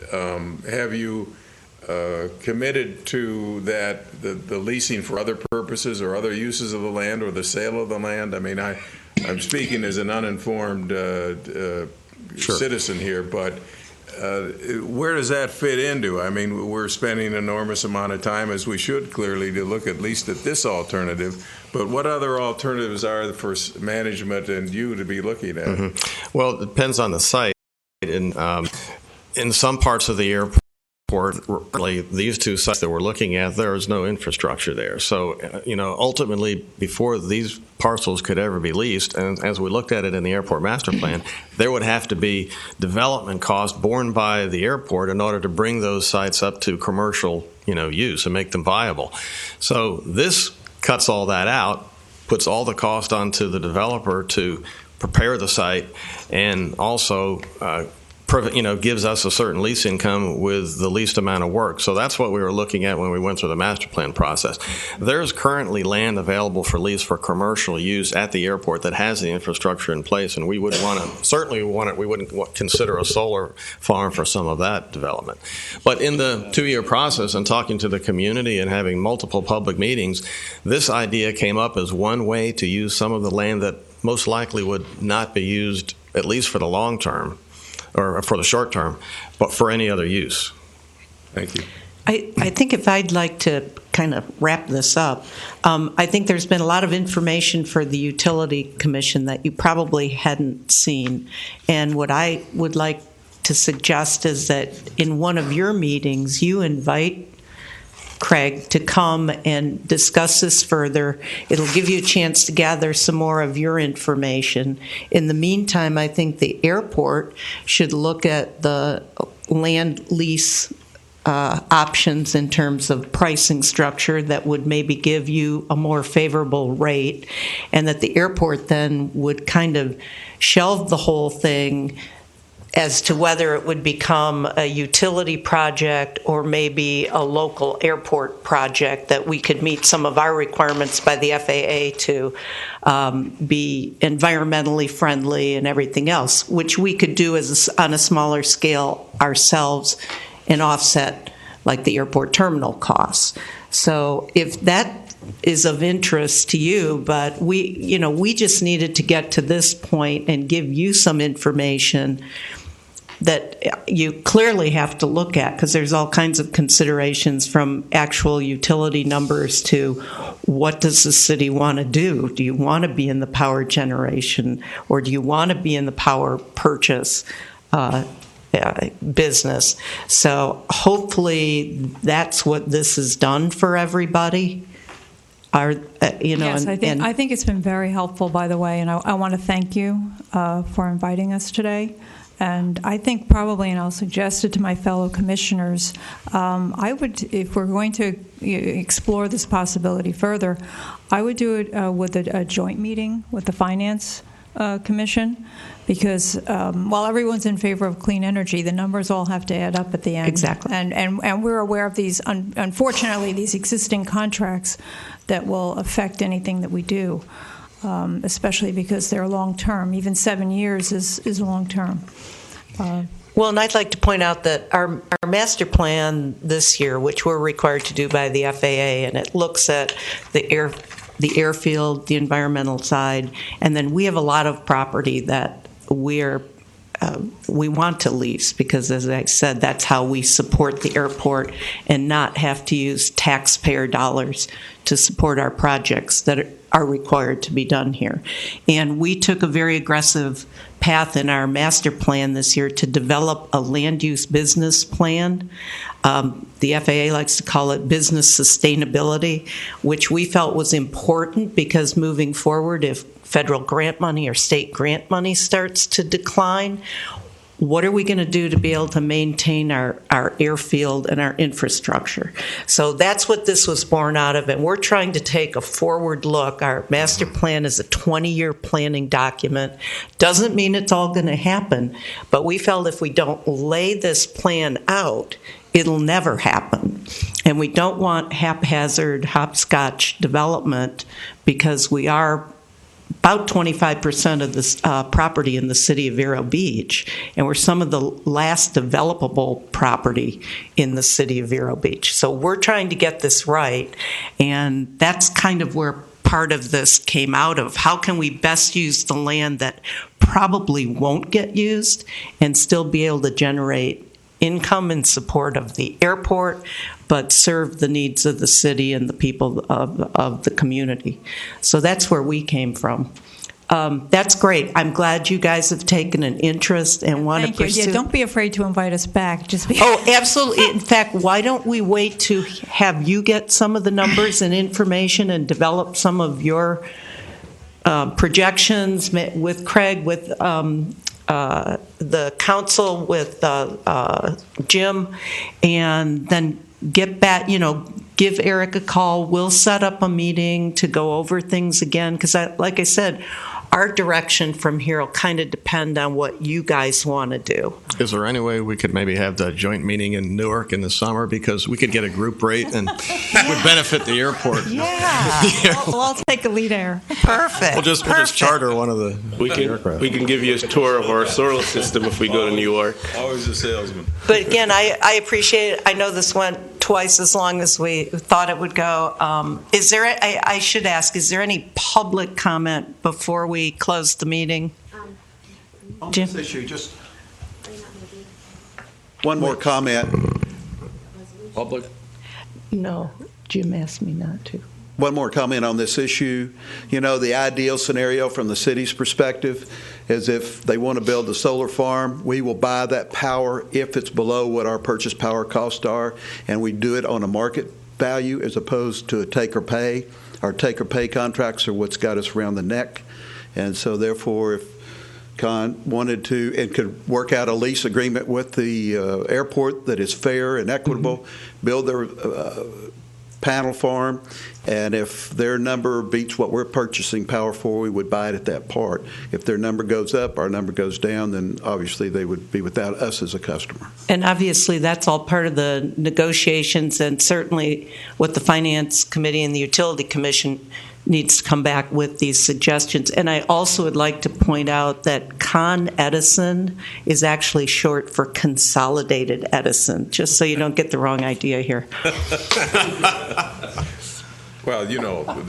have you committed to that, the leasing for other purposes or other uses of the land or the sale of the land? I mean, I'm speaking as an uninformed citizen here, but where does that fit into? I mean, we're spending an enormous amount of time, as we should clearly, to look at least at this alternative. But what other alternatives are there for management and you to be looking at? Mm-hmm. Well, it depends on the site. In some parts of the airport, really, these two sites that we're looking at, there is no infrastructure there. So, ultimately, before these parcels could ever be leased, and as we looked at it in the airport master plan, there would have to be development costs borne by the airport in order to bring those sites up to commercial, use and make them viable. So this cuts all that out, puts all the cost onto the developer to prepare the site, and also gives us a certain lease income with the least amount of work. So that's what we were looking at when we went through the master plan process. There's currently land available for lease for commercial use at the airport that has the infrastructure in place, and we wouldn't consider a solar farm for some of that development. But in the 2-year process and talking to the community and having multiple public meetings, this idea came up as one way to use some of the land that most likely would not be used, at least for the long term, or for the short term, but for any other use. Thank you. I think if I'd like to kind of wrap this up, I think there's been a lot of information for the Utility Commission that you probably hadn't seen. And what I would like to suggest is that in one of your meetings, you invite Craig to come and discuss this further. It'll give you a chance to gather some more of your information. In the meantime, I think the airport should look at the land lease options in terms of pricing structure that would maybe give you a more favorable rate, and that the airport then would kind of shelve the whole thing as to whether it would become a utility project or maybe a local airport project, that we could meet some of our requirements by the FAA to be environmentally friendly and everything else, which we could do on a smaller scale ourselves and offset like the airport terminal costs. So if that is of interest to you, but we just needed to get to this point and give you some information that you clearly have to look at, because there's all kinds of considerations from actual utility numbers to what does the city want to do? Do you want to be in the power generation, or do you want to be in the power purchase business? So hopefully that's what this has done for everybody. Yes, I think it's been very helpful, by the way, and I want to thank you for inviting us today. And I think probably, and I'll suggest it to my fellow commissioners, I would, if we're going to explore this possibility further, I would do it with a joint meeting with the Finance Commission, because while everyone's in favor of clean energy, the numbers all have to add up at the end. Exactly. And we're aware of these, unfortunately, these existing contracts that will affect anything that we do. Especially because they're long-term. Even 7 years is long-term. Well, and I'd like to point out that our master plan this year, which we're required to do by the FAA, and it looks at the airfield, the environmental side, and then we have a lot of property that we want to lease, because, as I said, that's how we support the airport and not have to use taxpayer dollars to support our projects that are required to be done here. And we took a very aggressive path in our master plan this year to develop a land use business plan. The FAA likes to call it business sustainability, which we felt was important, because moving forward, if federal grant money or state grant money starts to decline, what are we going to do to be able to maintain our airfield and our infrastructure? So that's what this was born out of, and we're trying to take a forward look. Our master plan is a 20-year planning document. Doesn't mean it's all going to happen, but we felt if we don't lay this plan out, it'll never happen. And we don't want haphazard, hopscotch development, because we are about 25% of this property in the city of Vero Beach, and we're some of the last developable property in the city of Vero Beach. So we're trying to get this right, and that's kind of where part of this came out of. How can we best use the land that probably won't get used and still be able to generate income in support of the airport, but serve the needs of the city and the people of the community. So that's where we came from. That's great. I'm glad you guys have taken an interest and want to pursue. Yeah, don't be afraid to invite us back. Oh, absolutely. In fact, why don't we wait to have you get some of the numbers and information and develop some of your projections with Craig, with the council, with Jim, and then get back, give Eric a call. We'll set up a meeting to go over things again, because like I said, our direction from here will kind of depend on what you guys want to do. Is there any way we could maybe have the joint meeting in Newark in the summer, because we could get a group rate and it would benefit the airport? Yeah. Well, I'll take a lead air. Perfect. We'll just charter one of the aircraft. We can give you a tour of our solar system if we go to New York. Always a salesman. But again, I appreciate it. I know this went twice as long as we thought it would go. I should ask, is there any public comment before we close the meeting? On this issue, just one more comment. Public? No, Jim asked me not to. One more comment on this issue. The ideal scenario from the city's perspective is if they want to build a solar farm, we will buy that power if it's below what our purchase power costs are, and we do it on a market value as opposed to a take or pay. Our take or pay contracts are what's got us around the neck. And so therefore, if Con wanted to and could work out a lease agreement with the airport that is fair and equitable, build their panel farm, and if their number beats what we're purchasing power for, we would buy it at that part. If their number goes up, our number goes down, then obviously they would be without us as a customer. And obviously that's all part of the negotiations, and certainly what the Finance Committee and the Utility Commission needs to come back with these suggestions. And I also would like to point out that ConEdison is actually short for Consolidated Edison, just so you don't get the wrong idea here. Well,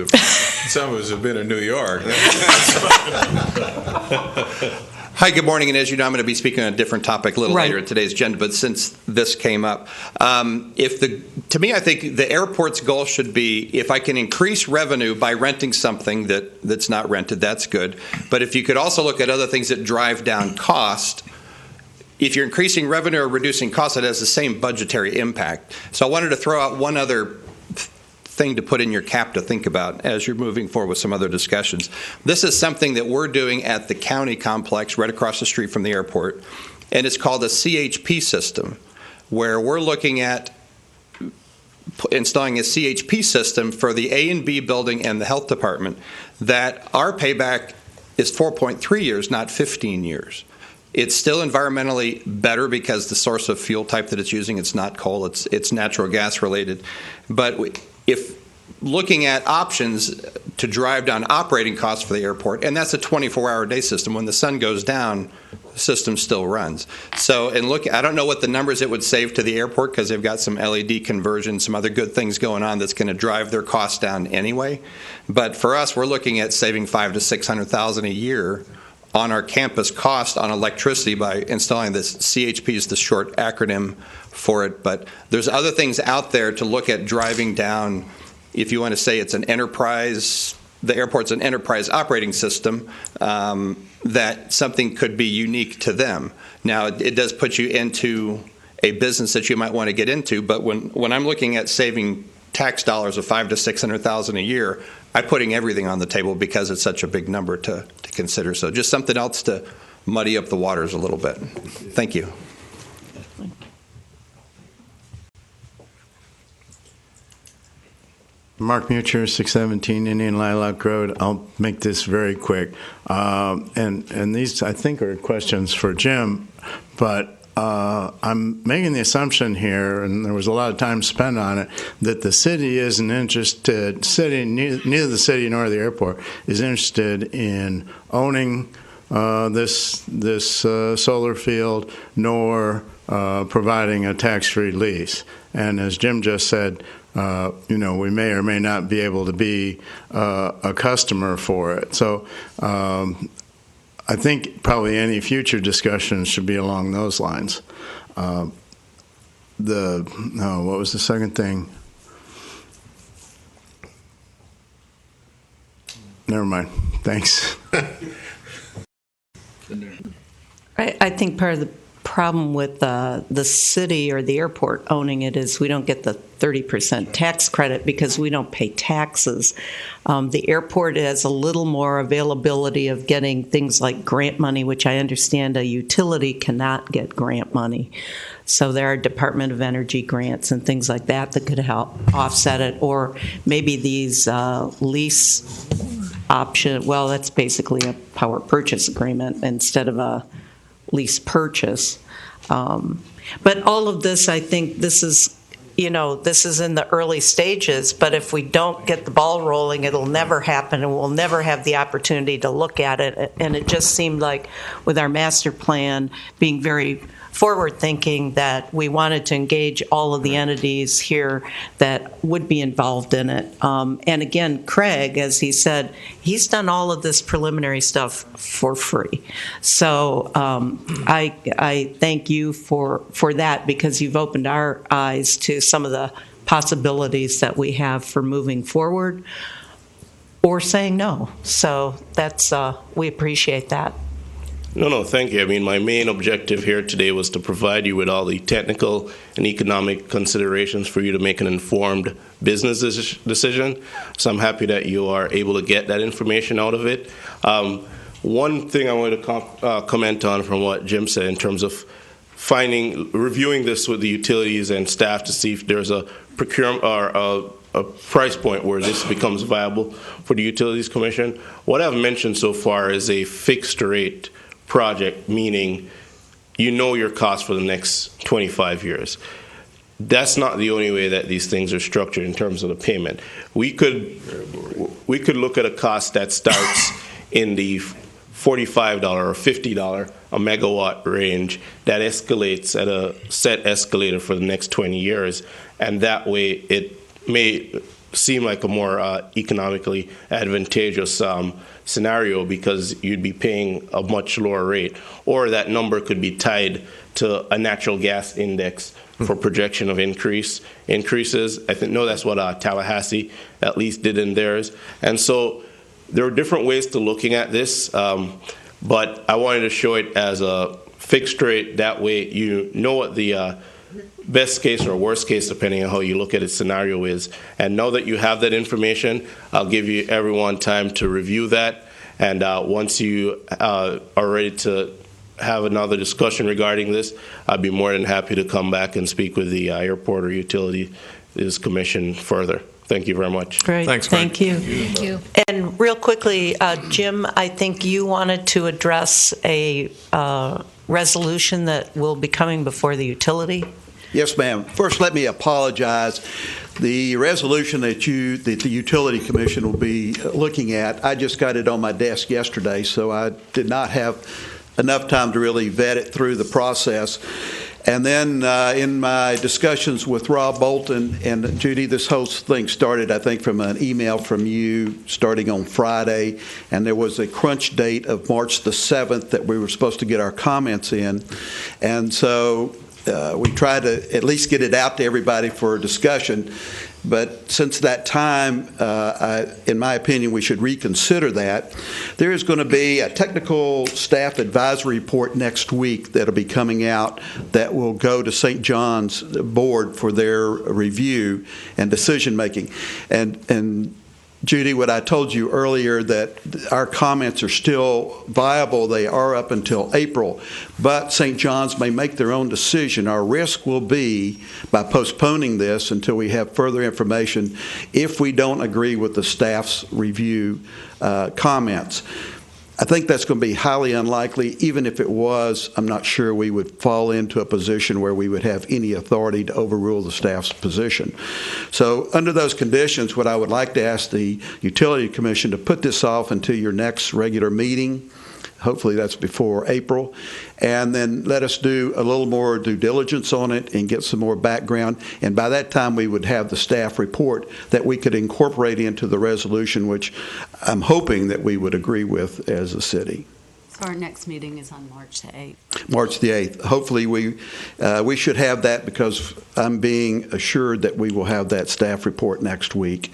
some of us have been in New York. Hi, good morning. And as you know, I'm going to be speaking on a different topic a little Right. later in today's agenda, but since this came up, to me, I think the airport's goal should be, if I can increase revenue by renting something that's not rented, that's good. But if you could also look at other things that drive down cost, if you're increasing revenue or reducing cost, it has the same budgetary impact. So I wanted to throw out one other thing to put in your cap to think about as you're moving forward with some other discussions. This is something that we're doing at the county complex right across the street from the airport, and it's called a CHP system, where we're looking at installing a CHP system for the A and B building and the health department, that our payback is 4.3 years, not 15 years. It's still environmentally better because the source of fuel type that it's using, it's not coal, it's natural gas related. But if looking at options to drive down operating costs for the airport, and that's a 24-hour day system. When the sun goes down, the system still runs. So, I don't know what the numbers it would save to the airport, because they've got some LED conversion, some other good things going on that's going to drive their costs down anyway. But for us, we're looking at saving $500,000 to $600,000 a year on our campus cost on electricity by installing this. CHP is the short acronym for it, but there's other things out there to look at driving down. If you want to say it's an enterprise, the airport's an enterprise operating system, that something could be unique to them. Now, it does put you into a business that you might want to get into, but when I'm looking at saving tax dollars of $500,000 to $600,000 a year, I'm putting everything on the table because it's such a big number to consider. So just something else to muddy up the waters a little bit. Thank you. Mark Mucher, 617 Indian Lilac Road. I'll make this very quick. And these, I think, are questions for Jim, but I'm making the assumption here, and there was a lot of time spent on it, that the city isn't interested, neither the city nor the airport is interested in owning this solar field, nor providing a tax-free lease. And as Jim just said, we may or may not be able to be a customer for it. So I think probably any future discussion should be along those lines. What was the second thing? Never mind. Thanks. I think part of the problem with the city or the airport owning it is we don't get the 30% tax credit because we don't pay taxes. The airport has a little more availability of getting things like grant money, which I understand a utility cannot get grant money. So there are Department of Energy grants and things like that that could help offset it, or maybe these lease option. Well, that's basically a power purchase agreement instead of a lease purchase. But all of this, I think this is in the early stages, but if we don't get the ball rolling, it'll never happen, and we'll never have the opportunity to look at it. And it just seemed like with our master plan being very forward-thinking that we wanted to engage all of the entities here that would be involved in it. And again, Craig, as he said, he's done all of this preliminary stuff for free. So I thank you for that, because you've opened our eyes to some of the possibilities that we have for moving forward or saying no. So that's we appreciate that. No, thank you. I mean, my main objective here today was to provide you with all the technical and economic considerations for you to make an informed business decision. So I'm happy that you are able to get that information out of it. One thing I wanted to comment on from what Jim said in terms of reviewing this with the utilities and staff to see if there's a procurement or a price point where this becomes viable for the Utilities Commission. What I've mentioned so far is a fixed rate project, meaning your cost for the next 25 years. That's not the only way that these things are structured in terms of the payment. We could look at a cost that starts in the $45 or $50 a megawatt range that escalates at a set escalator for the next 20 years, and that way it may seem like a more economically advantageous scenario because you'd be paying a much lower rate, or that number could be tied to a natural gas index for projection of increases. I know that's what Tallahassee at least did in theirs. And so there are different ways to looking at this, but I wanted to show it as a fixed rate. That way you know what the best case or worst case, depending on how you look at it, scenario is. And now that you have that information, I'll give you everyone time to review that. And once you are ready to have another discussion regarding this, I'd be more than happy to come back and speak with the Airport or Utilities Commission further. Thank you very much. Great. Thanks, Craig. Thank you. Thank you. And real quickly, Jim, I think you wanted to address a resolution that will be coming before the utility. Yes, ma'am. First, let me apologize. The resolution that the Utility Commission will be looking at, I just got it on my desk yesterday, so I did not have enough time to really vet it through the process. And then in my discussions with Rob Bolton and Judy, this whole thing started, I think, from an email from you starting on Friday, and there was a crunch date of March the 7th that we were supposed to get our comments in. And so we tried to at least get it out to everybody for a discussion. But since that time, in my opinion, we should reconsider that. There is going to be a technical staff advisory report next week that will be coming out that will go to St. John's board for their review and decision making. And Judy, what I told you earlier, that our comments are still viable. They are up until April, but St. John's may make their own decision. Our risk will be, by postponing this until we have further information, if we don't agree with the staff's review comments. I think that's going to be highly unlikely. Even if it was, I'm not sure we would fall into a position where we would have any authority to overrule the staff's position. So under those conditions, what I would like to ask the Utility Commission to put this off until your next regular meeting. Hopefully that's before April. And then let us do a little more due diligence on it and get some more background. And by that time, we would have the staff report that we could incorporate into the resolution, which I'm hoping that we would agree with as a city. So our next meeting is on March the 8th. March the 8th. Hopefully we should have that, because I'm being assured that we will have that staff report next week.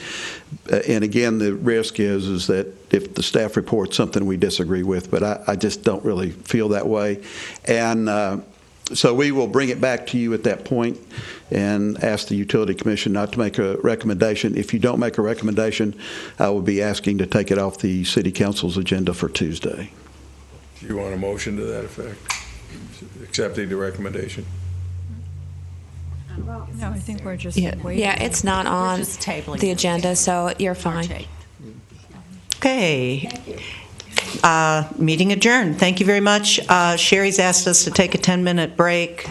And again, the risk is that if the staff report's something we disagree with, but I just don't really feel that way. And so we will bring it back to you at that point and ask the Utility Commission not to make a recommendation. If you don't make a recommendation, I will be asking to take it off the City Council's agenda for Tuesday. Do you want a motion to that effect? Accepting the recommendation? No, I think we're just waiting. Yeah, it's not on the agenda, so you're fine. Okay. Meeting adjourned. Thank you very much. Sherry's asked us to take a 10-minute break.